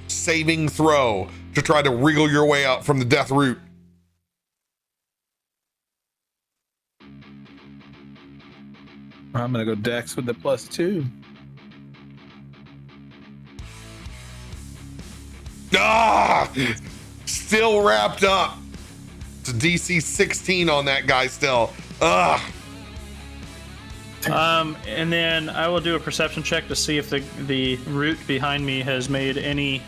saving throw to try to wriggle your way out from the death root. I'm gonna go dex with the +2. Ah! Still wrapped up. It's a DC 16 on that guy still. Ugh. And then I will do a perception check to see if the root behind me has made any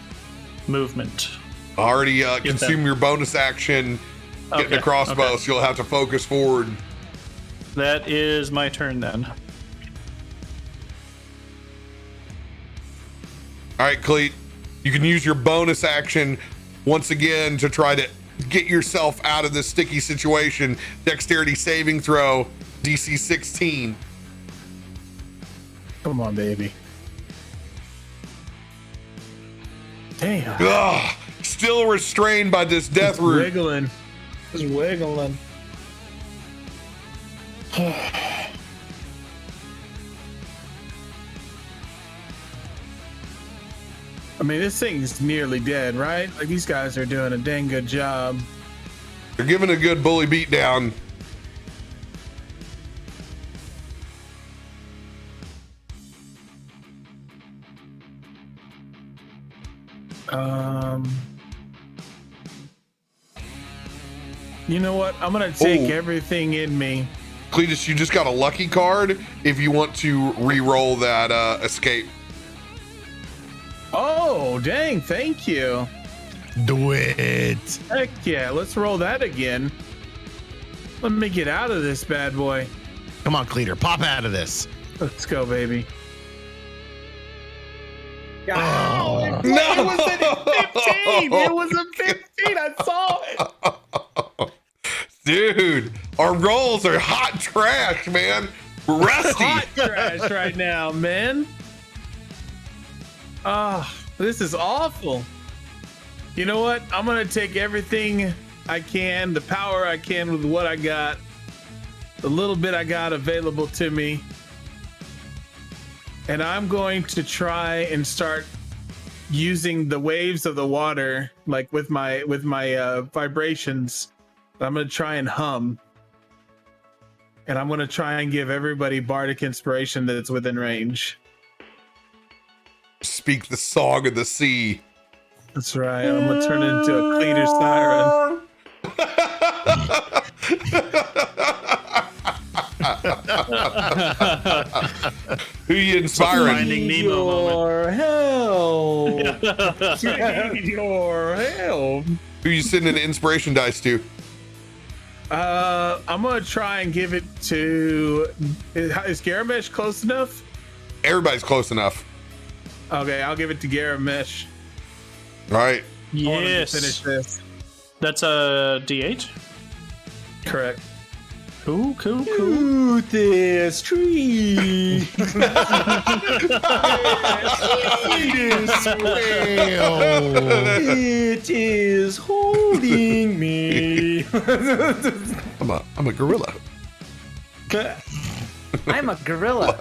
movement. Already consume your bonus action. Getting the crossbow, so you'll have to focus forward. That is my turn then. All right, Cleet. You can use your bonus action once again to try to get yourself out of this sticky situation. Dexterity saving throw, DC 16. Come on, baby. Damn. Ugh, still restrained by this death root. Wiggling. Just wiggling. I mean, this thing's nearly dead, right? Like, these guys are doing a dang good job. They're giving a good bully beat down. You know what? I'm gonna take everything in me. Cletus, you just got a lucky card if you want to re-roll that escape. Oh, dang, thank you. Do it. Heck yeah, let's roll that again. Let me get out of this bad boy. Come on, Cleater, pop out of this. Let's go, baby. Oh, No! It was a 15! It was a 15! I saw it! Dude, our rolls are hot trash, man. We're rusty. Hot trash right now, man. Ah, this is awful. You know what? I'm gonna take everything I can, the power I can with what I got, the little bit I got available to me, and I'm going to try and start using the waves of the water, like with my vibrations. I'm gonna try and hum, and I'm gonna try and give everybody bardic inspiration that's within range. Speak the song of the sea. That's right. I'm gonna turn into a Cleater siren. Who you inspiring? Finding Nemo moment. Need your help. Who you sending the inspiration dice to? I'm gonna try and give it to. Is Garomesh close enough? Everybody's close enough. Okay, I'll give it to Garomesh. All right. I want him to Yes. finish this. That's a D8. Correct. Cool. Shoot this tree. It is holding me. I'm a gorilla. I'm a gorilla.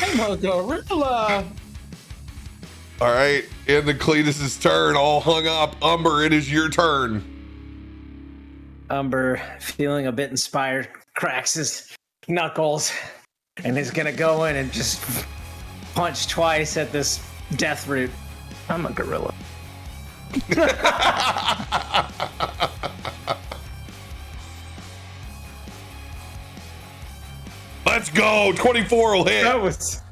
I'm a gorilla. All right. In the Cletus's turn, all hung up. Umber, it is your turn. Umber, feeling a bit inspired, cracks his knuckles and is gonna go in and just punch twice at this death root. I'm a gorilla. Let's go. 24 will hit. That was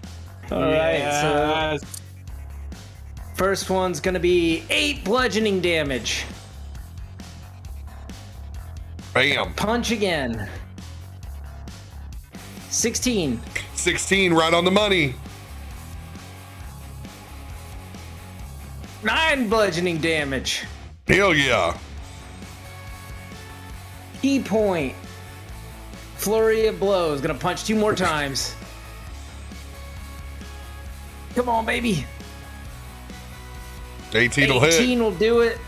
all right. So first one's gonna be 8 bludgeoning damage. Bam. Punch again. 16. 16, right on the money. 9 bludgeoning damage. Hell yeah. Key point. Flurry of blows. Gonna punch 2 more times. Come on, baby. 18 will hit. 18 will do it.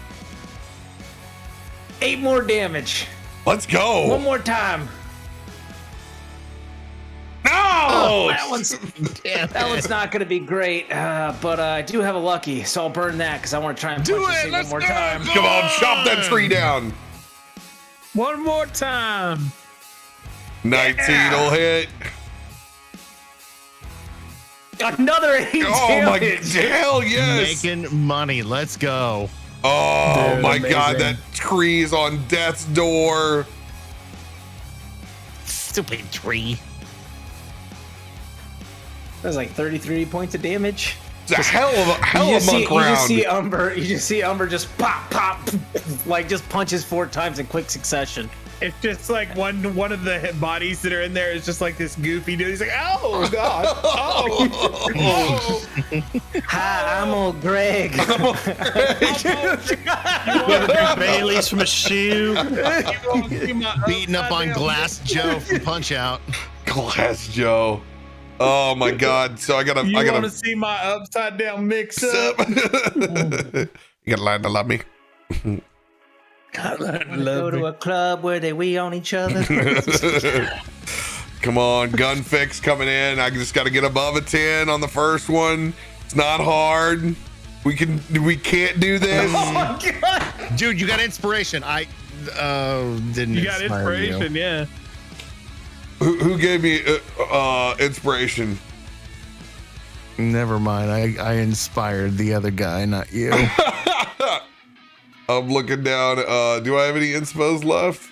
8 more damage. Let's go. One more time. No! That one's not going to be great, but I do have a lucky, so I'll burn that because I want to try and punch this thing one more time. Come on, chop that tree down. One more time. 19 will hit. Another 8 Oh my, damage. hell yes. Making money. Let's go. Oh Dude, my amazing. God, that tree is on death's door. Stupid tree. That was like 33 points of damage. It's a hell of a monk you round. just see Umber just pop, like just punches 4 times in quick succession. It's just like one of the bodies that are in there is just like this goofy dude. He's like, oh god, oh. Hi, I'm old Greg. Bailey's from a shoe. Beating up on Glass Joe from Punch Out. Glass Joe. Oh my God. So I You want gotta to see my upside down mix up? you gotta learn to love me. Go to a club where they wee on each other. Come on, gun fix coming in. I just got to get above a 10 on the first one. It's not hard. We can't do this. Oh my god! Dude, you got inspiration. I didn't. You got inspire you. inspiration, yeah. Who gave me inspiration? Never mind. I inspired the other guy, not you. I'm looking down. Do I have any inspos left?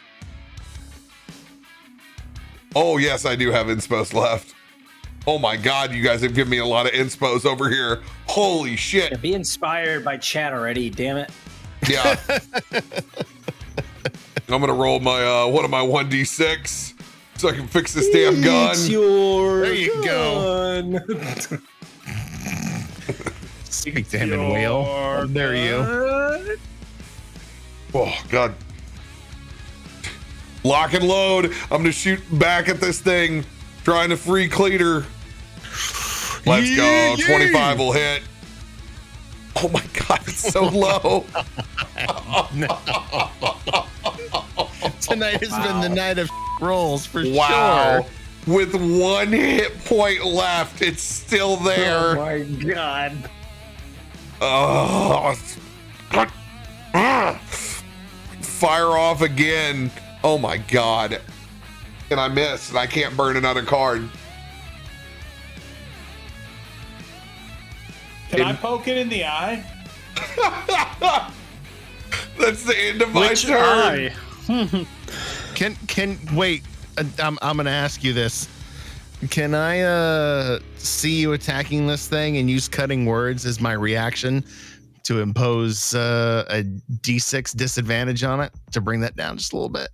Oh, yes, I do have inspos left. Oh my God, you guys have given me a lot of inspos over here. Holy shit. Be inspired by chat already, damn it. Yeah. I'm going to roll my one of my 1d6 so I can fix this damn gun. It's your There you gun. Speak to him in whale. How dare you? Oh, God. Lock and load. I'm going to shoot back at this thing, trying to free Cleater. Let's go. 25 will hit. Oh, my God. It's so low. Tonight has been the night of rolls for Wow. sure. With 1 hit point left, it's still there. Oh my god. Oh. Fire off again. Oh my God. And I missed, and I can't burn another card. Can I poke it in the eye? That's the end of my Which turn. eye? Can wait? I'm gonna ask you this. Can I see you attacking this thing and use cutting words as my reaction to impose a D6 disadvantage on it to bring that down just a little bit?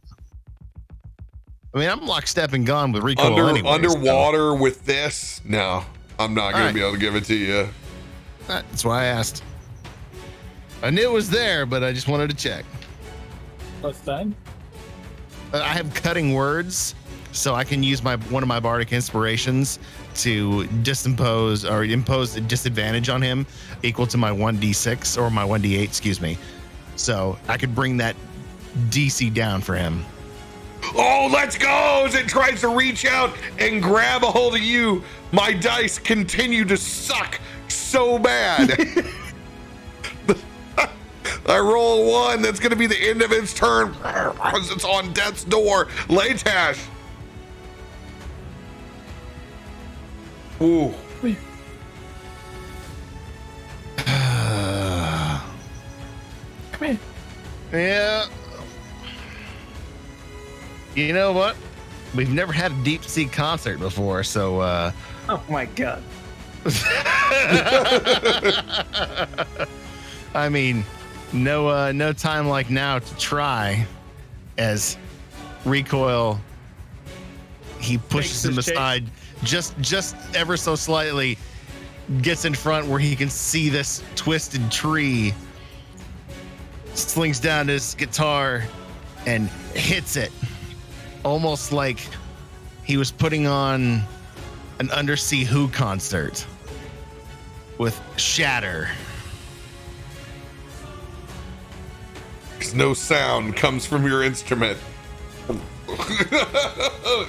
I mean, I'm lockstep and gone with recoil underwater with this. No, I'm not going to be able to give it to you. That's why I asked. I knew it was there, but I just wanted to check. What's that? I have cutting words, so I can use one of my bardic inspirations to impose a disadvantage on him equal to my 1d6 or my 1d8, excuse me. So I could bring that DC down for him. Oh, let's go! As it tries to reach out and grab a hold of you, my dice continue to suck so bad. I roll a 1. That's going to be the end of its turn because it's on death's door. Leightash. Ooh. Come here. Yeah. You know what? We've never had a deep sea concert before, so Oh my god. I mean, no time like now to try. As recoil, he pushes him aside just ever so slightly, gets in front where he can see this twisted tree, slings down his guitar and hits it, almost like he was putting on an Undersea Who concert with Shatter. No sound comes from your instrument.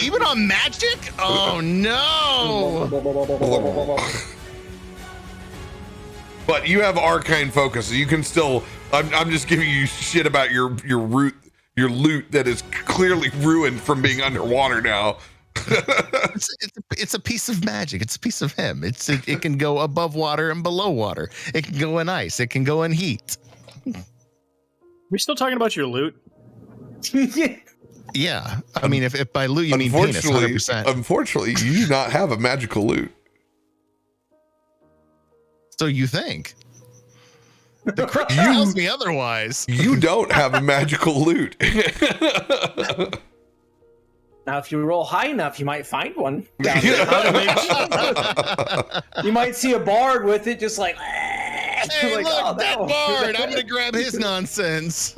Even on magic? Oh no! But you have arcane focus, so you can still. I'm just giving you shit about your loot that is clearly ruined from being underwater now. It's a piece of magic. It's a piece of him. It can go above water and below water. It can go in ice. It can go in heat. We're still talking about your loot. Yeah, I mean, if by loot you mean penis, 100%. Unfortunately, you do not have a magical loot. So you think? The crypt tells me otherwise. You don't have a magical loot. Now, if you roll high enough, you might find one. You might see a bard with it, just like. Hey, like, look, that bard! I'm gonna grab his nonsense.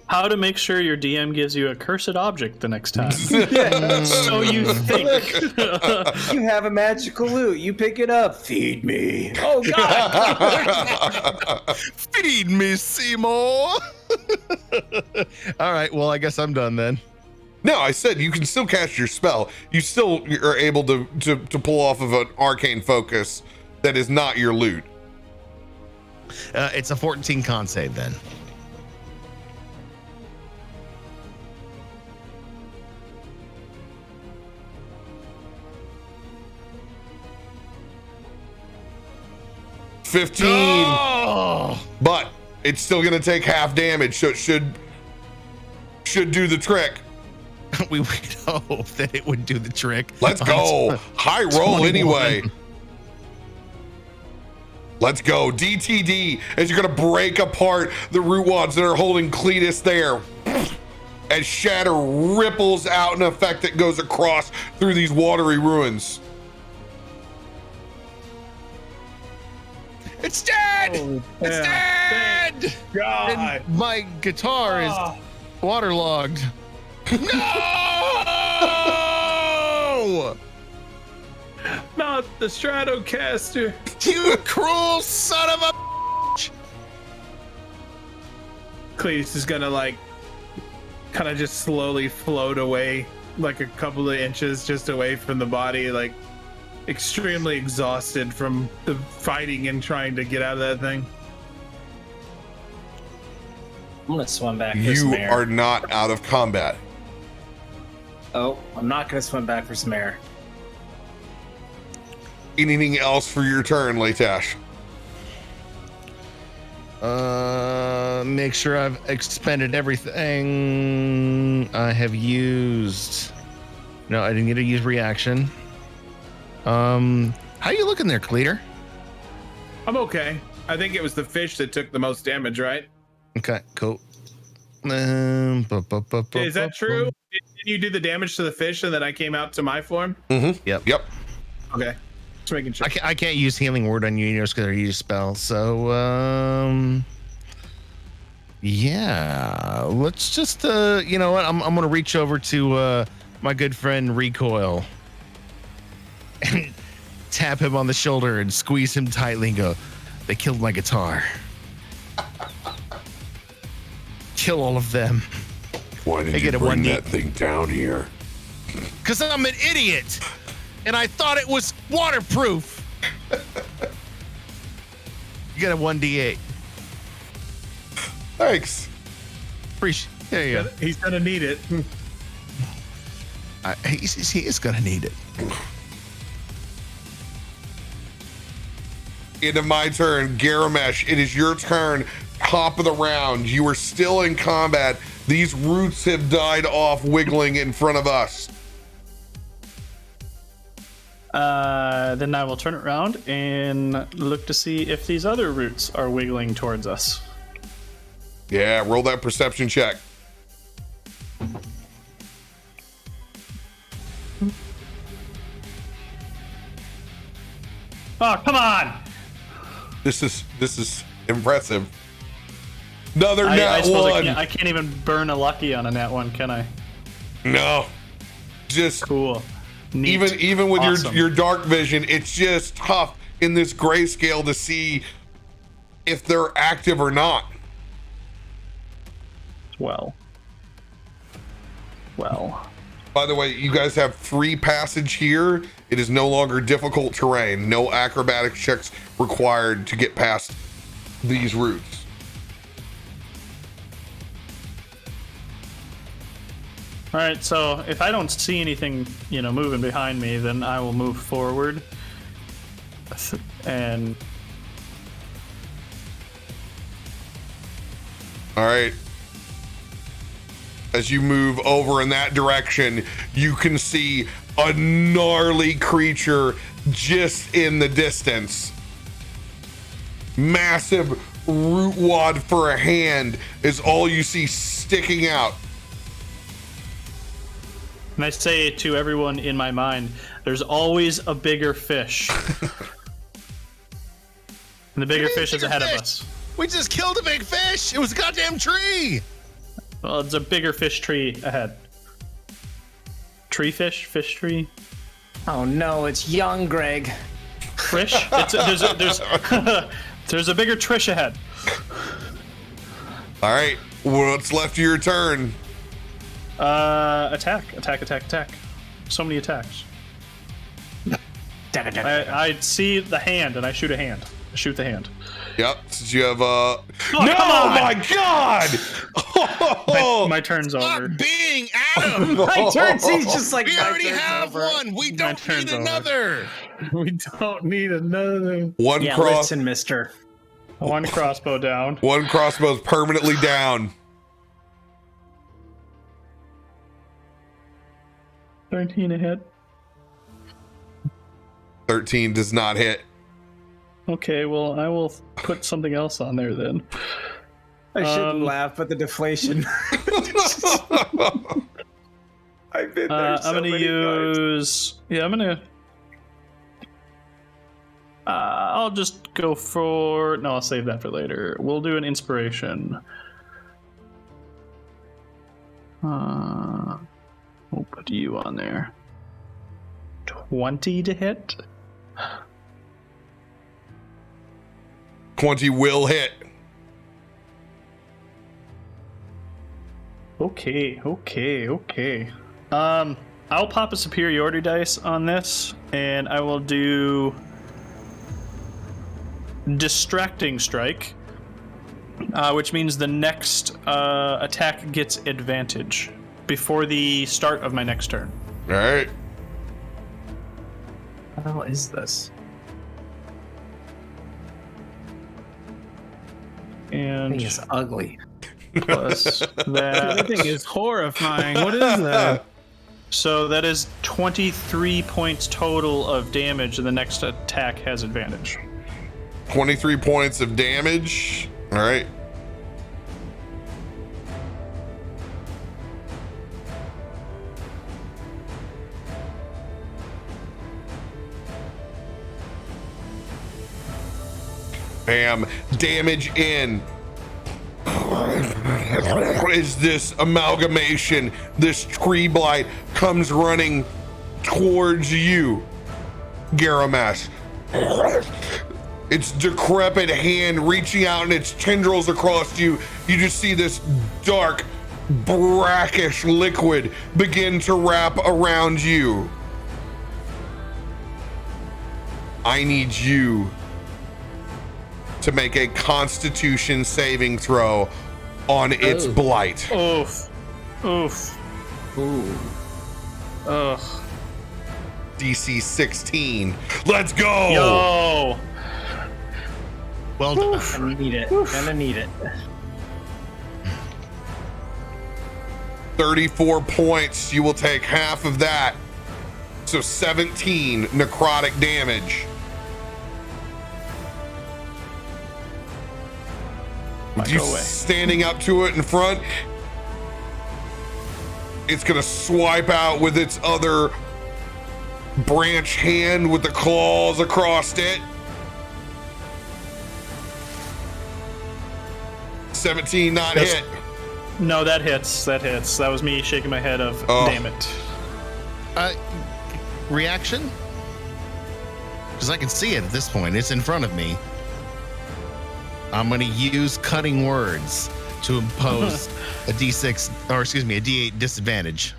How to make sure your DM gives you a cursed object the next time. So you think. You have a magical loot. You pick it up. Feed me. Oh, God. Feed me, Seymour. All right, well, I guess I'm done then. No, I said you can still cast your spell. You still are able to pull off of an arcane focus that is not your loot. It's a 14 con save then. Oh! But it's still going to take half damage, so it should do the trick. We would hope that it would do the trick. Let's go. High roll 21. Anyway. Let's go. DTD as you're going to break apart the root wads that are holding Cletus there. As shatter ripples out in effect that goes across through these watery ruins. It's dead! Oh, it's dead! God. And my guitar is waterlogged. No! Not the Stratocaster. You cruel son of a Cletus is gonna like kind of just slowly float away like a couple of inches just away from the body, like extremely exhausted from the fighting and trying to get out of that thing. I'm gonna swim back. You are not out of combat. Oh, I'm not gonna swim back for some air. Anything else for your turn, Leightash? make sure I've expended everything I have used. No, I didn't get to use reaction. How you looking there, Cleater? I'm okay. I think it was the fish that took the most damage, right? Okay, cool. Is that true? Did you do the damage to the fish and then I came out to my form? Yep. Okay. Just making sure. I can't use healing word on you because I use spell. So yeah, let's just you know what? I'm gonna reach over to my good friend Recoil and tap him on the shoulder and squeeze him tightly and go, "They killed my guitar. Kill all of them." Why did They you get a bring 1D. that thing down here? Because I'm an idiot and I thought it was waterproof. You got a 1d8. Thanks. Appreciate. There you go. He's gonna need it. He is gonna need it. Into my turn, Garomesh. It is your turn. Top of the round. You are still in combat. These roots have died off, wiggling in front of us. Then I will turn it around and look to see if these other roots are wiggling towards us. Yeah, roll that perception check. Oh, come on! This is impressive. Another I nat suppose one. I can't even burn a lucky on a nat one, can I? No, just Cool. Neat. even with Awesome. your dark vision, it's just tough in this grayscale to see if they're active or not. Well. By the way, you guys have free passage here. It is no longer difficult terrain. No acrobatic checks required to get past these routes. All right, so if I don't see anything, moving behind me, then I will move forward. And All right. As you move over in that direction, you can see a gnarly creature just in the distance. Massive root wad for a hand is all you see sticking out. I say to everyone in my mind, there's always a bigger fish. And the bigger fish is ahead of us. We just killed a big fish. It was a goddamn tree. Well, it's a bigger fish tree ahead. Tree fish? Fish tree? Oh no, it's young Greg. Trish? There's a bigger Trish ahead. All right, what's left of your turn? Attack. So many attacks. I see the hand and I shoot a hand. I shoot the hand. Yep, since you have Oh, no, come on! my God! My turn's over. Stop being Adam. My turn. He's just like We my already turn's have over. one. We My don't turn's need over. another. We don't need another. One Yeah, cross, listen, mister. One crossbow down. one crossbow's permanently down. 13 ahead. 13 does not hit. Okay, well, I will put something else on there then. I shouldn't laugh, but the deflation. I've been there so I'm gonna many times. use. Yeah, I'm gonna. I'll just go for. No, I'll save that for later. We'll do an inspiration. We'll put you on there. 20 to hit. 20 will hit. Okay. I'll pop a superiority dice on this, and I will do distracting strike, which means the next attack gets advantage before the start of my next turn. All right. What the hell is this? And Thing is ugly. plus That that. thing is horrifying. What is that? So that is 23 points total of damage, and the next attack has advantage. 23 points of damage. All right. Bam. Damage in. Is this amalgamation, this tree blight comes running towards you, Garomesh. Its decrepit hand reaching out and its tendrils across you. You just see this dark, brackish liquid begin to wrap around you. I need you to make a Constitution saving throw on its blight. Oof. Oof. Ooh. Ugh. DC 16. Let's go. Yo. Well done. Gonna need it. Gonna need it. 34 points. You will take half of that. So 17 necrotic damage. You go away. standing up to it in front. It's gonna swipe out with its other branch hand with the claws across it. 17 not Yes. hit. No, that hits. That hits. That was me shaking my head of, Oh. damn it. Reaction? Because I can see it at this point. It's in front of me. I'm going to use cutting words to impose a D6, or excuse me, a D8 disadvantage.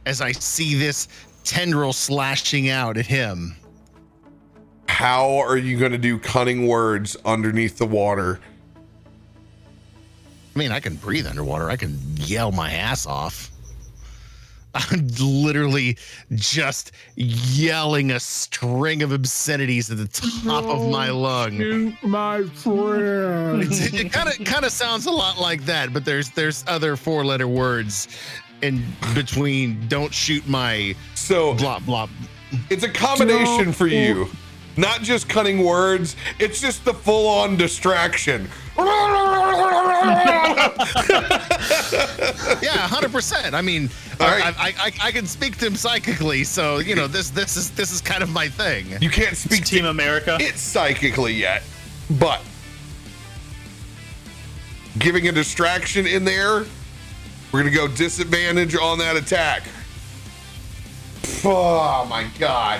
As I see this tendril slashing out at him. How are you gonna do cunning words underneath the water? I mean, I can breathe underwater. I can yell my ass off. I'm literally just yelling a string of obscenities at the top of my lung. Shoot my friend. It kind of sounds a lot like that, but there's other 4-letter words in between. Don't shoot my So blah blah. it's a combination for you. Not just cunning words, it's just the full-on distraction. Yeah, 100%. I mean, All right. I can speak to him psychically, so you know this is kind of my thing. You can't speak Team to America. it psychically yet, but giving a distraction in there, we're gonna go disadvantage on that attack. Oh my god.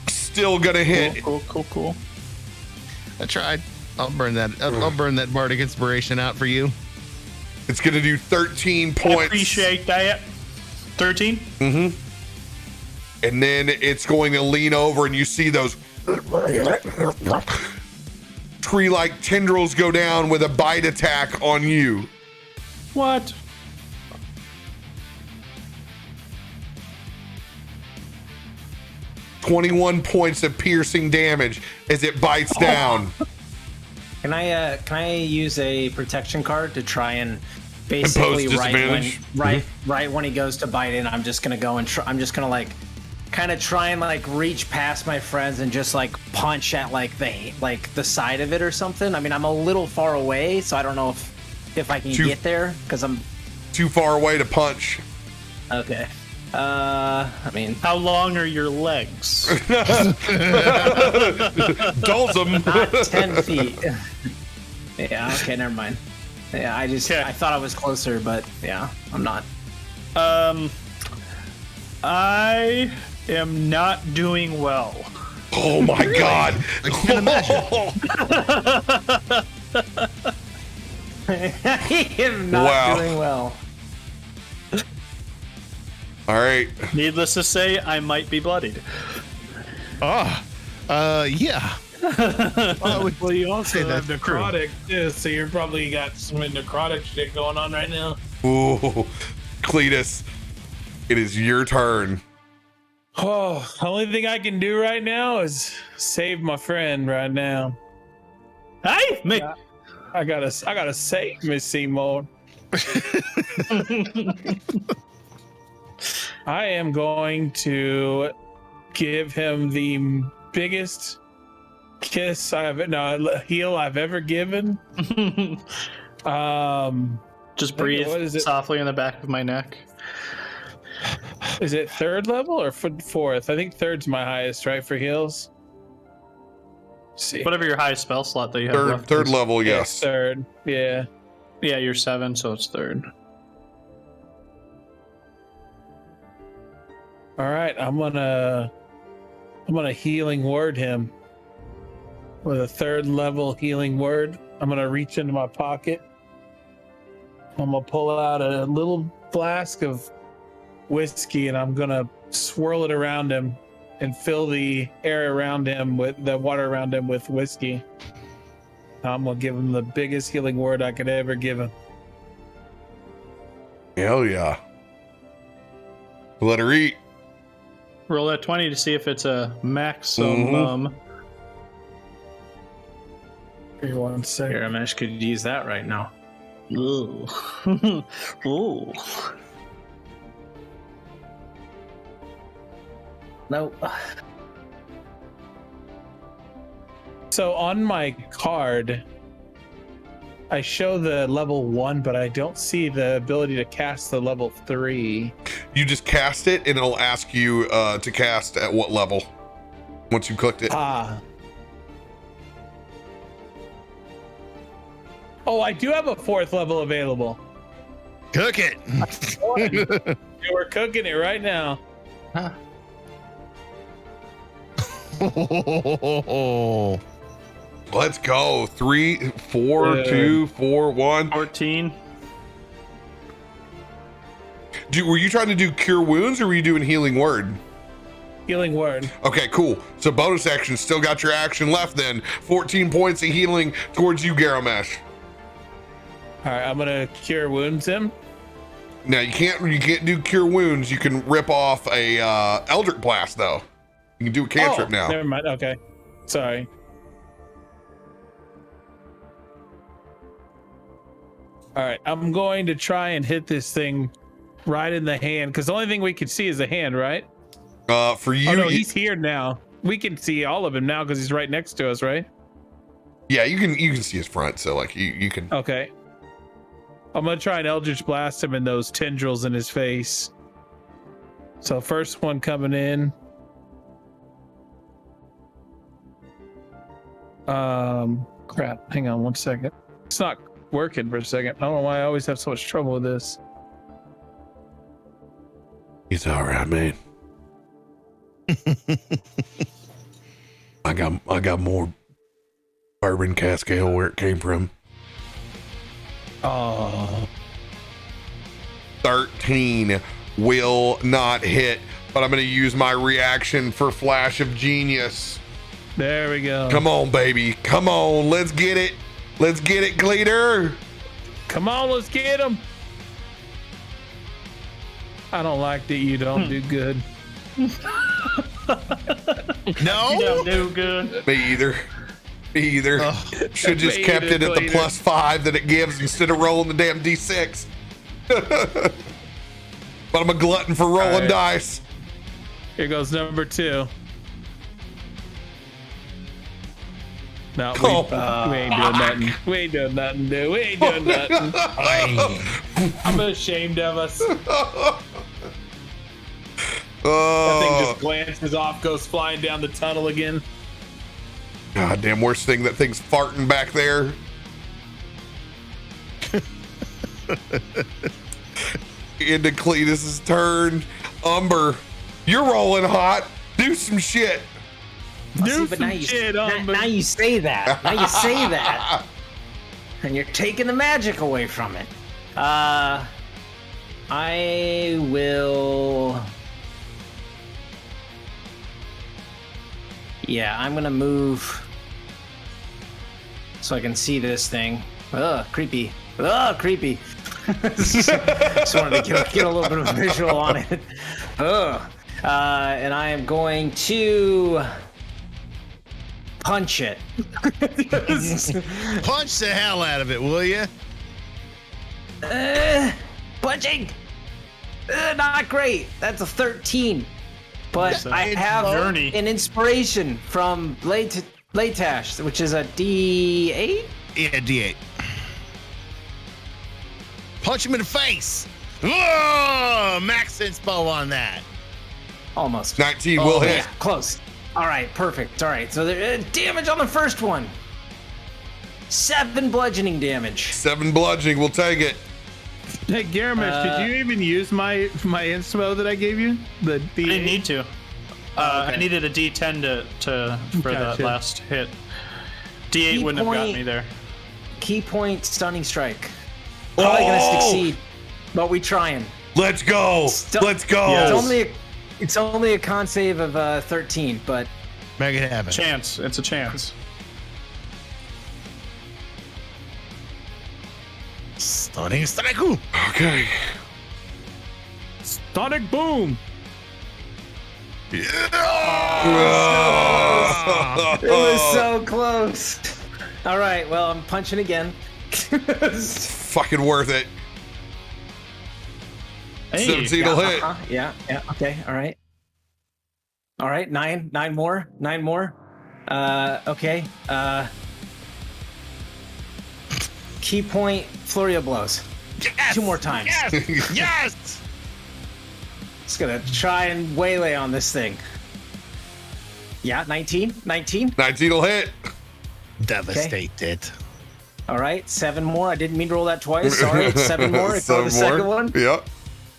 Still gonna hit. Cool. I tried. I'll burn that. I'll burn that bardic inspiration out for you. It's gonna do 13 I points. appreciate that. 13? And then it's going to lean over and you see those tree-like tendrils go down with a bite attack on you. What? .21 points of piercing damage as it bites down. Can I use a protection card to try and basically Impose right when disadvantage? right when he goes to bite in, I'm just gonna go and I'm just gonna like kind of try and like reach past my friends and just like punch at like the side of it or something. I mean, I'm a little far away, so I don't know if I can get there because I'm Too far away to punch. okay. I mean, How long are your legs? Dulzum. not 10 feet. Yeah. Okay. Never mind. Yeah. I thought I was closer, but yeah, I'm not. I am not doing well. Oh my god. I can't imagine. I am not Wow. doing well. All right. Needless to say, I might be bloodied. Yeah. Well, you also say have that's true. necrotic too, so you're probably got some necrotic shit going on right now. Ooh. Cletus, it is your turn. Oh, the only thing I can do right now is save my friend right now. Hey, me. I gotta save Miss Seymour. I am going to give him the biggest kiss heel I've ever given. Just what breathe is it? softly in the back of my neck. Is it third level or fourth? I think third's my highest, right, for heals? Let's see. Whatever your highest spell slot that you have left. Third is. level, Yeah, yes. third. Yeah. Yeah, you're 7, so it's third. All right, I'm gonna healing word him with a third level healing word. I'm gonna reach into my pocket. I'm gonna pull out a little flask of whiskey and I'm gonna swirl it around him and fill the air around him with the water around him with whiskey. I'm gonna give him the biggest healing word I could ever give him. Hell yeah. Let her eat. Roll that 20 to see if it's a maximum. Here, 1 second. Garomesh could use that right now. Ooh. Ooh. Nope. So on my card, I show the level 1, but I don't see the ability to cast the level 3. You just cast it and it'll ask you to cast at what level once you clicked it. Oh, I do have a 4th level available. Cook it. We're cooking it right now. Let's go. 3, 4, Yeah. 2, 4, 1. 14. Were you trying to do cure wounds or were you doing healing word? Healing word. Okay, cool. So bonus action, still got your action left then. 14 points of healing towards you, Garomesh. All right, I'm gonna cure wounds him. Now you can't do cure wounds. You can rip off a Eldritch Blast though. You can do a cantrip now. Never mind. Okay, sorry. All right, I'm going to try and hit this thing right in the hand because the only thing we can see is the hand, right? For you, Oh no, he's here now. We can see all of him now because he's right next to us, right? yeah, you can see his front. So like you can. Okay. I'm gonna try and Eldritch Blast him in those tendrils in his face. So first one coming in. Crap. Hang on 1 second. It's not working for a second. I don't know why I always have so much trouble with this. He's all right, man. I got more bourbon cask ale where it came from. Oh. 13 will not hit, but I'm going to use my reaction for Flash of Genius. There we go. Come on, baby. Come on. Let's get it. Let's get it, Cletus. Come on, let's get him. I don't like that you don't do good. No. You don't do good. Me either. Me either. Should just Me kept it either, at the Cletus. +5 that it gives instead of rolling the damn D6. But I'm a glutton for rolling All right. dice. Here goes number 2. No, Oh. we ain't doing nothing. We ain't doing nothing, dude. We ain't doing nothing. I'm ashamed of us. That thing Oh, just glances off, goes flying down the tunnel again. goddamn worst thing. That thing's farting back there. Into Cletus's turn. Umber, you're rolling hot. Do some shit. Do but some now you, shit, now, Umber. now you say that. Now you say that. And you're taking the magic away from it. I will. Yeah, I'm gonna move so I can see this thing. Ugh, creepy. Ugh, creepy. Just wanted to get a little bit of a visual on it. Ugh. And I am going to punch it. Punch the hell out of it, will you? Punching. Not great. That's a 13. But I have journey. an inspiration from Leightash, which is a D8? Yeah, D8. Punch him in the face. Whoa! Max inspo on that. Almost. 19 will hit. Yeah, close. All right, perfect. All right, so there, damage on the first one. 7 bludgeoning damage. 7 bludgeoning. We'll take it. Hey, Garomesh, did you even use my inspo that I gave you? The I didn't D8? need to. I needed a D10 for that Gotcha. last hit. D8 Key wouldn't have got point. me there. Key point stunning strike. Probably gonna succeed, but we trying. Let's go. Let's go. Yes. It's only a con save of 13, but Make it happen. Chance. It's a chance. Stunning strike. Okay. Sonic boom! it was so close. All right, well, I'm punching again. Fucking worth it. Hey, 17 will hit. Yeah, okay, all right. All right, nine more. Okay. Key point, flurry of blows. Yes! 2 more times. Yes! Yes! Just gonna try and waylay on this thing. Yeah, 19. 19 will hit. Devastated. All right, 7 more. I didn't mean to roll that twice. Sorry, 7 more. It's on the 7 more. second one. Yep.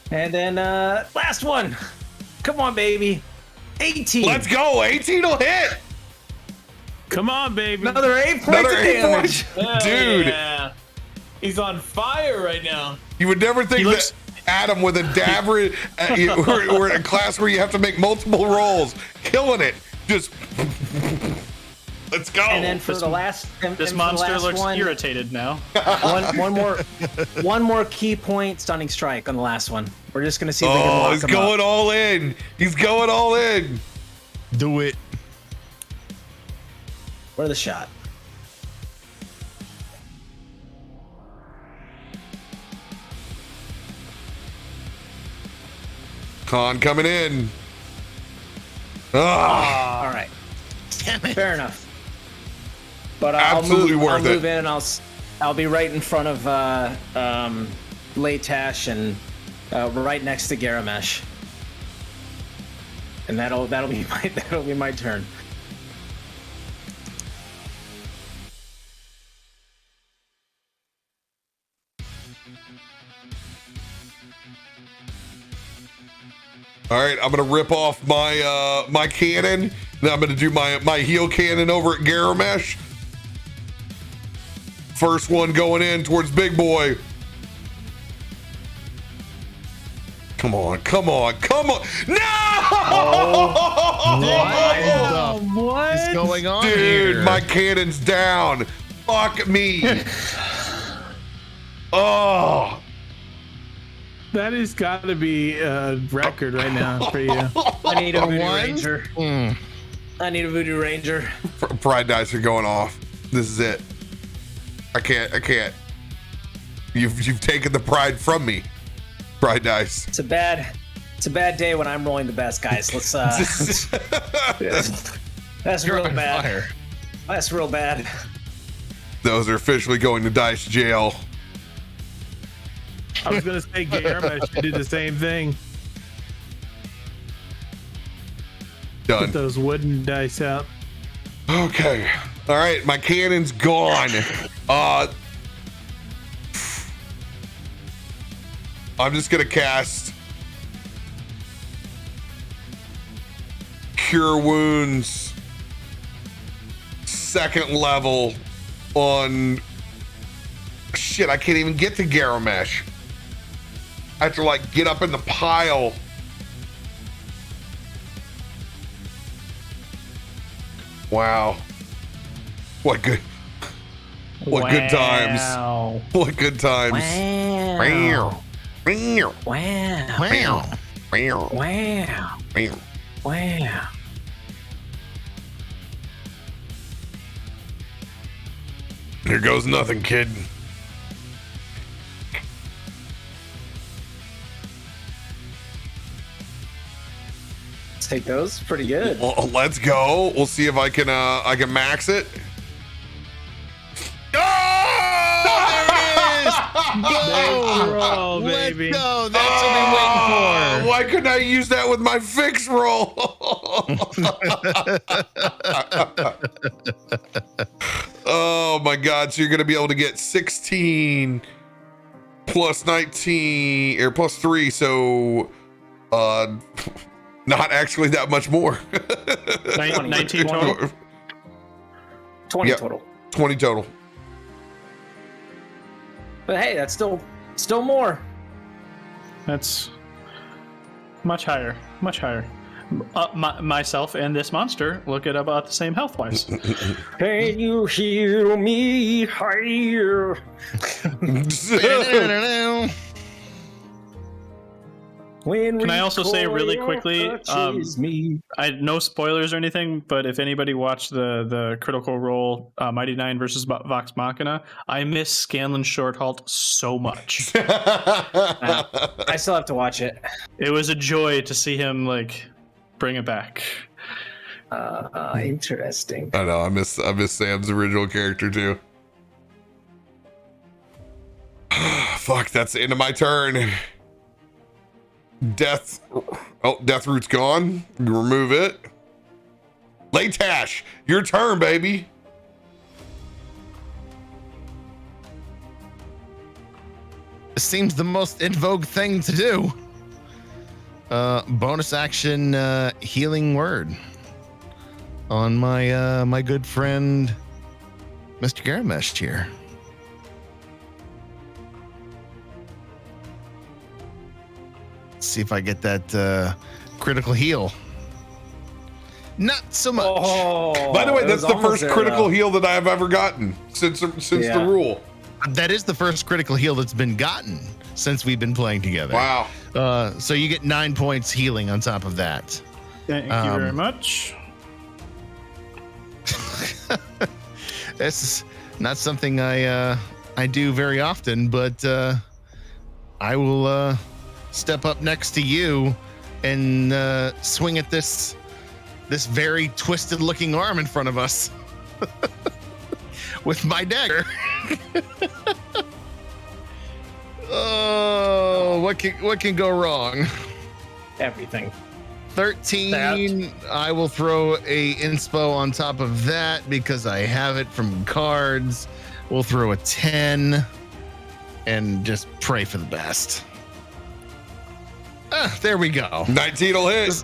And then last one. Come on, baby. 18. Let's go. 18 will hit. Come on, baby. Another 8 points Another of 8 damage. points. Hell Dude, yeah. He's on fire right now. you would never think looks- that Adam with a dabber, we're in a class where you have to make multiple rolls. Killing it. Just, let's go. And then for the last, This and monster for the last looks one, irritated now. one more key point stunning strike on the last one. We're just gonna see if we can Oh, lock he's him going up. all in. He's going all in. Do it. Where's the shot? Con coming in. Ah, All right, Damn it. fair enough. But Absolutely worth I'll it. move in and I'll be right in front of Leightash and right next to Garomesh. And that'll be my turn. all right, I'm gonna rip off my my cannon. Then I'm gonna do my heal cannon over at Garomesh. First one going in towards Big Boy. Come on, come on, come on. No! What is going on Dude, here? my cannon's down. Fuck me. Oh. That has got to be a record right now for you. I need a voodoo One? ranger. Mm. I need a voodoo ranger. Pride dice are going off. This is it. I can't. You've taken the pride from me. Pride dice. It's a bad day when I'm rolling the best, guys. Let's that's You're real on bad. fire. That's real bad. Those are officially going to dice jail. I was going to say Garomesh should do the same thing. Put Done. those wooden dice out. Okay. All right, my cannon's gone. I'm just gonna cast Cure Wounds 2nd level on shit. I can't even get to Garomesh. I have to like get up in the pile. Wow. What good times. Wow. What good times. Wow. Meow. Meow. Wow. Wow. Meow. Wow. Bam. Wow. Here goes nothing, kid. Let's take those. Pretty good. Well, let's go. We'll see if I can max it. Roll, Let's baby. go. That's what we're waiting for. Why couldn't I use that with my fix roll? Oh my god, so you're gonna be able to get 16 plus 19 or plus 3, so not actually that much more. 19 total. 20 Yep. total. 20 total. But hey, that's still more. That's much higher. Much higher. Myself and this monster look at about the same health wise. Can you hear me higher? Can I also say really quickly, no spoilers or anything, but if anybody watched the Critical Role Mighty Nine versus Vox Machina, I miss Scanlan Shorthalt so much. I still have to watch it. It was a joy to see him bring it back. Interesting. I know, I miss Sam's original character too. Fuck, that's the end of my turn. Deathroot's gone. Remove it. Leightash, your turn, baby. This seems the most in vogue thing to do. Bonus action healing word on my my good friend Mr. Garomesh here. Let's see if I get that critical heal. Not so much. Oh, By the way, it that's was the almost first there, critical though. heal that I've ever gotten since Yeah. the rule. That is the first critical heal that's been gotten since we've been playing together. Wow. So you get 9 points healing on top of that. Thank you very much. This is not something I do very often, but I will step up next to you and swing at this very twisted looking arm in front of us with my dagger. Oh, what can go wrong? Everything. 13. I will throw a inspo on top of that because I have it from cards. We'll throw a 10 and just pray for the best. There we go. 19 will hit.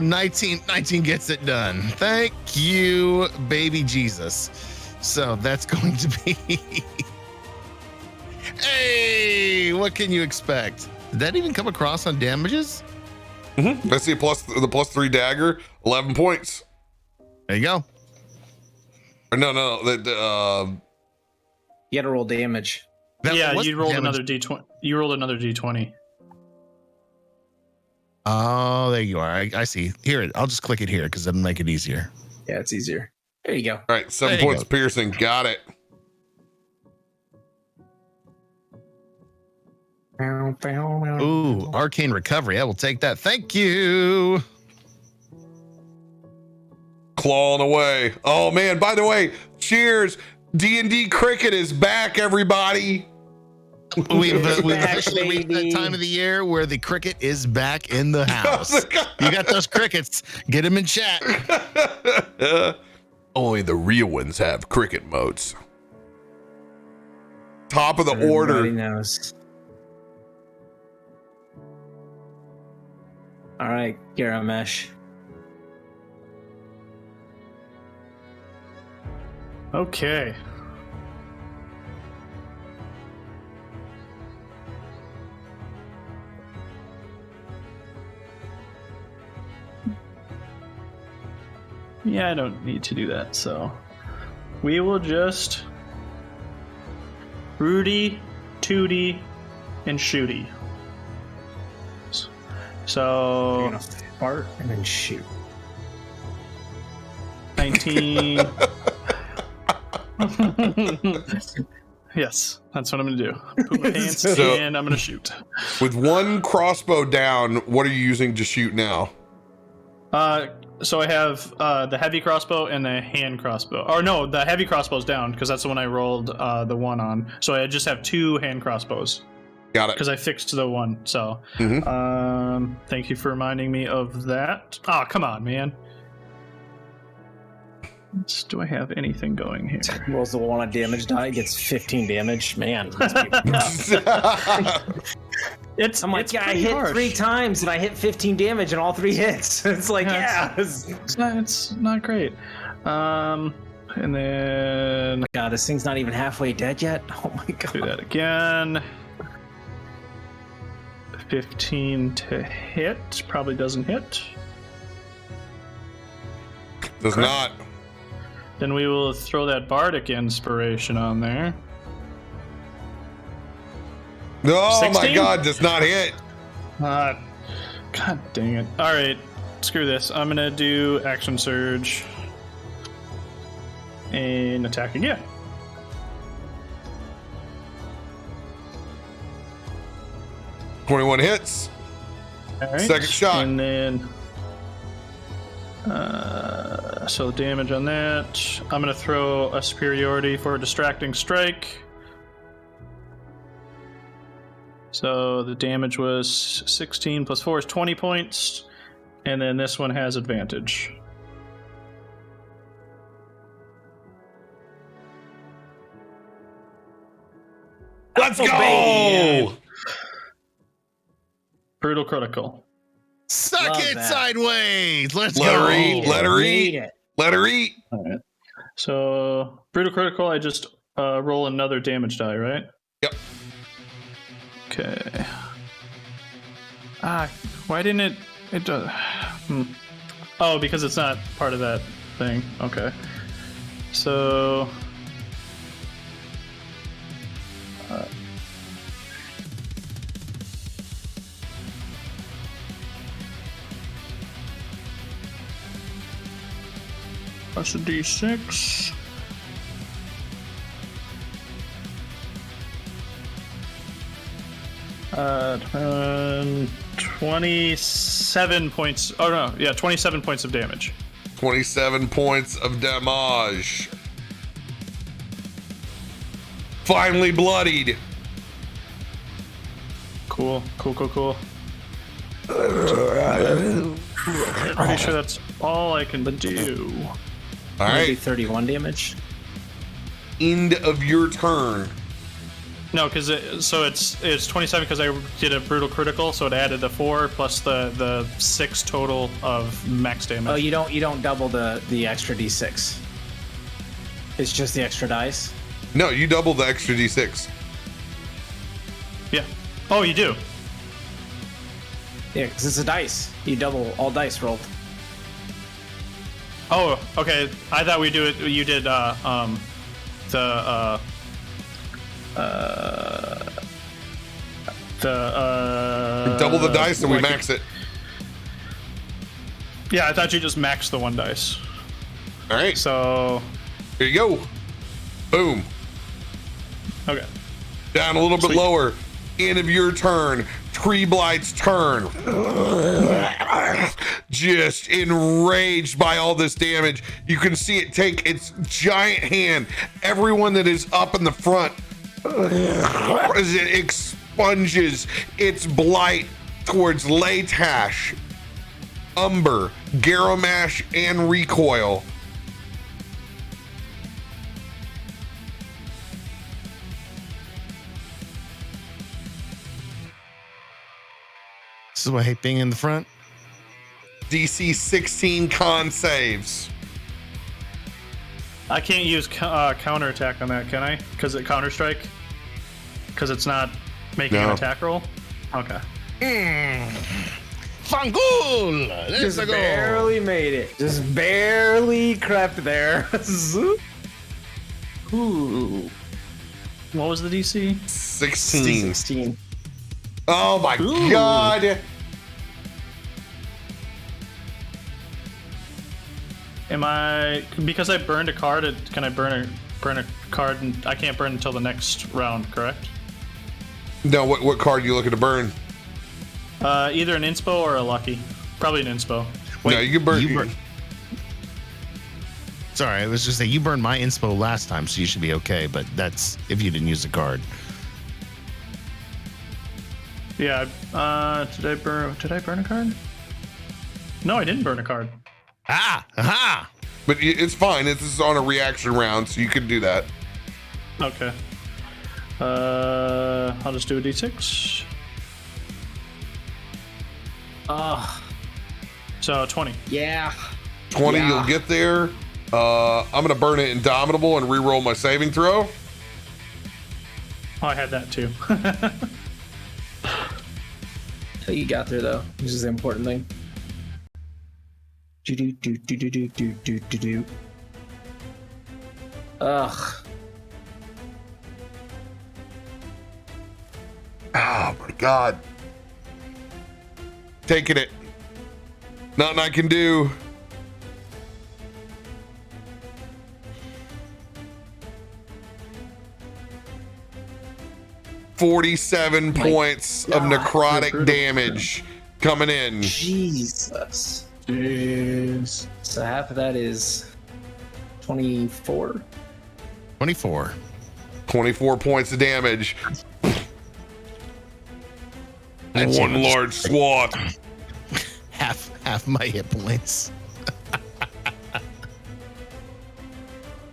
19 gets it done. Thank you, baby Jesus. So that's going to be Hey, what can you expect? Did that even come across on damages? Mm-hmm. I see the plus 3 dagger, 11 points. There you go. No. You had to roll damage. Yeah, what's you the rolled damage? another D20. You rolled another D20. Oh, there you are. I see. Here, I'll just click it here because that'll make it easier. Yeah, it's easier. There you go. All right, 7 There you points go. piercing. Got it. Ooh, arcane recovery. I will take that. Thank you. Clawing away. Oh man, by the way, cheers. D&D cricket is back, everybody. We've Back, officially reached that baby. time of the year where the cricket is back in the house. You got those crickets. Get them in chat. Only the real ones have cricket modes. Top of the Everybody order. knows. All right, Garomesh. Okay. Yeah, I don't need to do that, so we will just Rudy, Tooty, and Shooty. So Bart, and then shoot. 19. Yes, that's what I'm gonna do. Put my pants and I'm gonna shoot. With one crossbow down, what are you using to shoot now? So I have the heavy crossbow and the hand crossbow. Or no, the heavy crossbow's down because that's the one I rolled the one on. So I just have 2 hand crossbows. Got it. Because I fixed the one. So, thank you for reminding me of that. Oh, come on, man. Do I have anything going here? Rolls the one on damage die, gets 15 damage. Man, I'm like, yeah, I hit harsh. 3 times and I hit 15 damage in all 3 hits. It's like, it's not great. And then God, this thing's not even halfway dead yet. Oh my God. do that again. 15 to hit. Probably doesn't hit. Does not. Then we will throw that bardic inspiration on there. Oh 16? my God, does not hit. God dang it. All right, screw this. I'm gonna do action surge and attack again. $21 hits. All right. Second shot. And then, so damage on that. I'm gonna throw a superiority for a distracting strike. So the damage was 16 plus 4 is 20 points, and then this one has advantage. Let's go. baby. Brutal critical. Suck Love it that. sideways. Let's Let go. her eat. Let her Need eat. it. Let her eat. All right. So brutal critical. I just roll another damage die, right? Yep. Okay. Why didn't it? It does. Oh, because it's not part of that thing. Okay. So. Plus a d6. And 27 points. Oh no, yeah, 27 points of damage. 27 points of damage. Finally bloodied. Cool. Pretty sure that's all I can do. All Maybe right. 31 damage. End of your turn. No, because it's 27 because I did a brutal critical, so it added the 4 plus the 6 total of max damage. Oh, you don't double the extra d6. It's just the extra dice. No, you double the extra d6. Yeah. Oh, you do. Yeah, because it's a dice. You double all dice rolled. Oh, okay. I thought we do it. You did Double the dice and we like- max it. Yeah, I thought you just maxed the 1 dice. All right. So, Here you go. Boom. okay. Down a little bit Sweet. lower. End of your turn. Tree Blight's turn. Just enraged by all this damage. You can see it take its giant hand. Everyone that is up in the front as it expunges its blight towards Leightash, Umber, Garomesh, and Recoil. This is why I hate being in the front. DC 16 con saves. I can't use counterattack on that, can I? Because it counter-strike? Because it's not making an No. attack roll? Okay. Fangul! Let's Just go. barely made it. Just barely crept there. Ooh. What was the DC? 16. 16. Oh my Ooh. god. Am I, because I burned a card? Can I burn a card? And I can't burn until the next round, correct? No, what card are you looking to burn? Either an inspo or a lucky. Probably an inspo. Wait, no, you can burn. Sorry, I was just saying you burned my inspo last time, so you should be okay. But that's if you didn't use the card. Yeah. Did I burn a card? No, I didn't burn a card. Aha! But it's fine. This is on a reaction round, so you can do that. Okay. I'll just do a d6. So 20. Yeah. 20, Yeah. you'll get there. I'm going to burn it Indomitable and re-roll my saving throw. Oh, I had that too. So you got there though, which is the important thing. Do. Ugh. Oh my God. Taking it. Nothing I can do. $47 points of necrotic damage coming in. Jesus. Jeez. So half of that is 24. 24. 24 points of damage. That's One even- large swath. half my hit points.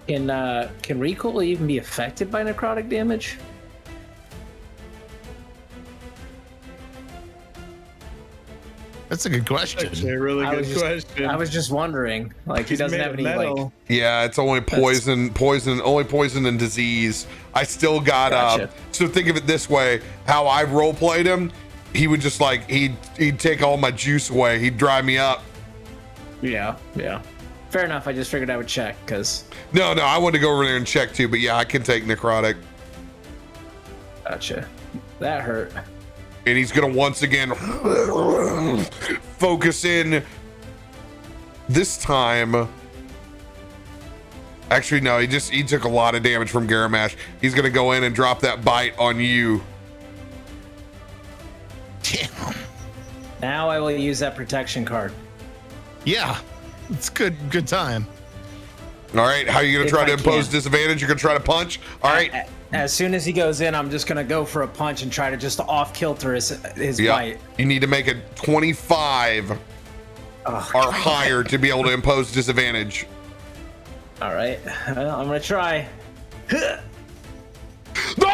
Can recoil even be affected by necrotic damage? That's a good question. Actually, a really I good was question. I was just wondering. Like he He's doesn't made have of any metal. like. Yeah, it's only only poison and disease. I still got Gotcha. so think of it this way, how I role played him, he would just like he'd take all my juice away. He'd dry me up. Yeah. Fair enough. I just figured I would check because. No, I wanted to go over there and check too, but yeah, I can take necrotic. Gotcha. That hurt. And he's gonna once again focus in. This time, actually no, he took a lot of damage from Garomesh. He's gonna go in and drop that bite on you. Damn. Now I will use that protection card. Yeah, it's good time. All right, how are you gonna If try to I impose can. disadvantage? You're gonna try to punch. All right, As soon as he goes in, I'm just gonna go for a punch and try to just off kilter his yeah. bite. You need to make it 25 or higher to be able to impose disadvantage. All right. Well, I'm gonna try. No!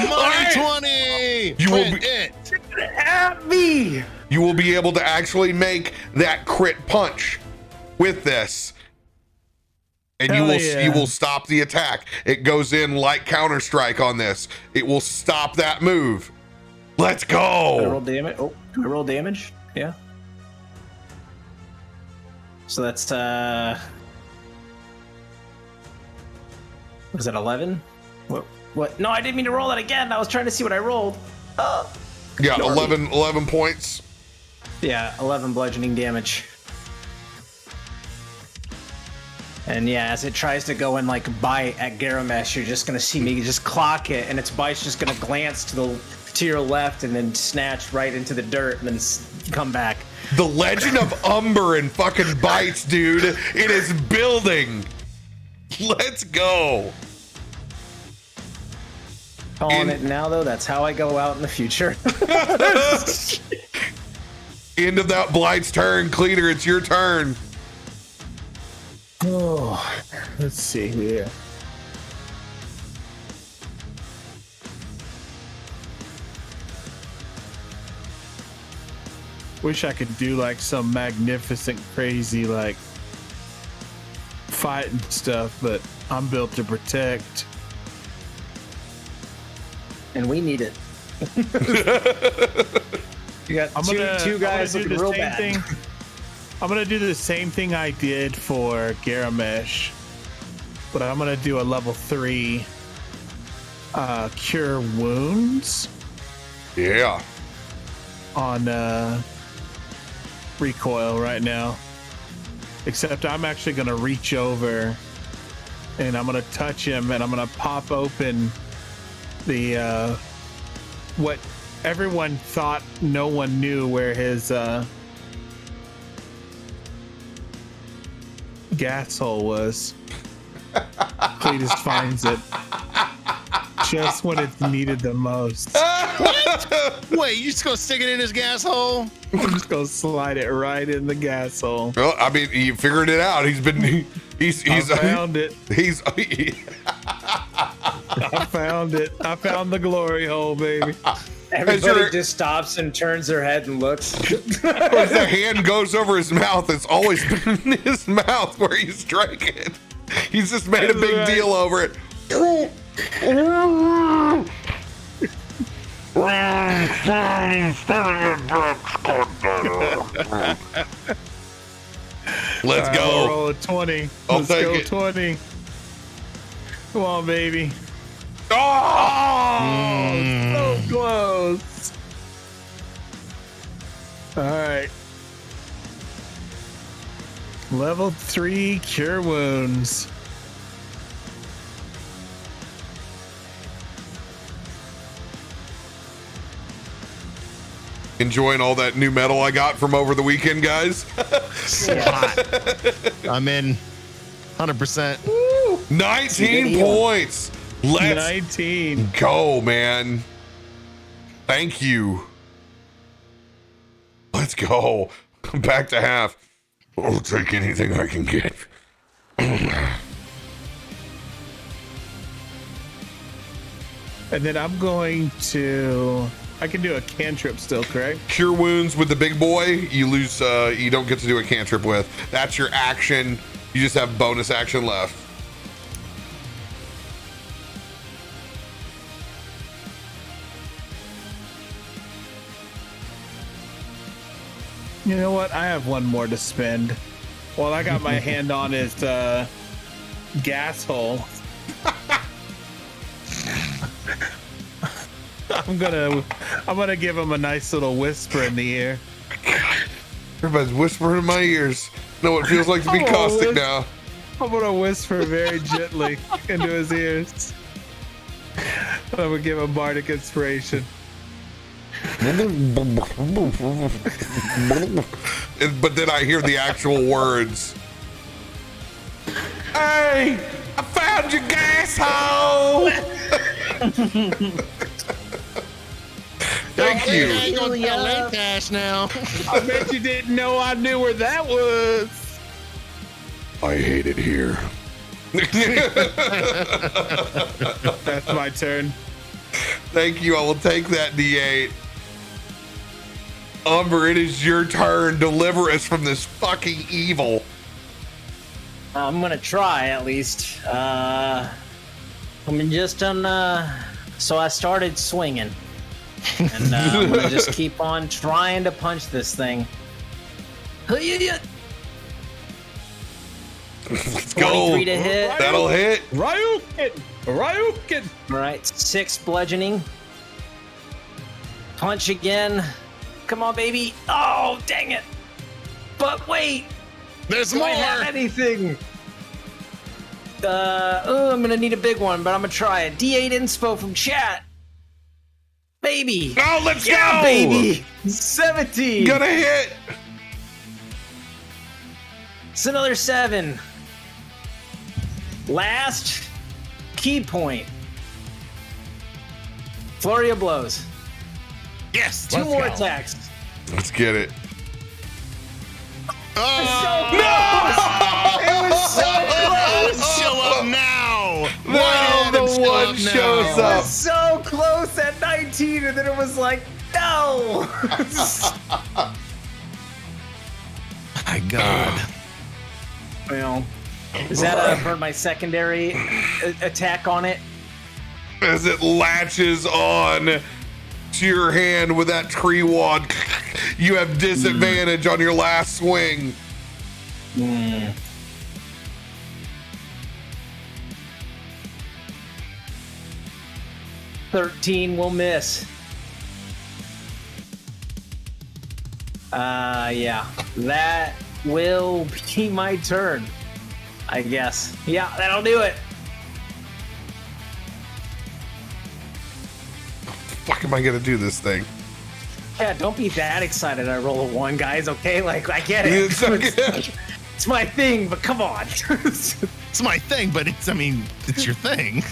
Minus 20. You will Print be- it. At me. You will be able to actually make that crit punch with this. And Hell you yeah. will stop the attack. It goes in like Counter-Strike on this. It will stop that move. Let's Do I roll go. damage? Oh, do I roll damage? Yeah. So that's was it 11? What? No, I didn't mean to roll that again. I was trying to see what I rolled. Yeah, 11 points. Yeah, 11 bludgeoning damage. And yeah, as it tries to go and like bite at Garomesh, you're just gonna see me just clock it, and its bite's just gonna glance to your left and then snatch right into the dirt and then come back. The legend of Umber and fucking bites, dude. It is building. Let's go. Calling it now though, that's how I go out in the future. End of that Blight's turn. Cleater, it's your turn. Oh, let's see here. Wish I could do like some magnificent, crazy, like fighting stuff, but I'm built to protect. And we need it. You got two guys looking real bad. I'm gonna do the same thing I did for Garomesh, but I'm gonna do a level 3 cure wounds Yeah. on recoil right now. except I'm actually going to reach over and I'm going to touch him and I'm going to pop open the what everyone thought no one knew where his gas hole was. Cletus finds it just when it's needed the most. Wait, you just gonna stick it in his gas hole? I'm just gonna slide it right in the gas hole. Well, I mean, he figured it out. He's I found it. He's I found it. I found the glory hole, baby. Everybody just stops and turns their head and looks. as the hand goes over his mouth, it's always been in his mouth where he's drinking. He's just made a big deal over it. Let's All right, go. we'll roll a 20. I'll Let's take go it. 20. Come on, baby. Oh! So close. All right. Level 3 cure wounds. Enjoying all that new metal I got from over the weekend, guys. I'm in 100%. 19 points. Let's 19. go, man. Thank you. Let's go. Back to half. I'll take anything I can get. And then I'm going to. I can do a cantrip still, correct? Cure wounds with the big boy, you lose. You don't get to do a cantrip with. That's your action. You just have bonus action left. You know what? I have one more to spend. Well, I got my hand on his gas hole. I'm gonna give him a nice little whisper in the ear. Everybody's whispering in my ears. Know what it feels like to be caustic now. I'm gonna whisper very gently into his ears. I'm gonna give him bardic inspiration. But then I hear the actual words. Hey, I found your gas hole. Thank you. Hey, gonna tell Leightash now. I bet you didn't know I knew where that was. I hate it here. That's my turn. Thank you. I will take that D8. Umber, it is your turn. Deliver us from this fucking evil. I'm gonna try at least. I mean, just on. So I started swinging, and I'm gonna just keep on trying to punch this thing. Let's 23 go. to hit. That'll hit. Ryukin. All right, 6 bludgeoning. Punch again. Come on, baby. Oh, dang it. But wait. There's Do more. I have anything? I'm gonna need a big one, but I'm gonna try it. D8 inspo from chat. Baby. Oh, let's Yeah, go. baby. 17. Gonna hit. It's another 7. Last key point. Flurry of blows. Yes. 2 more attacks. Let's get it. Oh, It was so close. show up now. No, the one shows It up. was so close at 19, and then it was like, no. My God. Well, is that for my secondary attack on it? As it latches on to your hand with that tree wand, you have disadvantage on your last swing. 13 will miss. Yeah, that will be my turn, I guess. Yeah, that'll do it. Fuck, am I gonna do this thing? Yeah, don't be that excited. I roll a 1, guys. Okay, like I get it. It's okay. It's my thing, but come on. It's my thing, but it's your thing.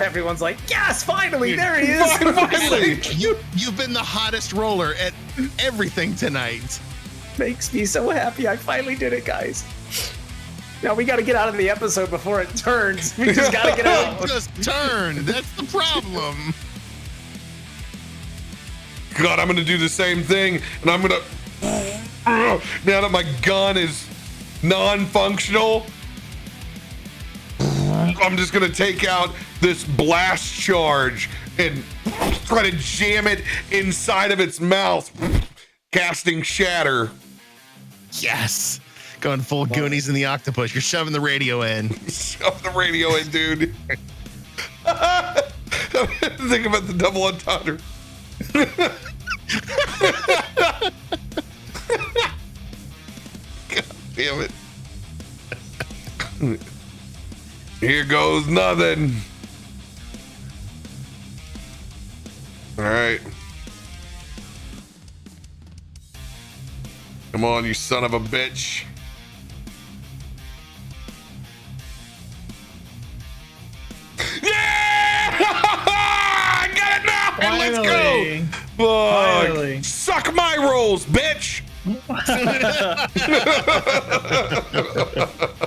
Everyone's like, yes, finally, there he is. Finally. You've been the hottest roller at everything tonight. Makes me so happy. I finally did it, guys. Now we got to get out of the episode before it turns. We just got to get out. Just turn. That's the problem. God, I'm gonna do the same thing, and I'm gonna. Now that my gun is non-functional, I'm just gonna take out this blast charge and try to jam it inside of its mouth, casting shatter. Yes. Going full Goonies in the octopus. You're shoving the radio in. Shove the radio in, dude. Think about the double entendre. God damn it. Here goes nothing. All right. Come on, you son of a bitch. Yeah! I got it now! Finally. Let's go! Finally. Suck my rolls, bitch!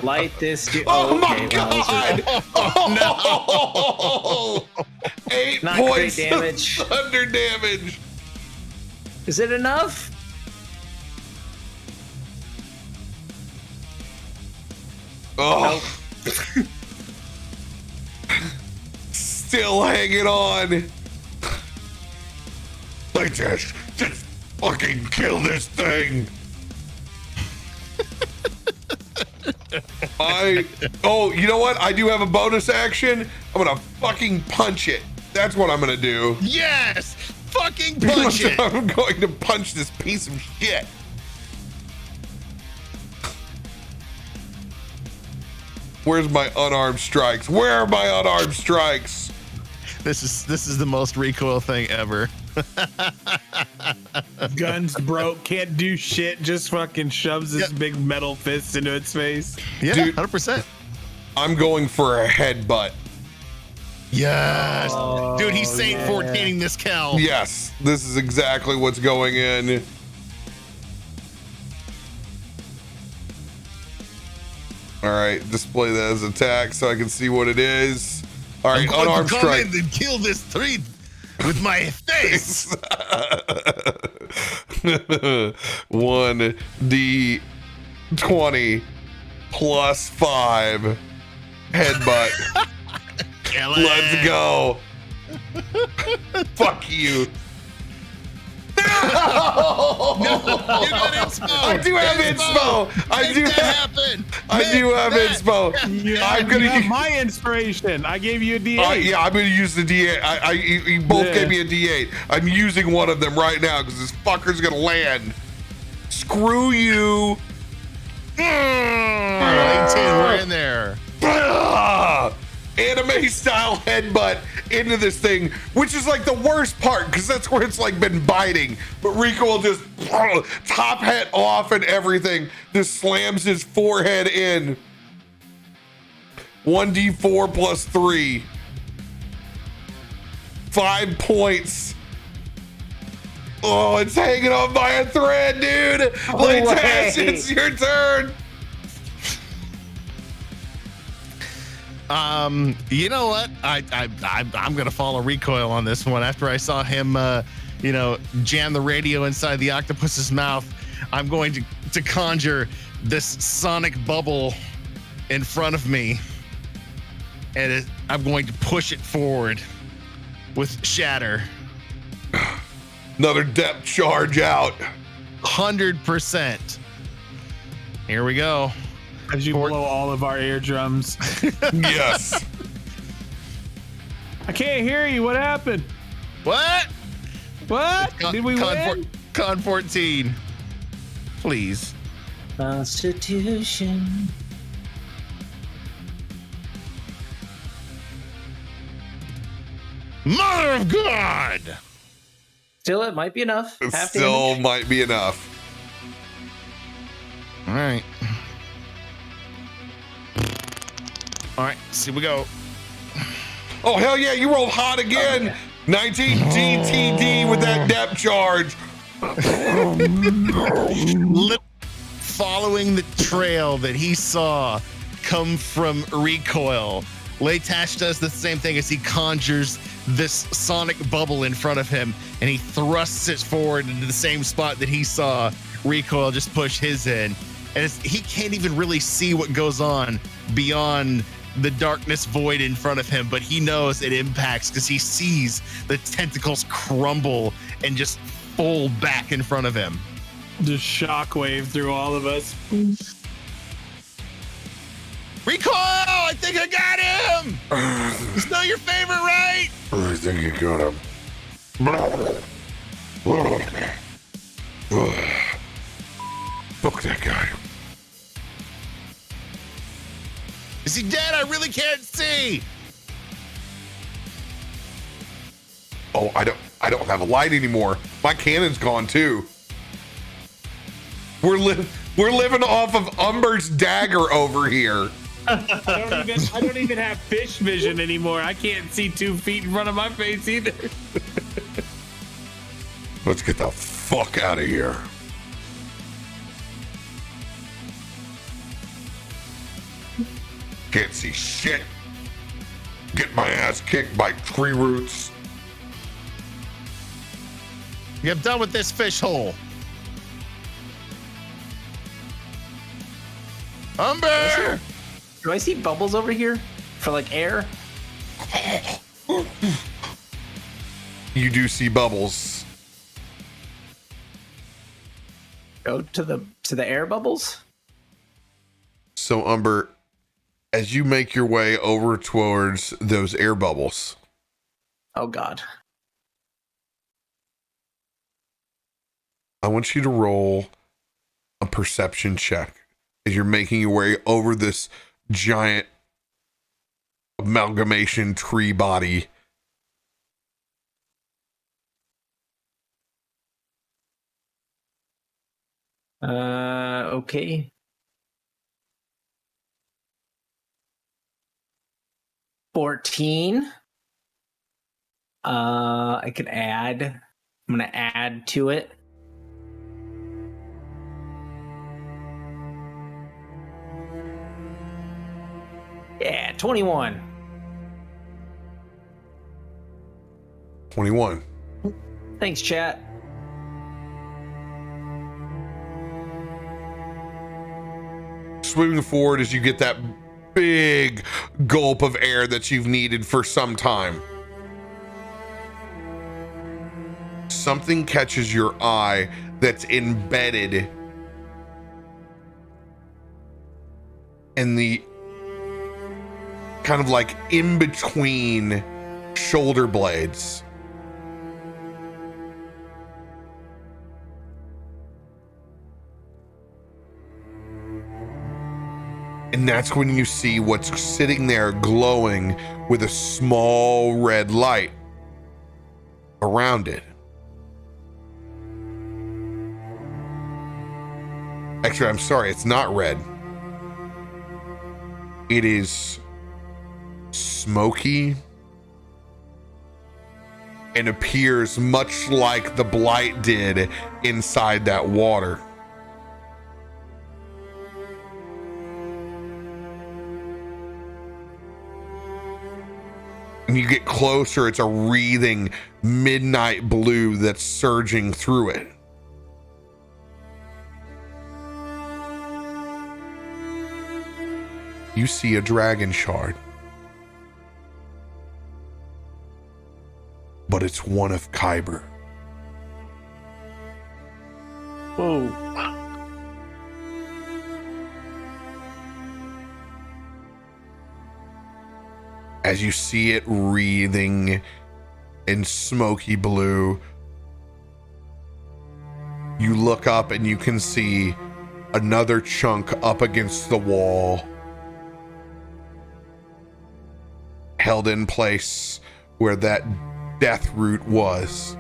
Light this. Oh my okay, god! Oh, no! 8 Not points great damage. of thunder damage. Is it enough? Oh. Still hanging on. Leightash, just fucking kill this thing. You know what? I do have a bonus action. I'm gonna fucking punch it. That's what I'm gonna do. Yes! Fucking punch it! I'm going to punch this piece of shit. Where's my unarmed strikes? Where are my unarmed strikes? This is the most recoil thing ever. Guns broke, can't do shit, just fucking shoves his big metal fist into its face. Yeah, Dude. 100%. I'm going for a headbutt. Yes. Oh, Dude, he's Saint 14ing this cow. Yes, this is exactly what's going in. All right, display that as attack so I can see what it is. All right, I'm going unarmed to come strike. in and kill this tree with my face. 1d20 plus 5 headbutt. Kill it. Let's go. Fuck you. No, you got inspo. I do have inspo. I do Make that have. happen. I do have inspo. I'm gonna You have use. my inspiration. I gave you a D8. Yeah, I'm gonna use the D8. You both Yeah. gave me a D8. I'm using one of them right now because this fucker's gonna land. Screw you. 19, we're in there. Anime style headbutt into this thing, which is like the worst part because that's where it's like been biting. But Rico will just top hat off and everything. Just slams his forehead in. 1d4 plus 3. 5 points. Oh, it's hanging on by a thread, dude. Leightash, it's your turn. You know what? I'm gonna follow recoil on this one. After I saw him, jam the radio inside the octopus's mouth, I'm going to conjure this sonic bubble in front of me, and I'm going to push it forward with shatter. Another depth charge out. 100%. Here we go. As you blow all of our eardrums. Yes. I can't hear you. What happened? What? What? Did we win? Con 14. Please. Constitution. Mother of God! Still, it might be enough. It Half still damage. might be enough. All right. All right, see we go. Oh, hell yeah, you rolled hot again. Oh, yeah. 19 DTD with that depth charge. Following the trail that he saw come from recoil, Leightash does the same thing as he conjures this sonic bubble in front of him, and he thrusts it forward into the same spot that he saw recoil just push his in. And he can't even really see what goes on beyond the darkness void in front of him, but he knows it impacts because he sees the tentacles crumble and just fold back in front of him. Just shockwave through all of us. Recoil! I think I got him! It's not your favorite, right? I think you got him. Fuck that guy. Is he dead? I really can't see. Oh, I don't have a light anymore. My cannon's gone too. We're living off of Umber's dagger over here. I don't even have fish vision anymore. I can't see 2 feet in front of my face either. Let's get the fuck out of here. Can't see shit. Get my ass kicked by tree roots. I'm done with this fish hole. Umber! Do I see bubbles over here for like air? You do see bubbles. Go to the air bubbles. So Umber, as you make your way over towards those air bubbles, Oh God. I want you to roll a perception check as you're making your way over this giant amalgamation tree body. Okay. 14. I could add. I'm gonna add to it. Yeah, 21. 21. Thanks, chat. Swimming forward as you get that big gulp of air that you've needed for some time. Something catches your eye that's embedded in the kind of like in between shoulder blades. And that's when you see what's sitting there glowing with a small red light around it. Actually, I'm sorry, it's not red. It is smoky and appears much like the blight did inside that water. And you get closer, it's a wreathing midnight blue that's surging through it. You see a dragon shard. But it's one of Kyber. Whoa. As you see it wreathing in smoky blue, you look up and you can see another chunk up against the wall, held in place where that death root was.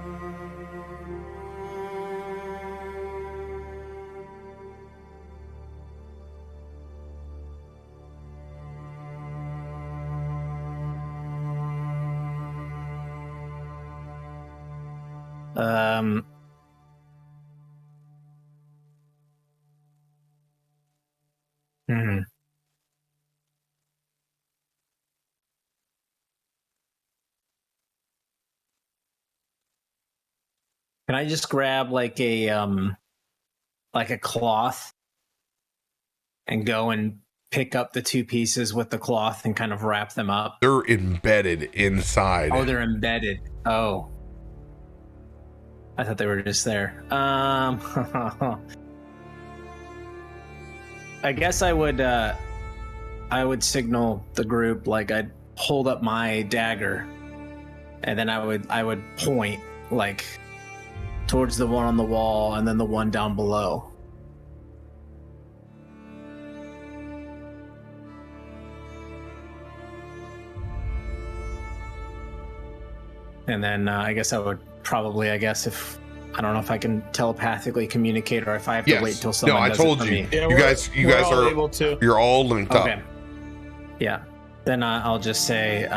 Hmm. Can I just grab like a cloth and go and pick up the two pieces with the cloth and kind of wrap them up? They're embedded inside. Oh, they're embedded. Oh. I thought they were just there. I guess I would signal the group, like I'd hold up my dagger, and then I would point like towards the one on the wall and then the one down below. And then I guess I would probably, if I don't know if I can telepathically communicate or if I have to wait till someone does it for me. Yeah, you guys are able to. You're all linked up. Okay. Yeah. Then I'll just say,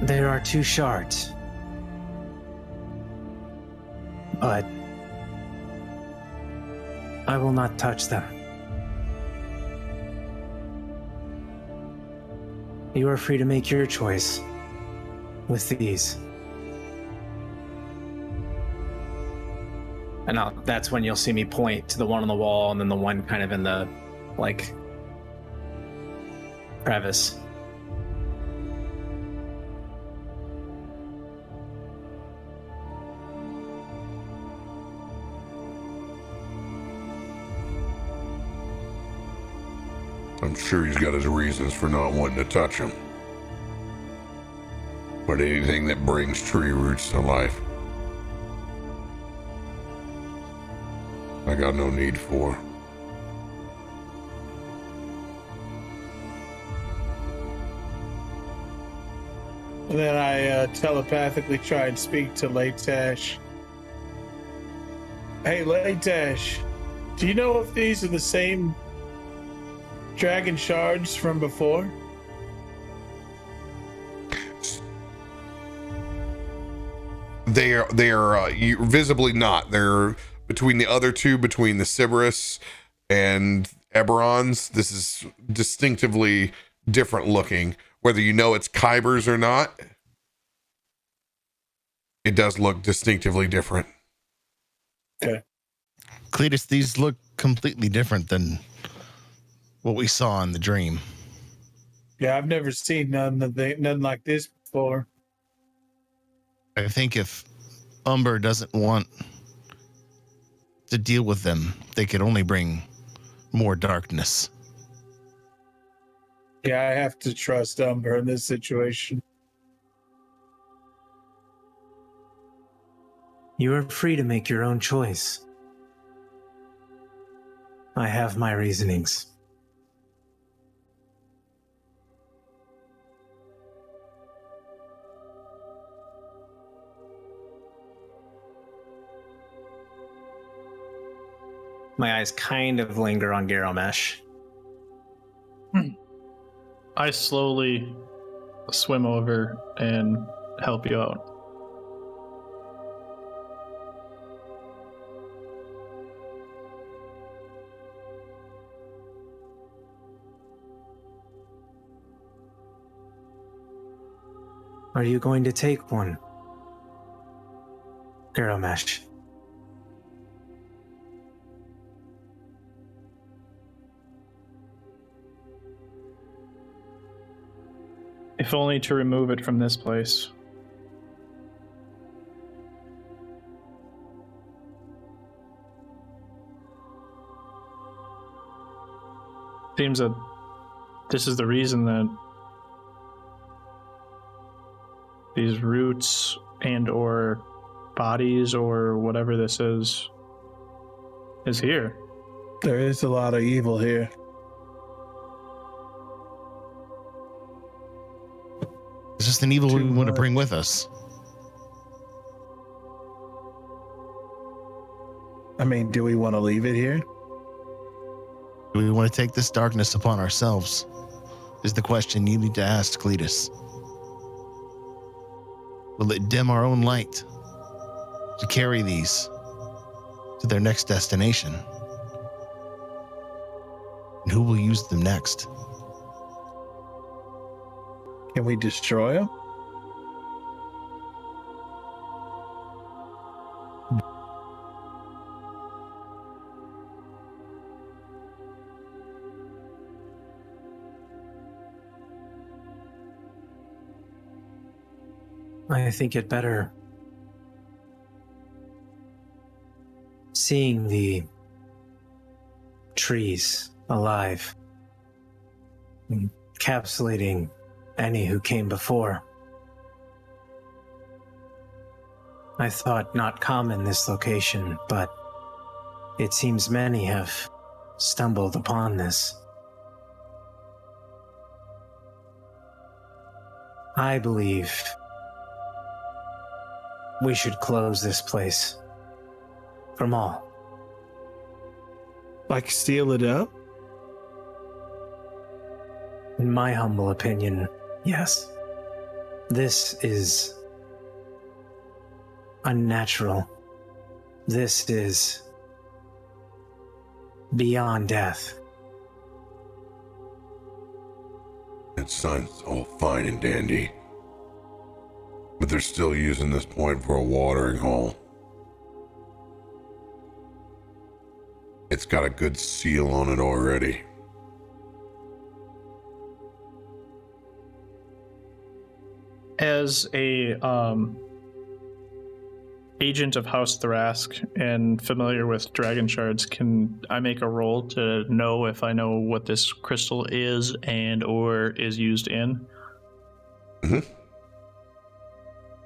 there are two shards, but I will not touch them. You are free to make your choice with these. And that's when you'll see me point to the one on the wall and then the one kind of in the, like, crevice. I'm sure he's got his reasons for not wanting to touch him. But anything that brings tree roots to life, I got no need for. And then I telepathically try and speak to Leightash. Hey, Leightash, do you know if these are the same dragon shards from before? They are visibly not. They're between the other two, between the Sybaris and Eberrons. This is distinctively different looking. Whether you know it's Kybers or not, it does look distinctively different. Okay. Cletus, these look completely different than what we saw in the dream. Yeah, I've never seen nothing like this before. I think if Umber doesn't want to deal with them, they could only bring more darkness. Yeah, I have to trust Umber in this situation. You are free to make your own choice. I have my reasonings. My eyes kind of linger on Garomesh. I slowly swim over and help you out. Are you going to take one, Garomesh? If only to remove it from this place. Seems that this is the reason that these roots and or bodies or whatever this is here. There is a lot of evil here. It's just an evil Too we want to much. bring with us. I mean, do we want to leave it here? Do we want to take this darkness upon ourselves? Is the question you need to ask, Cletus. Will it dim our own light to carry these to their next destination? And who will use them next? Can we destroy them? I think it better seeing the trees alive, encapsulating any who came before. I thought not common this location, but it seems many have stumbled upon this. I believe we should close this place from all. Like seal it up? In my humble opinion, yes. This is unnatural. This is beyond death. It sounds all fine and dandy, but they're still using this point for a watering hole. It's got a good seal on it already. As a agent of House Thrask and familiar with dragon shards, can I make a roll to know if I know what this crystal is and or is used in? Mm-hmm.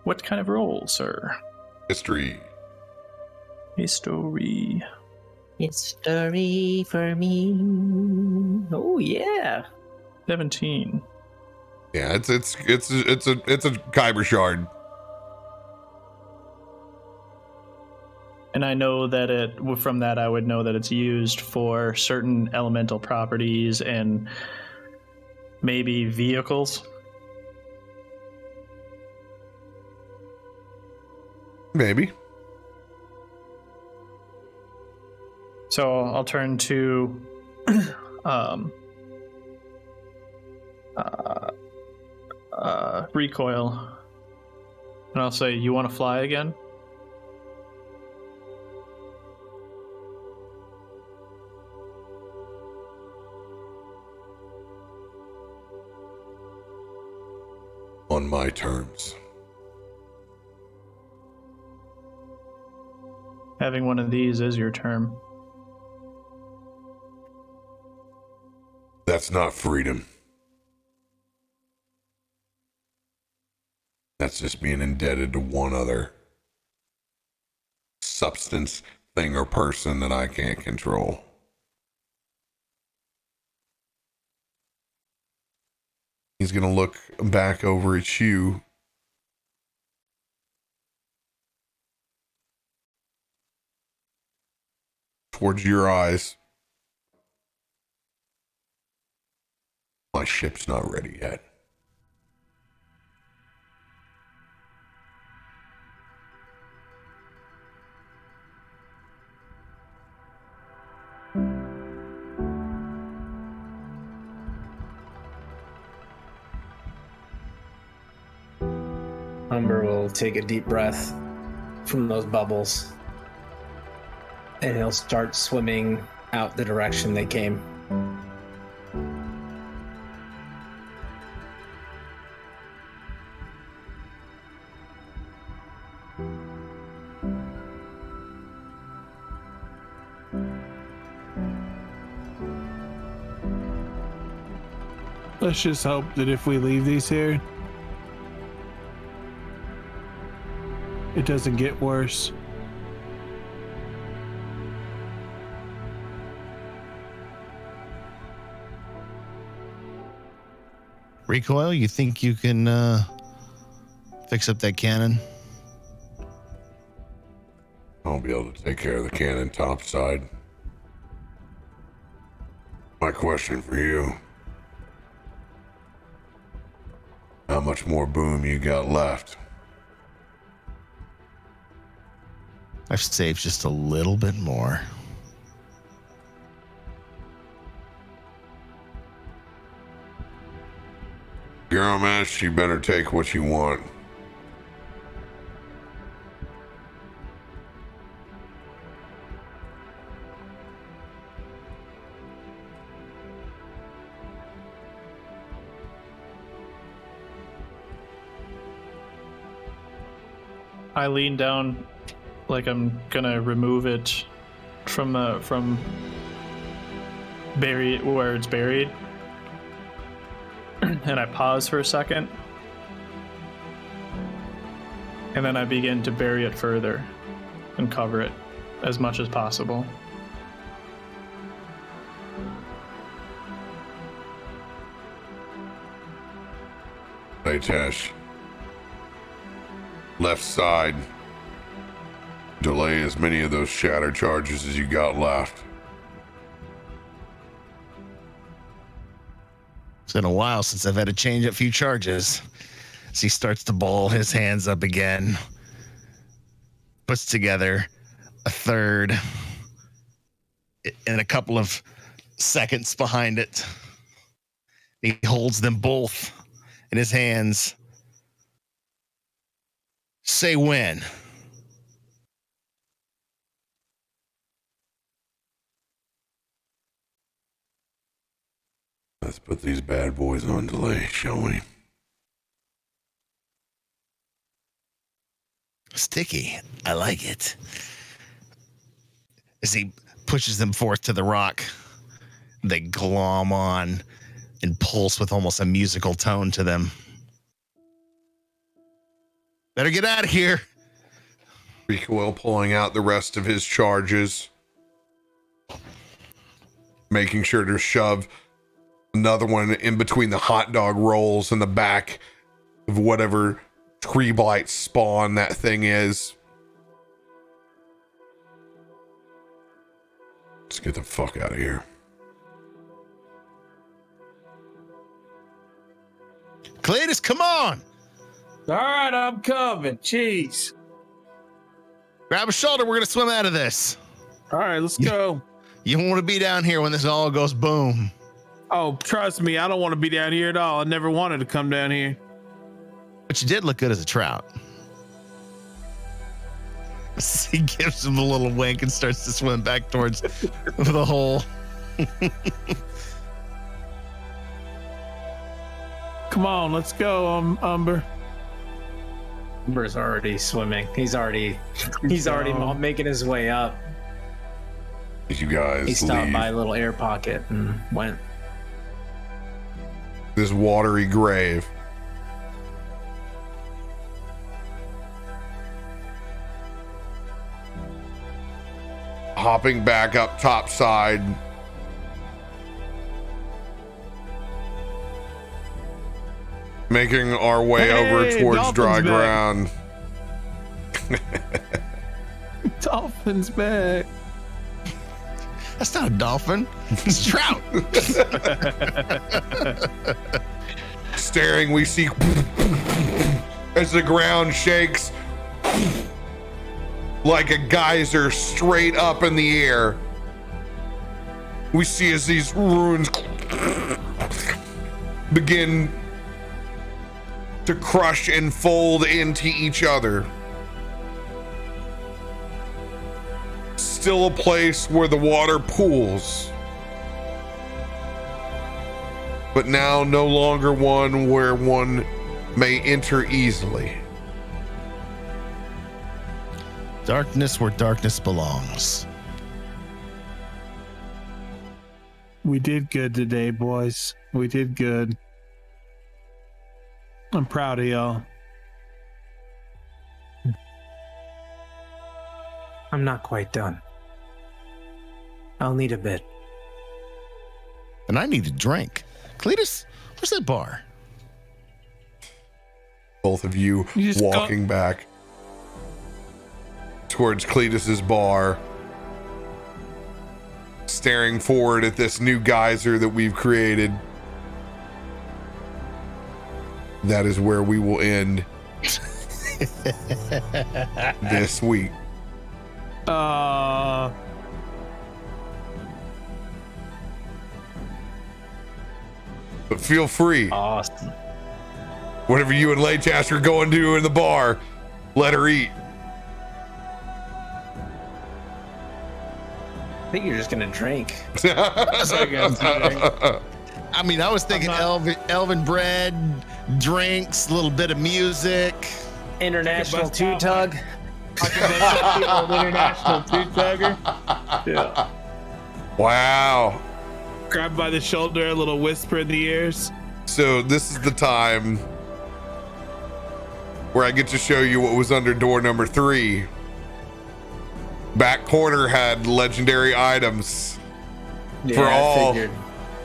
What kind of roll, sir? History. History. History for me. Oh yeah. 17. Yeah, it's a Kyber shard. And I know that from that I would know that it's used for certain elemental properties and maybe vehicles. Maybe. So I'll turn to recoil, and I'll say, "You want to fly again?" On my terms. Having one of these is your term. That's not freedom. That's just being indebted to one other substance, thing, or person that I can't control. He's going to look back over at you. Towards your eyes. My ship's not ready yet. Umber will take a deep breath from those bubbles, and he'll start swimming out the direction they came. Let's just hope that if we leave these here, it doesn't get worse. Recoil, you think you can fix up that cannon? I'll be able to take care of the cannon topside. My question for you. How much more boom you got left? I've saved just a little bit more. Garomesh, you better take what you want. I lean down like I'm gonna remove it from bury it where it's buried. And I pause for a second. And then I begin to bury it further and cover it as much as possible. Leightash. Left side. Delay as many of those shatter charges as you got left. It's been a while since I've had to change a few charges. As he starts to ball his hands up again, puts together a third and a couple of seconds behind it. He holds them both in his hands. Say when. Let's put these bad boys on delay, shall we? Sticky. I like it. As he pushes them forth to the rock, they glom on and pulse with almost a musical tone to them. Better get out of here. Recoil pulling out the rest of his charges. Making sure to shove another one in between the hot dog rolls in the back of whatever tree blight spawn that thing is. Let's get the fuck out of here. Cletus, come on. All right, I'm coming. Jeez. Grab a shoulder. We're going to swim out of this. All right, let's go. You don't want to be down here when this all goes boom. Oh, trust me, I don't want to be down here at all. I never wanted to come down here. But you did look good as a trout. He gives him a little wink and starts to swim back towards the hole. Come on, let's go, Umber. Umber's already swimming. He's already making his way up. As you guys He stopped leave by a little air pocket and went. this watery grave, hopping back up topside, making our way over towards dry ground. Dolphin's back. That's not a dolphin. It's a trout. Staring, we see as the ground shakes like a geyser straight up in the air. We see as these ruins begin to crush and fold into each other. Still a place where the water pools, but now no longer one where one may enter easily. Darkness where darkness belongs. We did good today, boys. We did good. I'm proud of y'all. I'm not quite done. I'll need a bit. And I need a drink. Cletus, where's that bar? Both of you just walking back towards Cletus's bar, staring forward at this new geyser that we've created. That is where we will end this week. But feel free. Awesome. Whatever you and Leightash are going to do in the bar, let her eat. I think you're just gonna drink. I mean, I was thinking elven bread, drinks, a little bit of music. International two tug. International two-tugger. Yeah. Wow. Grab by the shoulder, a little whisper in the ears. So this is the time where I get to show you what was under door number 3. Back corner had legendary items for all.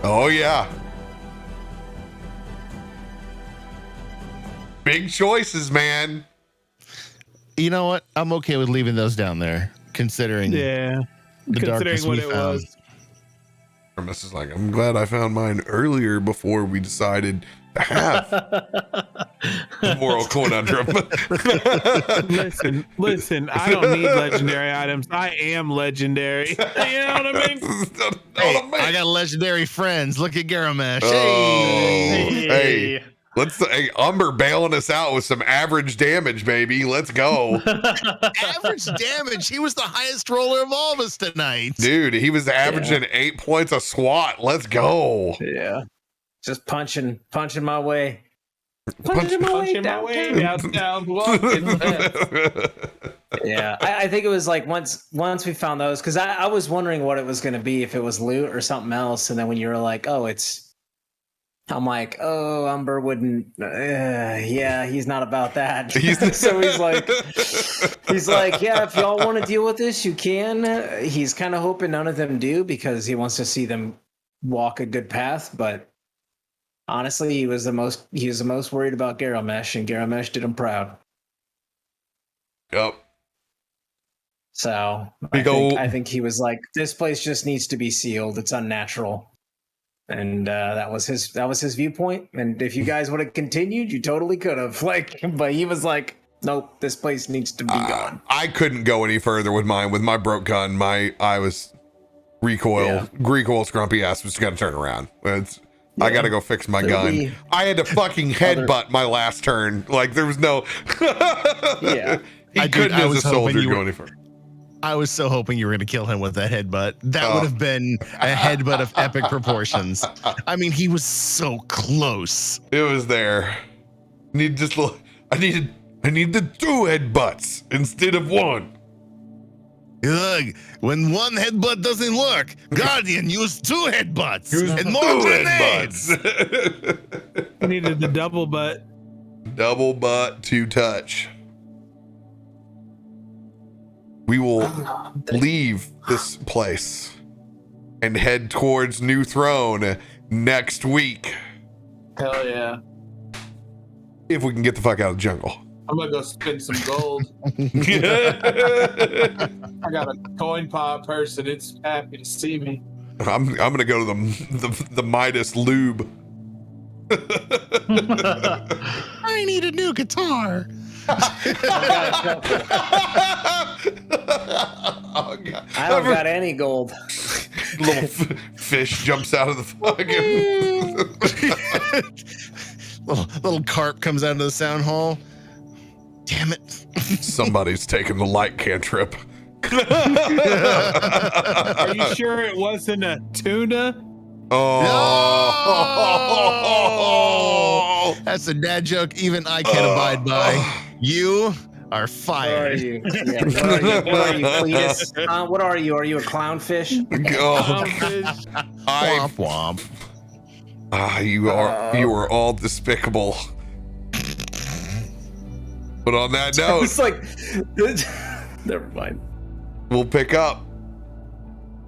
Oh yeah. Big choices, man. You know what? I'm okay with leaving those down there, considering the darkness what we it found. was. Hermes is like, I'm glad I found mine earlier before we decided to have the moral conundrum. Listen, I don't need legendary items. I am legendary. You know what I mean? Hey, I got legendary friends. Look at Garomesh. Oh, Hey. hey. Hey, Umber bailing us out with some average damage, baby. Let's go. Average damage. He was the highest roller of all of us tonight. Dude, he was averaging 8 points a swat. Let's go. Yeah. Just punching my way. Punching my way downtown, walking. Yeah, I think it was like once we found those, because I was wondering what it was going to be, if it was loot or something else, and then when you were like, oh, I'm like, oh, Umber wouldn't. Yeah, he's not about that. So he's like, yeah, if y'all want to deal with this, you can. He's kind of hoping none of them do, because he wants to see them walk a good path. But honestly, he was the most worried about Garomesh, and Garomesh did him proud. Yep. So I think he was like, this place just needs to be sealed. It's unnatural. And that was his viewpoint. And if you guys would have continued, you totally could have. But he was like, nope, this place needs to be gone. I couldn't go any further with mine. With my broke gun, I was recoil, scrumpy ass was gonna turn around. I gotta go fix my gun. I had to fucking headbutt my last turn. Like there was no. Yeah, he couldn't as a soldier go any further. I was so hoping you were going to kill him with that headbutt. That would have been a headbutt of epic proportions. I mean, he was so close. It was there. I needed the 2 headbutts instead of 1. Look, when 1 headbutt doesn't work, Guardian used 2 headbutts and more 2 grenades. I needed the double butt. Double butt to touch. We will leave this place and head towards New Throne next week. Hell yeah. If we can get the fuck out of the jungle. I'm gonna go spend some gold. I got a coin pop person. It's happy to see me. I'm gonna go to the Midas Lube. I need a new guitar. Oh, God. I don't got any gold. Little fish jumps out of the fucking little carp comes out of the sound hall. Damn it. Somebody's taking the light cantrip. Are you sure it wasn't a tuna? Oh. That's a dad joke even I can't abide by. You are fired. What are you? Yeah, what are you, Cletus? What are you? Are you a clownfish? Clownfish. Womp womp. You are all despicable. But on that note, It's like, never mind. we'll pick up.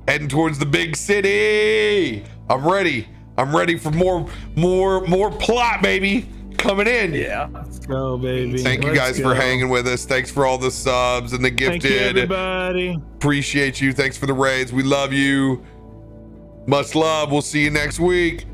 Heading towards the big city. I'm ready. I'm ready for more plot, baby. Coming in. Yeah. Let's go, baby. Thank you guys for hanging with us. Thanks for all the subs and the gifted. Thank you, everybody. Appreciate you. Thanks for the raids. We love you. Much love. We'll see you next week.